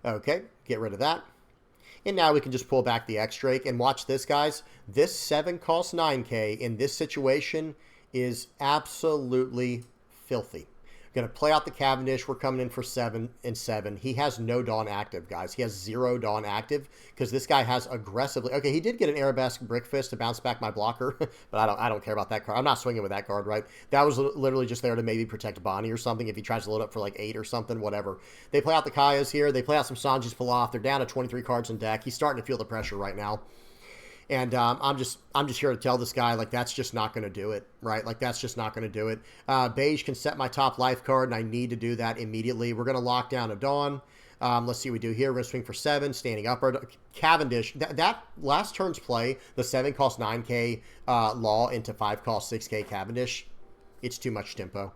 Okay, get rid of that. And now we can just pull back the X-Drake. And watch this, guys. This 7 costs 9K in this situation is absolutely filthy. Going to play out the Cavendish. We're coming in for 7 and 7. He has no Dawn active, guys. He has 0 Dawn active because this guy has aggressively... Okay, he did get an Arabesque Brick Fist to bounce back my blocker, but I don't care about that card. I'm not swinging with that card, right? That was literally just there to maybe protect Bonnie or something if he tries to load up for like 8 or something, whatever. They play out the Kayas here. They play out some Sanji's Pilaf. They're down to 23 cards in deck. He's starting to feel the pressure right now. And I'm just here to tell this guy, like, that's just not going to do it, right? Like, that's just not going to do it. Beige can set my top life card, and I need to do that immediately. We're going to lock down a Dawn. Let's see what we do here. We're going to swing for 7, standing up. Cavendish, that last turn's play, the 7 cost 9K Law into 5 cost 6K Cavendish. It's too much tempo. All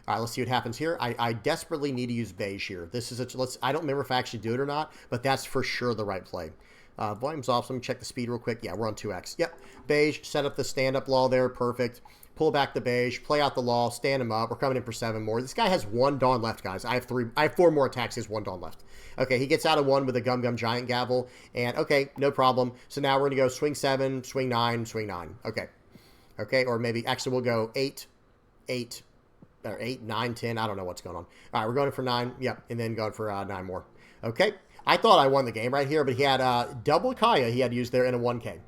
right, let's see what happens here. I desperately need to use Beige here. This is I don't remember if I actually do it or not, but that's for sure the right play. Volume's off, so let me check the speed real quick. Yeah, we're on 2x. Yep, Beige, set up the stand-up Law there, perfect. Pull back the Beige, play out the Law, stand him up. We're coming in for 7 more. This guy has 1 Dawn left, guys. I have 4 more attacks. He has 1 Dawn left. Okay, he gets out of 1 with a Giant Gavel, and okay, no problem. So now we're going to go swing 7, swing 9, swing 9. Okay, or maybe, actually, we'll go 8, 8, or 8, 9, 10. I don't know what's going on. All right, we're going for 9. Yep, and then going for 9 more. Okay. I thought I won the game right here, but he had double Kaya he had used there in a 1K.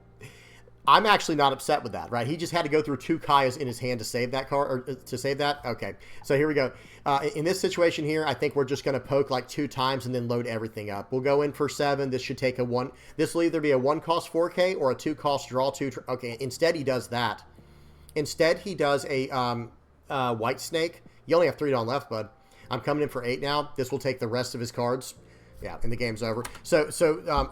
I'm actually not upset with that, right? He just had to go through 2 Kayas in his hand to save that card, or to save that. Okay, so here we go. In this situation here, I think we're just going to poke like 2 times and then load everything up. We'll go in for 7. This should take a 1. This will either be a 1 cost 4K or a 2 cost draw 2. Okay, instead he does that. Instead he does a White Snake. You only have 3 Dawn left, bud. I'm coming in for 8 now. This will take the rest of his cards. Yeah, and the game's over. So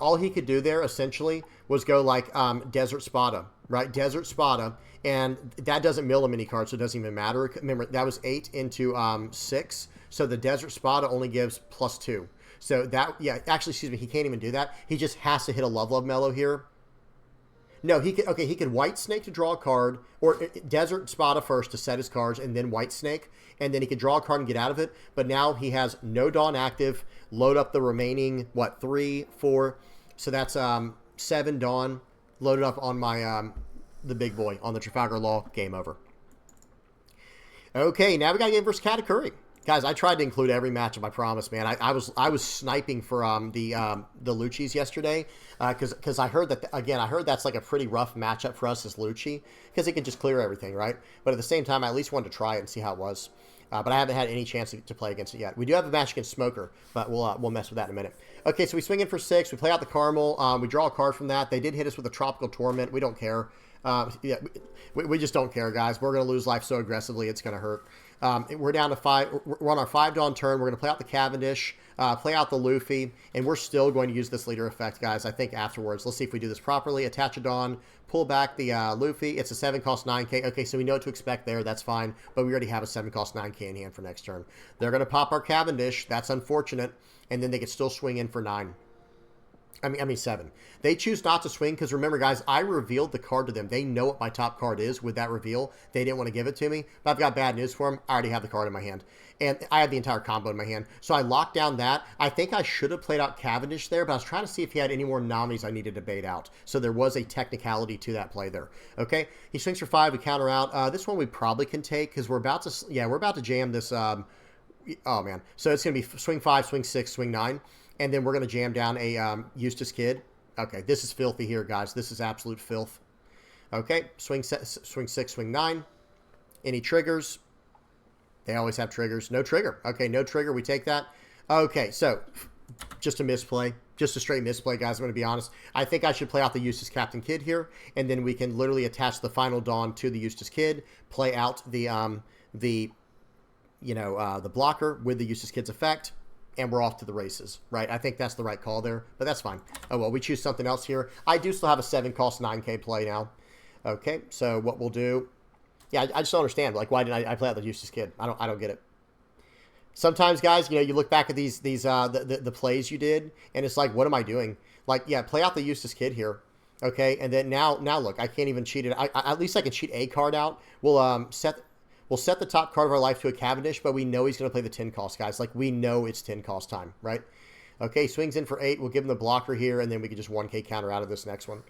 all he could do there, essentially, was go like Desert Spada, right? Desert Spada, and that doesn't mill him any cards, so it doesn't even matter. Remember, that was 8 into 6, so the Desert Spada only gives +2. So that, yeah, actually, excuse me, he can't even do that. He just has to hit a Love Mellow here. No, he could White Snake to draw a card, or Desert Spada first to set his cards, and then White Snake, and then he could draw a card and get out of it. But now he has no Dawn active. Load up the remaining, 3, 4. So that's 7 Dawn. Load it up on my the big boy on the Trafalgar Law. Game over. Okay, now we got a game versus Katakuri. Guys, I tried to include every matchup, I promise, man. I was sniping for the Lucchis yesterday because I heard that, again, I heard that's like a pretty rough matchup for us as Lucci because it can just clear everything, right? But at the same time, I at least wanted to try it and see how it was. But I haven't had any chance to play against it yet. We do have a match against Smoker, but we'll mess with that in a minute. Okay, so we swing in for 6. We play out the Caramel. We draw a card from that. They did hit us with a Tropical Torment. We don't care. Yeah, we just don't care, guys. We're going to lose life so aggressively, it's going to hurt. We're down to 5. We're on our 5 Dawn turn. We're going to play out the Cavendish, play out the Luffy, and we're still going to use this leader effect, guys, I think afterwards. Let's see if we do this properly. Attach a Dawn, pull back the Luffy. It's a 7 cost 9K. Okay, so we know what to expect there. That's fine, but we already have a 7 cost 9K in hand for next turn. They're going to pop our Cavendish. That's unfortunate, and then they could still swing in for 9. I mean 7. They choose not to swing because remember, guys, I revealed the card to them. They know what my top card is with that reveal. They didn't want to give it to me, but I've got bad news for them. I already have the card in my hand, and I have the entire combo in my hand. So I locked down that. I think I should have played out Cavendish there, but I was trying to see if he had any more nominees I needed to bait out. So there was a technicality to that play there. Okay, he swings for 5. We counter out. This one we probably can take because we're about to jam this. Oh man, so it's gonna be swing 5, swing 6, swing 9. And then we're going to jam down a Eustace Kid. Okay, this is filthy here, guys. This is absolute filth. Okay, swing 6, swing 9. Any triggers? They always have triggers. No trigger. Okay, no trigger. We take that. Okay, so just a misplay. Just a straight misplay, guys. I'm going to be honest. I think I should play out the Eustace Captain Kid here. And then we can literally attach the final Dawn to the Eustace Kid. Play out the the, the blocker with the Useless Kids effect, and we're off to the races, right? I think that's the right call there, but that's fine. Oh, well, we choose something else here. I do still have a 7-cost 9K play now. Okay, so what we'll do, yeah, I just don't understand. Like, why didn't I play out the Useless Kid? I don't get it. Sometimes, guys, you look back at the plays you did, and it's like, what am I doing? Like, yeah, play out the Useless Kid here, okay? And then now look, I can't even cheat it. At least I can cheat a card out. We'll set the top card of our life to a Cavendish, but we know he's going to play the 10 cost, guys. Like, we know it's 10 cost time, right? Okay, swings in for 8. We'll give him the blocker here, and then we can just 1K counter out of this next one.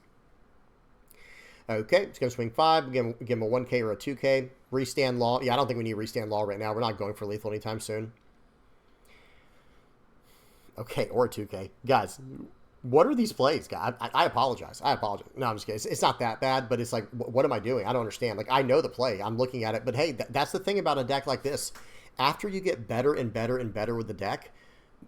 Okay, it's going to swing 5. We'll give him a 1K or a 2K. Restand Law. Yeah, I don't think we need Restand Law right now. We're not going for lethal anytime soon. Okay, or a 2K. Guys, what are these plays, guys? I apologize. No, I'm just kidding. It's not that bad, but it's like, what am I doing? I don't understand. Like, I know the play. I'm looking at it. But, hey, that's the thing about a deck like this. After you get better and better and better with the deck,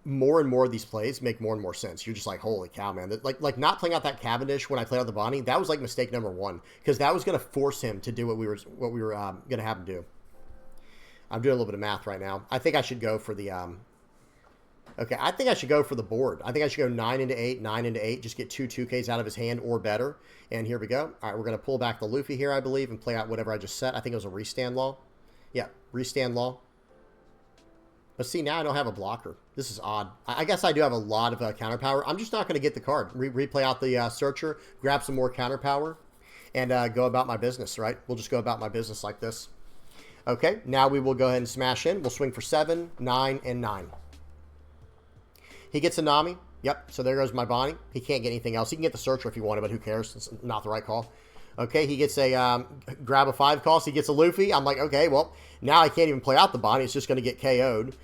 more and more of these plays make more and more sense. You're just like, holy cow, man. Like not playing out that Cavendish when I played out the Bonnie, that was like mistake number 1, because that was going to force him to do what we were going to have him do. I'm doing a little bit of math right now. I think I should go for the okay, I think I should go for the board. I think I should go 9 into 8, 9 into 8, just get 2 2Ks out of his hand or better. And here we go. All right, we're going to pull back the Luffy here, I believe, and play out whatever I just set. I think it was a Restand Law. Yeah, Restand Law. But see, now I don't have a blocker. This is odd. I guess I do have a lot of counter power. I'm just not going to get the card. Replay out the Searcher, grab some more counter power, and go about my business, right? We'll just go about my business like this. Okay, now we will go ahead and smash in. We'll swing for 7, 9, and 9. He gets a Nami. Yep, so there goes my Bonnie. He can't get anything else. He can get the Searcher if he wanted, but who cares? It's not the right call. Okay, he gets a grab a 5 cost. He gets a Luffy. I'm like, okay, well, now I can't even play out the Bonnie. It's just going to get KO'd.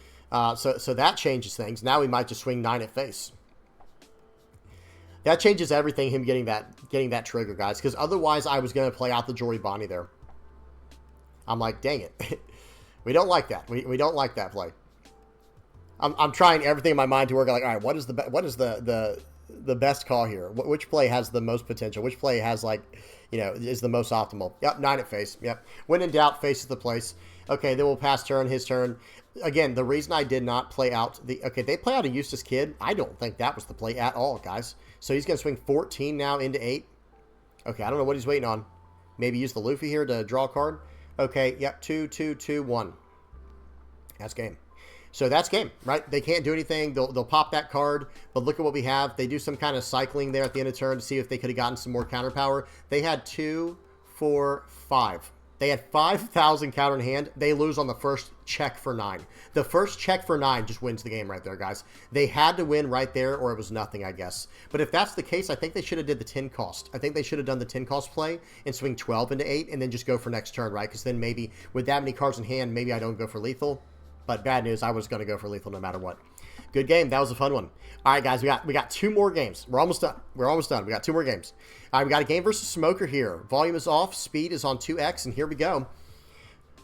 So that changes things. Now we might just swing 9 at face. That changes everything, him getting that trigger, guys. Because otherwise, I was going to play out the Jory Bonnie there. I'm like, dang it. We don't like that. We don't like that play. I'm trying everything in my mind to work. Like, all right, what is the best call here? Which play has the most potential? Which play has, like, is the most optimal? Yep, 9 at face. Yep. When in doubt, face is the place. Okay, then we'll pass turn, his turn. Again, the reason I did not play out okay, they play out a Useless Kid. I don't think that was the play at all, guys. So he's going to swing 14 now into 8. Okay, I don't know what he's waiting on. Maybe use the Luffy here to draw a card. Okay, yep, 2, 2, 2, 1. That's game. So that's game, right? They can't do anything. They'll pop that card, but look at what we have. They do some kind of cycling there at the end of turn to see if they could have gotten some more counter power. They had 2, 4, 5. They had 5,000 counter in hand. They lose on the first check for 9. The first check for 9 just wins the game right there, guys. They had to win right there or it was nothing, I guess. But if that's the case, I think they should have did the 10 cost. I think they should have done the 10 cost play and swing 12 into 8 and then just go for next turn, right? Because then maybe with that many cards in hand, maybe I don't go for lethal. But bad news, I was going to go for lethal no matter what. Good game. That was a fun one. All right, guys, we got 2 more games. We're almost done. We got 2 more games. All right, we got a game versus Smoker here. Volume is off. Speed is on 2x, and here we go.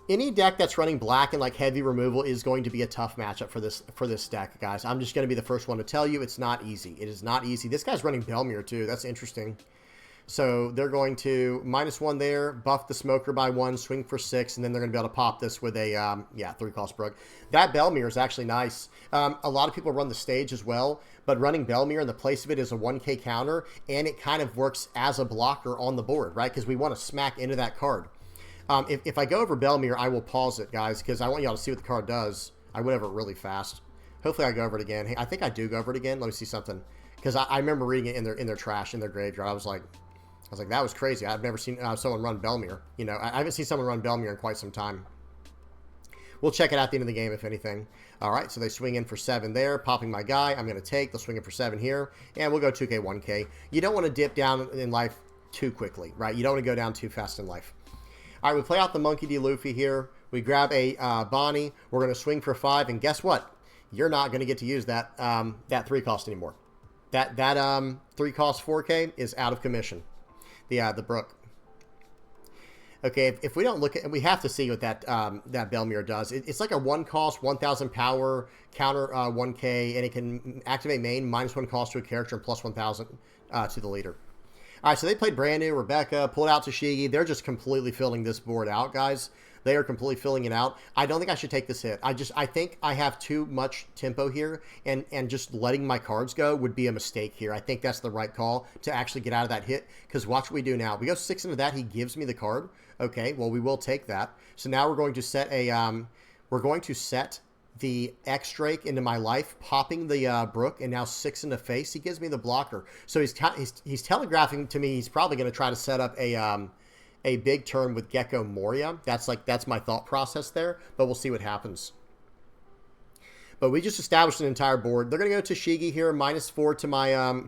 Any deck that's running black and like heavy removal is going to be a tough matchup for this deck, guys. I'm just going to be the first one to tell you it's not easy. It is not easy. This guy's running Belmir too. That's interesting. So they're going to -1 there, buff the Smoker by 1, swing for 6, and then they're going to be able to pop this with a, 3 cost Brook. That Belmir is actually nice. A lot of people run the stage as well, but running Belmir in the place of it is a 1K counter, and it kind of works as a blocker on the board, right? Because we want to smack into that card. If I go over Belmir, I will pause it, guys, because I want y'all to see what the card does. I went over it really fast. Hopefully I go over it again. Hey, I think I do go over it again. Let me see something. Because I remember reading it in their trash, in their graveyard. I was like, that was crazy. I've never seen someone run Belmir. I haven't seen someone run Belmir in quite some time. We'll check it out at the end of the game, if anything. All right, so they swing in for 7 there, popping my guy. I'm going to take. They'll swing in for 7 here, and we'll go 2K, 1K. You don't want to dip down in life too quickly, right? You don't want to go down too fast in life. All right, we play out the Monkey D. Luffy here. We grab a Bonnie. We're going to swing for 5, and guess what? You're not going to get to use that 3 cost anymore. That 3 cost 4K is out of commission. The Brook. Okay, if we don't look at, we have to see what that Belmir does. It's like a 1 cost, 1,000 power, counter 1K, and it can activate main, -1 cost to a character, and +1,000 to the leader. All right, so they played brand new, Rebecca, pulled out Tashigi. They're just completely filling this board out, guys. They are completely filling it out. I don't think I should take this hit. I think I have too much tempo here, and just letting my cards go would be a mistake here. I think that's the right call to actually get out of that hit, because watch what we do now. We go 6 into that. He gives me the card. Okay, well, we will take that. So now we're going to set the X-Drake into my life, popping the Brook, and now 6 into face. He gives me the blocker. So he's telegraphing to me he's probably going to try to set up a big turn with Gecko Moria. That's my thought process there, but we'll see what happens. But we just established an entire board. They're going to go to Shigi here, -4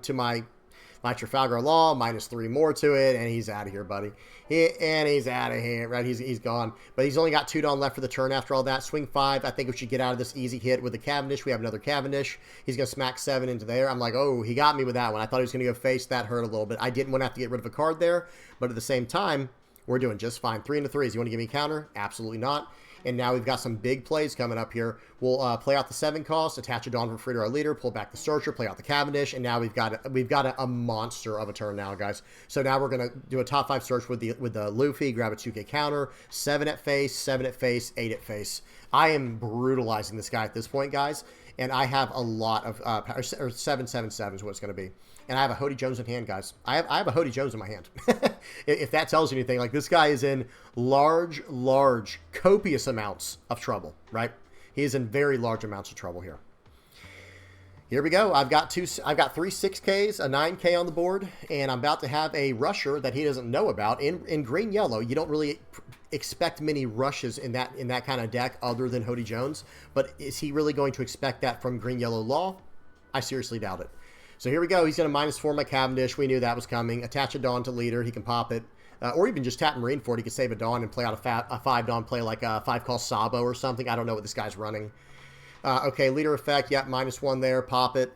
to my Trafalgar Law, -3 more to it, and he's out of here, buddy. He's out of here, right? He's gone. But he's only got 2 Dawn left for the turn after all that. Swing 5. I think we should get out of this easy hit with the Cavendish. We have another Cavendish. He's going to smack 7 into there. I'm like, oh, he got me with that one. I thought he was going to go face. That hurt a little bit. I didn't want to have to get rid of a card there, but at the same time, we're doing just fine. 3 into 3s. You want to give me a counter? Absolutely not. And now we've got some big plays coming up here. We'll play out the 7 cost, attach a Dawn for free to our leader, pull back the Searcher, play out the Cavendish, and now we've got a monster of a turn now, guys. So now we're gonna do a top 5 search with the Luffy, grab a 2K counter, 7 at face, 7 at face, 8 at face. I am brutalizing this guy at this point, guys, and I have a lot of power, or 7/7/7 is what it's gonna be. And I have a Hody Jones in hand, guys. I have a Hody Jones in my hand. If that tells you anything, like, this guy is in large, copious amounts of trouble, right? He is in very large amounts of trouble here. Here we go. I've got 3 6Ks, a 9K on the board, and I'm about to have a rusher that he doesn't know about in green yellow. You don't really expect many rushes in that kind of deck other than Hody Jones, but is he really going to expect that from green yellow Law? I seriously doubt it. So here we go. He's going to -4 my Cavendish. We knew that was coming. Attach a Dawn to leader. He can pop it. Or even just tap Marine for it. He could save a Dawn and play out a 5 Dawn play, like a 5 call Sabo or something. I don't know what this guy's running. Okay, leader effect. Yep, -1 there. Pop it.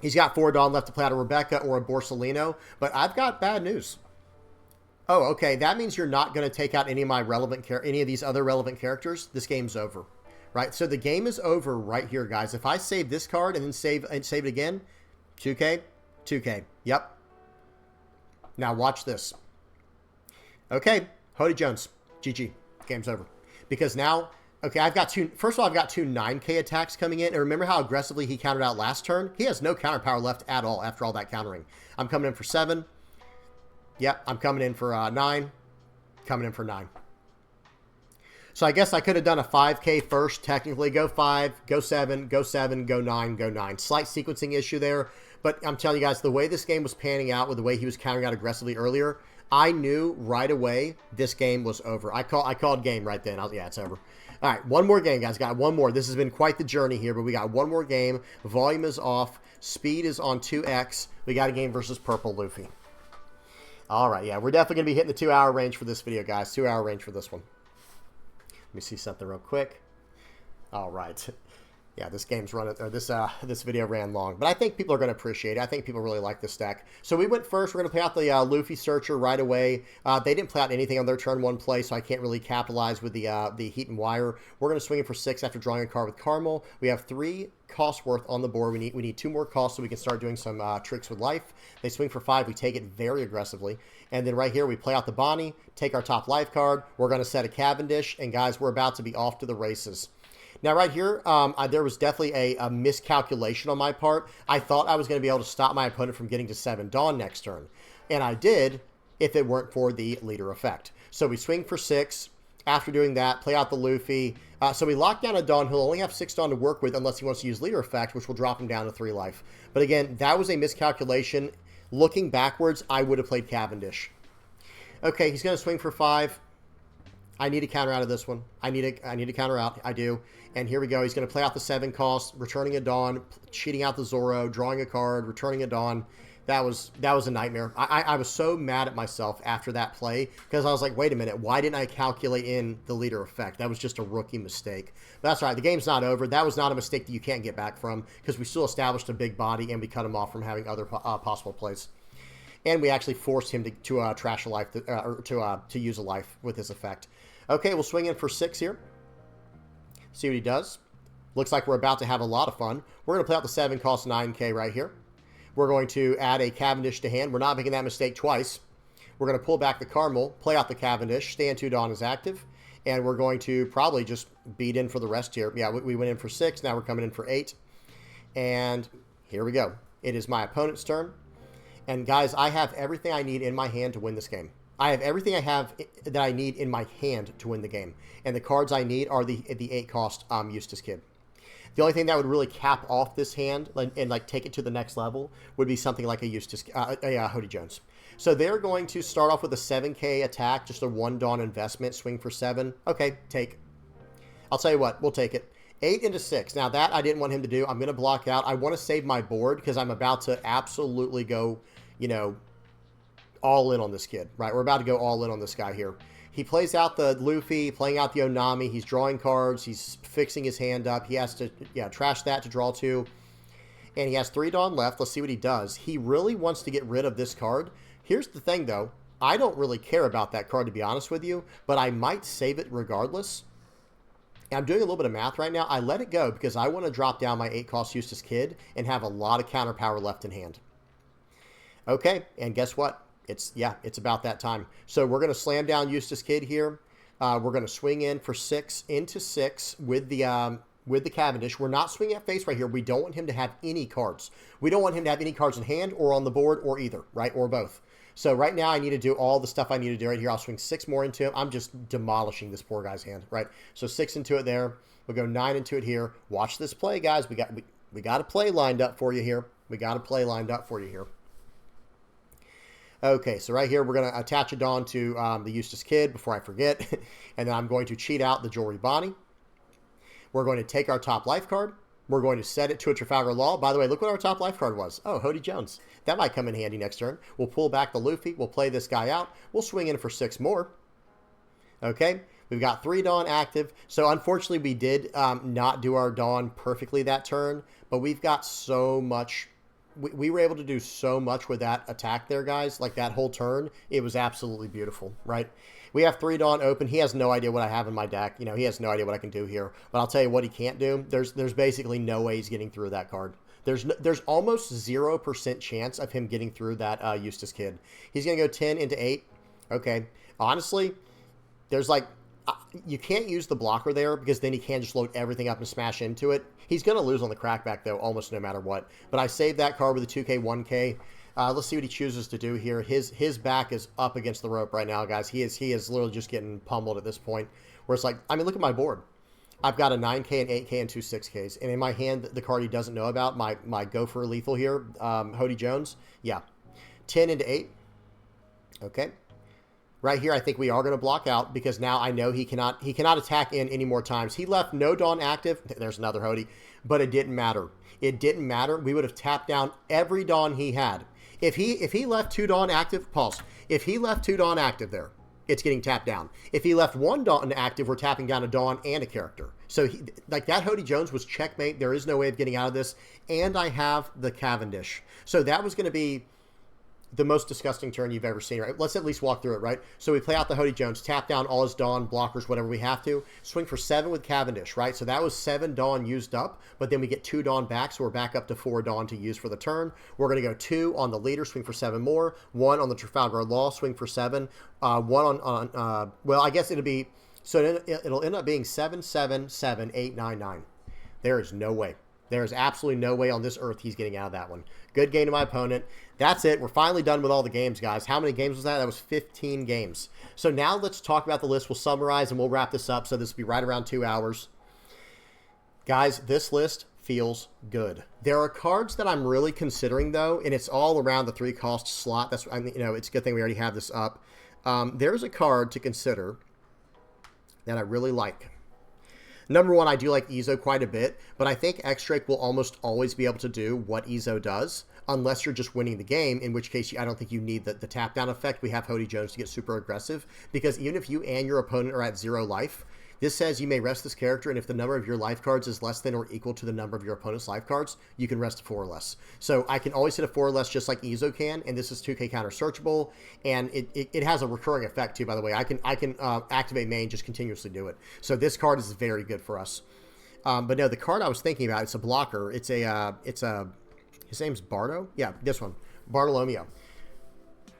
He's got 4 Dawn left to play out a Rebecca or a Borsalino. But I've got bad news. Oh, okay. That means you're not going to take out any of these other relevant characters. This game's over. Right? So the game is over right here, guys. If I save this card and then save it again, 2K, 2K. Yep. Now watch this. Okay, Hody Jones. GG. Game's over. Because now, okay, first of all, I've got 2 9K attacks coming in. And remember how aggressively he countered out last turn? He has no counter power left at all after all that countering. I'm coming in for 7. Yep, I'm coming in for 9. Coming in for 9. So I guess I could have done a 5K first, technically. Go 5, go 7, go 7, go 9, go 9. Slight sequencing issue there. But I'm telling you guys, the way this game was panning out with the way he was countering out aggressively earlier, I knew right away this game was over. I called game right then. Yeah, it's over. All right, one more game, guys. Got one more. This has been quite the journey here, but we got one more game. Volume is off. Speed is on 2x. We got a game versus Purple Luffy. All right, yeah, we're definitely going to be hitting the 2-hour range for this video, guys. 2-hour range for this one. Let me see something real quick. All right. Yeah, this game's running, or this video ran long, but I think people are going to appreciate it. I think people really like this deck. So we went first. We're going to play out the Luffy Searcher right away. They didn't play out anything on their turn 1 play, so I can't really capitalize with the Heat and Wire. We're going to swing it for 6 after drawing a card with Caramel. We have 3 costs worth on the board. We need 2 more costs so we can start doing some tricks with life. They swing for 5. We take it very aggressively. And then right here, we play out the Bonnie, take our top life card. We're going to set a Cavendish, and guys, we're about to be off to the races. Now, right here, there was definitely a miscalculation on my part. I thought I was going to be able to stop my opponent from getting to 7 Dawn next turn. And I did, if it weren't for the leader effect. So we swing for 6. After doing that, play out the Luffy. So we lock down a Dawn. He'll only have 6 Dawn to work with unless he wants to use leader effect, which will drop him down to 3 life. But again, that was a miscalculation. Looking backwards, I would have played Cavendish. Okay, he's going to swing for 5. I need a counter out of this one. I need a counter out. I do. And here we go. He's going to play out the 7 cost, returning a Dawn, cheating out the Zoro, drawing a card, returning a Dawn. That was a nightmare. I was so mad at myself after that play because I was like, wait a minute, why didn't I calculate in the leader effect? That was just a rookie mistake. But that's all right. The game's not over. That was not a mistake that you can't get back from because we still established a big body and we cut him off from having other possible plays. And we actually forced him to trash a life, or to use a life with this effect. Okay, we'll swing in for 6 here. See what he does. Looks like we're about to have a lot of fun. We're going to play out the 7 cost 9K right here. We're going to add a Cavendish to hand. We're not making that mistake twice. We're going to pull back the Caramel, play out the Cavendish, stand 2 Dawn is active. And we're going to probably just beat in for the rest here. Yeah, we went in for 6. Now we're coming in for 8. And here we go. It is my opponent's turn. And guys, I have everything I need in my hand to win this game. I have everything I have that I need in my hand to win the game. And the cards I need are the 8 cost Eustace Kid. The only thing that would really cap off this hand and like take it to the next level would be something like a Hody Jones. So they're going to start off with a 7k attack, just a 1 Dawn investment, swing for 7. Okay, take. I'll tell you what, we'll take it. 8 into 6. Now that I didn't want him to do. I'm going to block out. I want to save my board because I'm about to absolutely go, you know, all in on this kid, right? We're about to go all in on this guy here. He plays out the Luffy, playing out the Onami. He's drawing cards. He's fixing his hand up. He has to, trash that to draw 2. And he has 3 Dawn left. Let's see what he does. He really wants to get rid of this card. Here's the thing, though. I don't really care about that card, to be honest with you, but I might save it regardless. And I'm doing a little bit of math right now. I let it go because I want to drop down my 8 cost Eustace Kid and have a lot of counter power left in hand. Okay, and guess what? It's about that time. So we're going to slam down Eustace Kid here. We're going to swing in for 6 into 6 with the Cavendish. We're not swinging at face right here. We don't want him to have any cards. We don't want him to have any cards in hand or on the board or either, right? Or both. So right now I need to do all the stuff I need to do right here. I'll swing 6 more into him. I'm just demolishing this poor guy's hand, right? So 6 into it there. We'll go 9 into it here. Watch this play, guys. We got a play lined up for you here. We got a play lined up for you here. Okay, so right here, we're going to attach a Dawn to the Eustace Kid before I forget. And then I'm going to cheat out the Jewelry Bonnie. We're going to take our top life card. We're going to set it to a Trafalgar Law. By the way, look what our top life card was. Oh, Hody Jones. That might come in handy next turn. We'll pull back the Luffy. We'll play this guy out. We'll swing in for 6 more. Okay, we've got 3 Dawn active. So unfortunately, we did not do our Dawn perfectly that turn. But we've got so much. We were able to do so much with that attack there, guys. Like that whole turn, it was absolutely beautiful, right? We have 3 Dawn open. He has no idea what I have in my deck. You know, he has no idea what I can do here. But I'll tell you what he can't do. There's basically no way he's getting through that card. There's almost 0% chance of him getting through that Eustace Kid. He's going to go 10 into 8. Okay. Honestly, there's like... you can't use the blocker there because then he can just load everything up and smash into it. He's going to lose on the crackback, though, almost no matter what. But I saved that card with a 2K, 1K. Let's see what he chooses to do here. His back is up against the rope right now, guys. He is literally just getting pummeled at this point. Where it's like, I mean, look at my board. I've got a 9K, an 8K, and 2 6Ks. And in my hand, the card he doesn't know about, my Gopher Lethal here, Hody Jones. Yeah. 10 into 8. Okay. Right here, I think we are going to block out because now I know he cannot attack in any more times. He left no Dawn active. There's another Hody, but it didn't matter. It didn't matter. We would have tapped down every Dawn he had. If he left 2 Dawn active, pause. If he left 2 Dawn active there, it's getting tapped down. If he left 1 Dawn active, we're tapping down a Dawn and a character. So like that Hody Jones was checkmate. There is no way of getting out of this. And I have the Cavendish. So that was going to be the most disgusting turn you've ever seen, right? Let's at least walk through it, right? So we play out the Hody Jones, tap down all his Dawn, blockers, whatever we have to, swing for 7 with Cavendish, right? So that was 7 Dawn used up, but then we get 2 Dawn back, so we're back up to 4 Dawn to use for the turn. We're going to go 2 on the leader, swing for 7 more, 1 on the Trafalgar Law, swing for 7, 1 on well, I guess it'll be, so it'll end up being 7, 7, 7, 8, 9, 9. There is no way. There is absolutely no way on this earth he's getting out of that one. Good game to my opponent. That's it. We're finally done with all the games, guys. How many games was that? That was 15 games. So now let's talk about the list. We'll summarize and we'll wrap this up. So this will be right around 2 hours. Guys, this list feels good. There are cards that I'm really considering, though, and it's all around the 3 cost slot. That's, I mean, it's a good thing we already have this up. There's a card to consider that I really like. Number 1, I do like Izo quite a bit, but I think X-Drake will almost always be able to do what Izo does, unless you're just winning the game, in which case I don't think you need the tap down effect. We have Hody Jones to get super aggressive, because even if you and your opponent are at 0 life, this says you may rest this character, and if the number of your life cards is less than or equal to the number of your opponent's life cards, you can rest 4 or less. So I can always hit a 4 or less just like Izo can, and this is 2K counter searchable, and it has a recurring effect too, by the way. I can activate main, just continuously do it. So this card is very good for us. But no, the card I was thinking about, it's a blocker. It's his name's Bardo? Yeah, this one. Bartolomeo.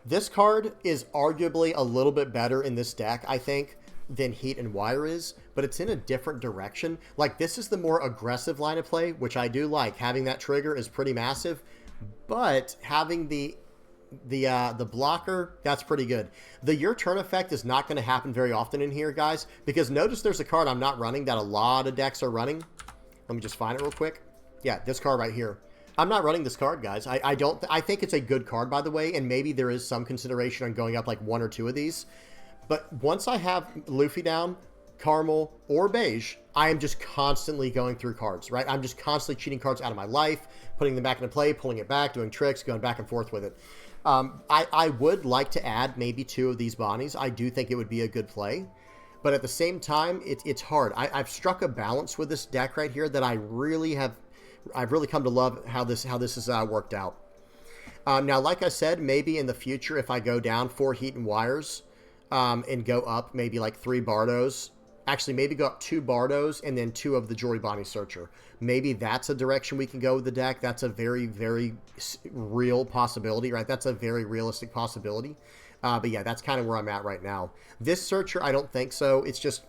This card is arguably a little bit better in this deck, I think. than Heat and Wire is, but it's in a different direction. Like, this is the more aggressive line of play, which I do like. Having that trigger is pretty massive, but having the blocker, that's pretty good. The your turn effect is not going to happen very often in here, guys, because notice there's a card I'm not running that a lot of decks are running. Let me just find it real quick. Yeah, this card right here. I'm not running this card, guys. I think it's a good card, by the way, and maybe there is some consideration on going up like one or two of these. But once I have Luffy down, Caramel, or Beige, I am just constantly going through cards, right? I'm just constantly cheating cards out of my life, putting them back into play, pulling it back, doing tricks, going back and forth with it. I would like to add maybe two of these Bonnies. I do think it would be a good play. But at the same time, it's hard. I've struck a balance with this deck right here that I've really come to love how this has worked out. Now, like I said, maybe in the future, if I go down 4 Heat and Wires and go up maybe like 3 Bardos, actually maybe go up 2 Bardos and then 2 of the Jory Bonnie Searcher. Maybe that's a direction we can go with the deck. That's a very, very real possibility, right? That's a very realistic possibility. But yeah, that's kind of where I'm at right now. This Searcher, I don't think so. It's just,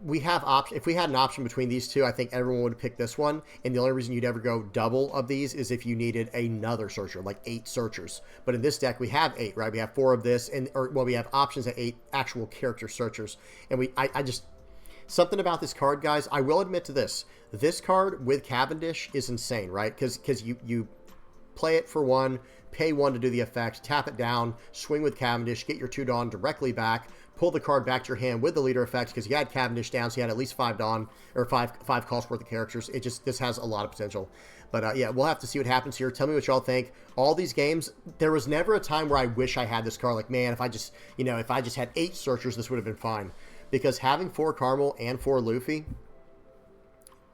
we have if we had an option between these two, I think everyone would pick this one. And the only reason you'd ever go double of these is if you needed another Searcher, like 8 Searchers. But in this deck, we have 8, right? We have 4 of this, we have options at 8 actual character Searchers. And I just, something about this card, guys, I will admit to this. This card with Cavendish is insane, right? Because you play it for 1, pay 1 to do the effect, tap it down, swing with Cavendish, get your 2 Dawn directly back, pull the card back to your hand with the leader effect because you had Cavendish down, so you had at least 5 Dawn, or 5 cost worth of characters. This has a lot of potential. But yeah, we'll have to see what happens here. Tell me what y'all think. All these games, there was never a time where I wish I had this card. Like, man, if I just had 8 Searchers, this would have been fine. Because having 4 Caramel and 4 Luffy,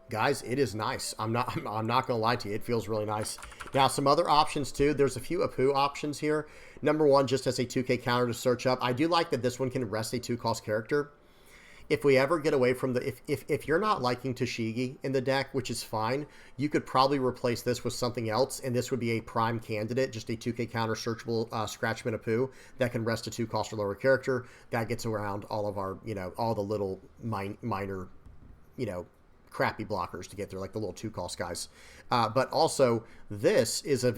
guys, it is nice. I'm not gonna lie to you. It feels really nice. Now, some other options too. There's a few Apu options here. Number 1, just as a 2K counter to search up. I do like that this one can rest a 2-cost character. If we ever get away from the, if you're not liking Tashigi in the deck, which is fine, you could probably replace this with something else, and this would be a prime candidate, just a 2K counter searchable Scratchman Apu that can rest a 2-cost or lower character. That gets around all of our, all the little minor, crappy blockers to get there, like the little 2-cost guys. But also, this is a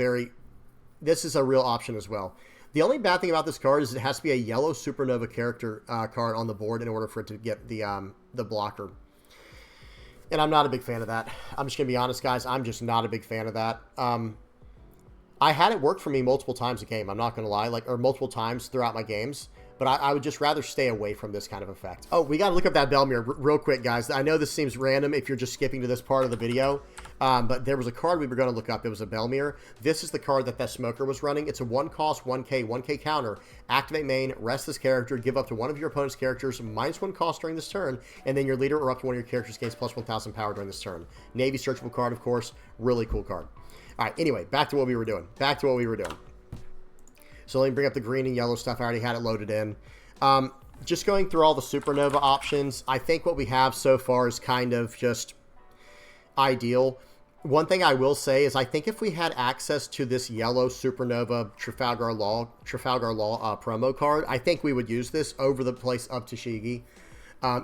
real option as well. The only bad thing about this card is it has to be a yellow Supernova character card on the board in order for it to get the blocker. And I'm not a big fan of that. I'm just going to be honest, guys. I'm just not a big fan of that. I had it work for me multiple times a game. I'm not going to lie, or multiple times throughout my games. But I would just rather stay away from this kind of effect. Oh, we got to look up that Belmir real quick, guys. I know this seems random if you're just skipping to this part of the video, but there was a card we were going to look up. It was a Belmir. This is the card that Smoker was running. It's a 1-cost, 1K counter. Activate main, rest this character, give up to one of your opponent's characters -1 cost during this turn, and then your leader or up to one of your characters gains plus 1,000 power during this turn. Navy searchable card, of course. Really cool card. All right, anyway, back to what we were doing. So let me bring up the green and yellow stuff. I already had it loaded in. Just going through all the Supernova options, I think what we have so far is kind of just ideal. One thing I will say is I think if we had access to this yellow Supernova Trafalgar Law promo card, I think we would use this over the place of Tashigi.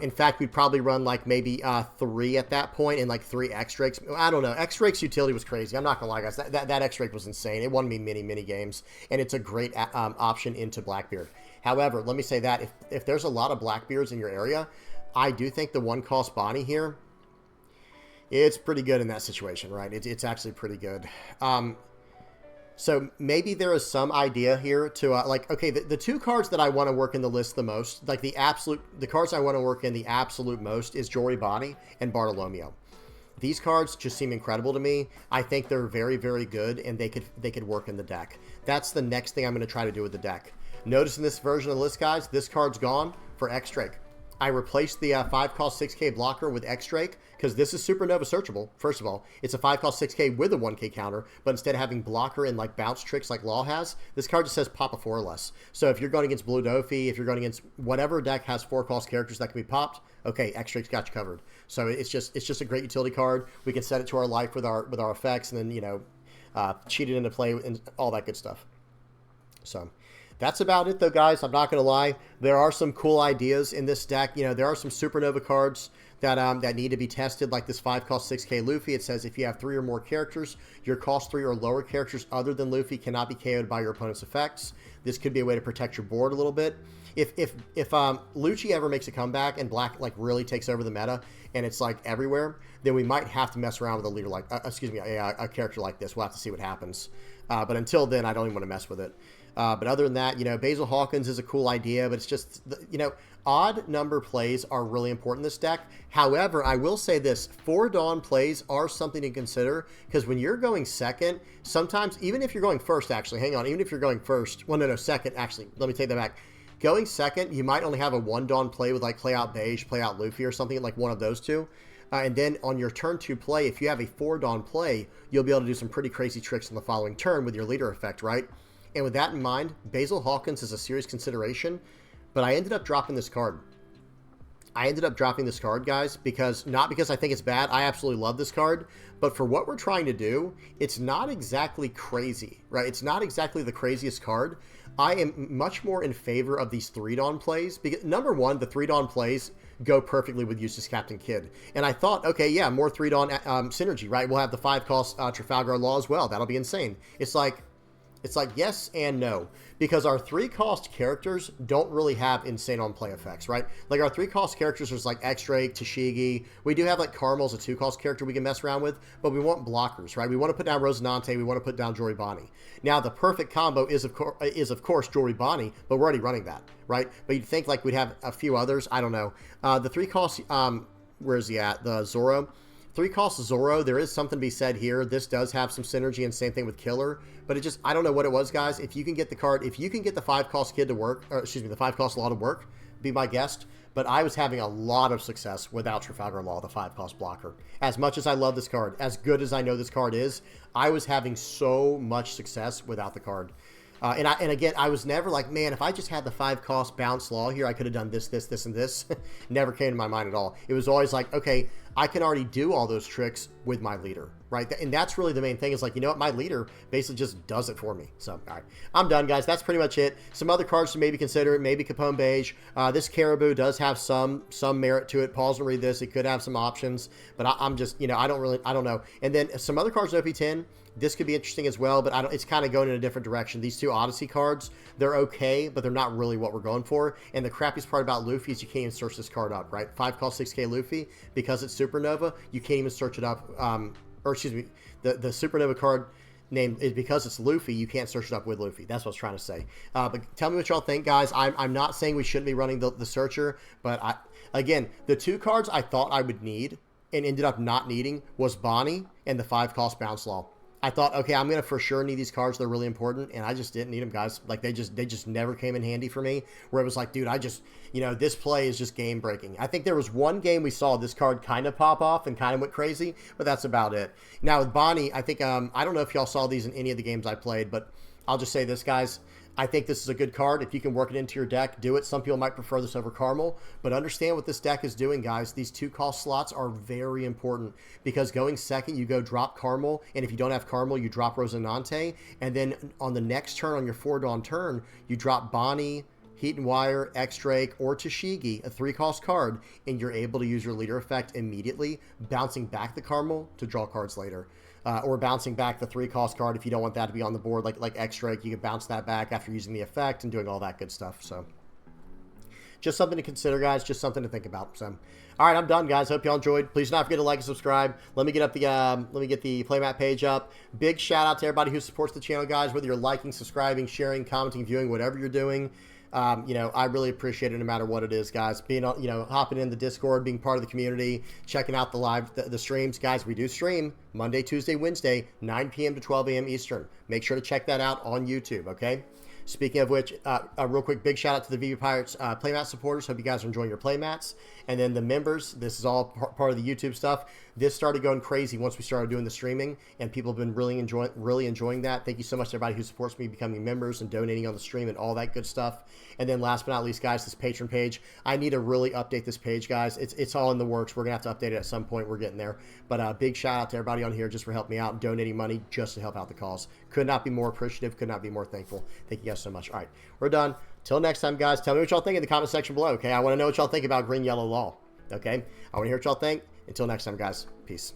In fact, we'd probably run like maybe 3 at that point and like 3 X-Drakes. I don't know. X-Drake's utility was crazy. I'm not going to lie, guys. That X-Drake was insane. It won me many games, and it's a great option into Blackbeard. However, let me say that if there's a lot of Blackbeards in your area, I do think the 1-cost Bonnie here, it's pretty good in that situation, right? It's actually pretty good. So maybe there is some idea here to, okay, the 2 cards that I want to work in the list the most, like the cards I want to work in the absolute most is Jory Bonnie and Bartolomeo. These cards just seem incredible to me. I think they're very, very good, and they could work in the deck. That's the next thing I'm going to try to do with the deck. Notice in this version of the list, guys, this card's gone for X-Drake. I replaced the 5-cost 6K blocker with X-Drake because this is Supernova searchable. First of all, it's a 5-cost 6K with a 1K counter, but instead of having blocker and like bounce tricks like Law has, this card just says pop a 4 or less. So if you're going against Blue Doffy, if you're going against whatever deck has 4-cost characters that can be popped, okay, X-Drake's got you covered. So it's just a great utility card. We can set it to our life with our effects, and then cheat it into play and all that good stuff. So that's about it, though, guys. I'm not going to lie. There are some cool ideas in this deck. You know, there are some Supernova cards that need to be tested, like this 5 cost 6k Luffy. It says if you have 3 or more characters, your cost 3 or lower characters other than Luffy cannot be KO'd by your opponent's effects. This could be a way to protect your board a little bit. If Lucci ever makes a comeback and Black like really takes over the meta and it's like everywhere, then we might have to mess around with a leader like, a character like this. We'll have to see what happens. But until then, I don't even want to mess with it. But other than that, you know, Basil Hawkins is a cool idea, but it's just, you know, odd number plays are really important in this deck. However, I will say this, 4 Dawn plays are something to consider, because when you're going second, sometimes, even if you're going first, actually, hang on, even if you're going first, well, no, second, actually, let me take that back. Going second, you might only have a 1 Dawn play with, like, play out Beige, play out Luffy, or something, like one of those two. And then on your turn 2 play, if you have a 4 Dawn play, you'll be able to do some pretty crazy tricks on the following turn with your leader effect, right? And with that in mind, Basil Hawkins is a serious consideration, but I ended up dropping this card. I ended up dropping this card, guys, because not because I think it's bad. I absolutely love this card, but for what we're trying to do, it's not exactly crazy, right? It's not exactly the craziest card. I am much more in favor of these 3 Dawn plays, because number one, the 3 Dawn plays go perfectly with Eustace Captain Kidd. And I thought, okay, yeah, more 3 Dawn synergy, right? We'll have the 5 cost Trafalgar Law as well. That'll be insane. It's like yes and no, because our 3 cost characters don't really have insane on play effects, right? Like our 3 cost characters is like X-Drake, Tashigi. We do have like Carmel's a 2 cost character we can mess around with, but we want blockers, right? We want to put down Rosinante, we want to put down Jory Bonnie. Now the perfect combo is of course Jory Bonnie, but we're already running that, right? But you'd think like we'd have a few others. I don't know. The 3 cost, where is he at? The Zoro. 3 cost Zoro, there is something to be said here. This does have some synergy, and same thing with Killer, but it just, I don't know what it was, guys. If you can get the card, if you can get the 5 cost Kid to work, or excuse me, the 5 cost Law to work, be my guest. But I was having a lot of success without Trafalgar Law, the 5 cost blocker. As much as I love this card, as good as I know this card is, I was having so much success without the card. And again, I was never like, man, if I just had the 5 cost bounce Law here, I could have done this, this, this, and this. Never came to my mind at all. It was always like, okay, I can already do all those tricks with my leader, right? And that's really the main thing, is like, you know what, my leader basically just does it for me. So, all right, I'm done, guys. That's pretty much it. Some other cards to maybe consider, maybe Capone Beige. This Caribou does have some merit to it. Pause and read this. It could have some options, but I'm just, you know, I don't know. And then some other cards in OP10, this could be interesting as well, but it's kind of going in a different direction. These 2 Odyssey cards, they're okay, but they're not really what we're going for. And the crappiest part about Luffy is you can't even search this card up, right? 5 cost 6k Luffy, because it's Supernova, you can't even search it up. Or excuse me, the Supernova card name is because it's Luffy, you can't search it up with Luffy. That's what I was trying to say. But tell me what y'all think, guys. I'm not saying we shouldn't be running the searcher, but again, the 2 cards I thought I would need and ended up not needing was Bonnie and the 5 cost bounce Law. I thought, okay, I'm going to for sure need these cards. They're really important, and I just didn't need them, guys. Like, they just never came in handy for me, where it was like, dude, I just, you know, this play is just game-breaking. I think there was one game we saw this card kind of pop off and kind of went crazy, but that's about it. Now, with Bonnie, I think, I don't know if y'all saw these in any of the games I played, but I'll just say this, guys. I think this is a good card. If you can work it into your deck, do it. Some people might prefer this over Carmel, but understand what this deck is doing, guys. These 2 cost slots are very important, because going second, you go drop Carmel, and if you don't have Carmel, you drop Rosinante, and then on the next turn, on your 4 Dawn turn, you drop Bonnie, Heat and Wire, X-Drake, or Tashigi, a 3 cost card, and you're able to use your leader effect immediately, bouncing back the Carmel to draw cards later. Or bouncing back the 3 cost card if you don't want that to be on the board, like X-Drake, you can bounce that back after using the effect and doing all that good stuff. So, just something to consider, guys. Just something to think about. So, all right, I'm done, guys. Hope y'all enjoyed. Please do not forget to like and subscribe. Let me get up the playmat page up. Big shout out to everybody who supports the channel, guys. Whether you're liking, subscribing, sharing, commenting, viewing, whatever you're doing. You know, I really appreciate it no matter what it is, guys. Being, you know, hopping in the Discord, being part of the community, checking out the streams. Guys, we do stream Monday, Tuesday, Wednesday, 9 p.m. to 12 a.m. Eastern. Make sure to check that out on YouTube, okay? Speaking of which, a real quick big shout out to the VV Pirates playmat supporters. Hope you guys are enjoying your playmats. And then the members, this is all part of the YouTube stuff. this started going crazy once we started doing the streaming, and people have been really enjoying that. Thank you so much to everybody who supports me becoming members and donating on the stream and all that good stuff. And then last but not least, guys, this Patreon page. I need to really update this page, guys. It's all in the works. We're going to have to update it at some point. We're getting there. But big shout out to everybody on here just for helping me out and donating money just to help out the cause. Could not be more appreciative. Could not be more thankful. Thank you guys so much. All right, we're done. Till next time, guys. Tell me what y'all think in the comment section below, okay? I want to know what y'all think about green, yellow law, okay? I want to hear what y'all think. Until next time, guys. Peace.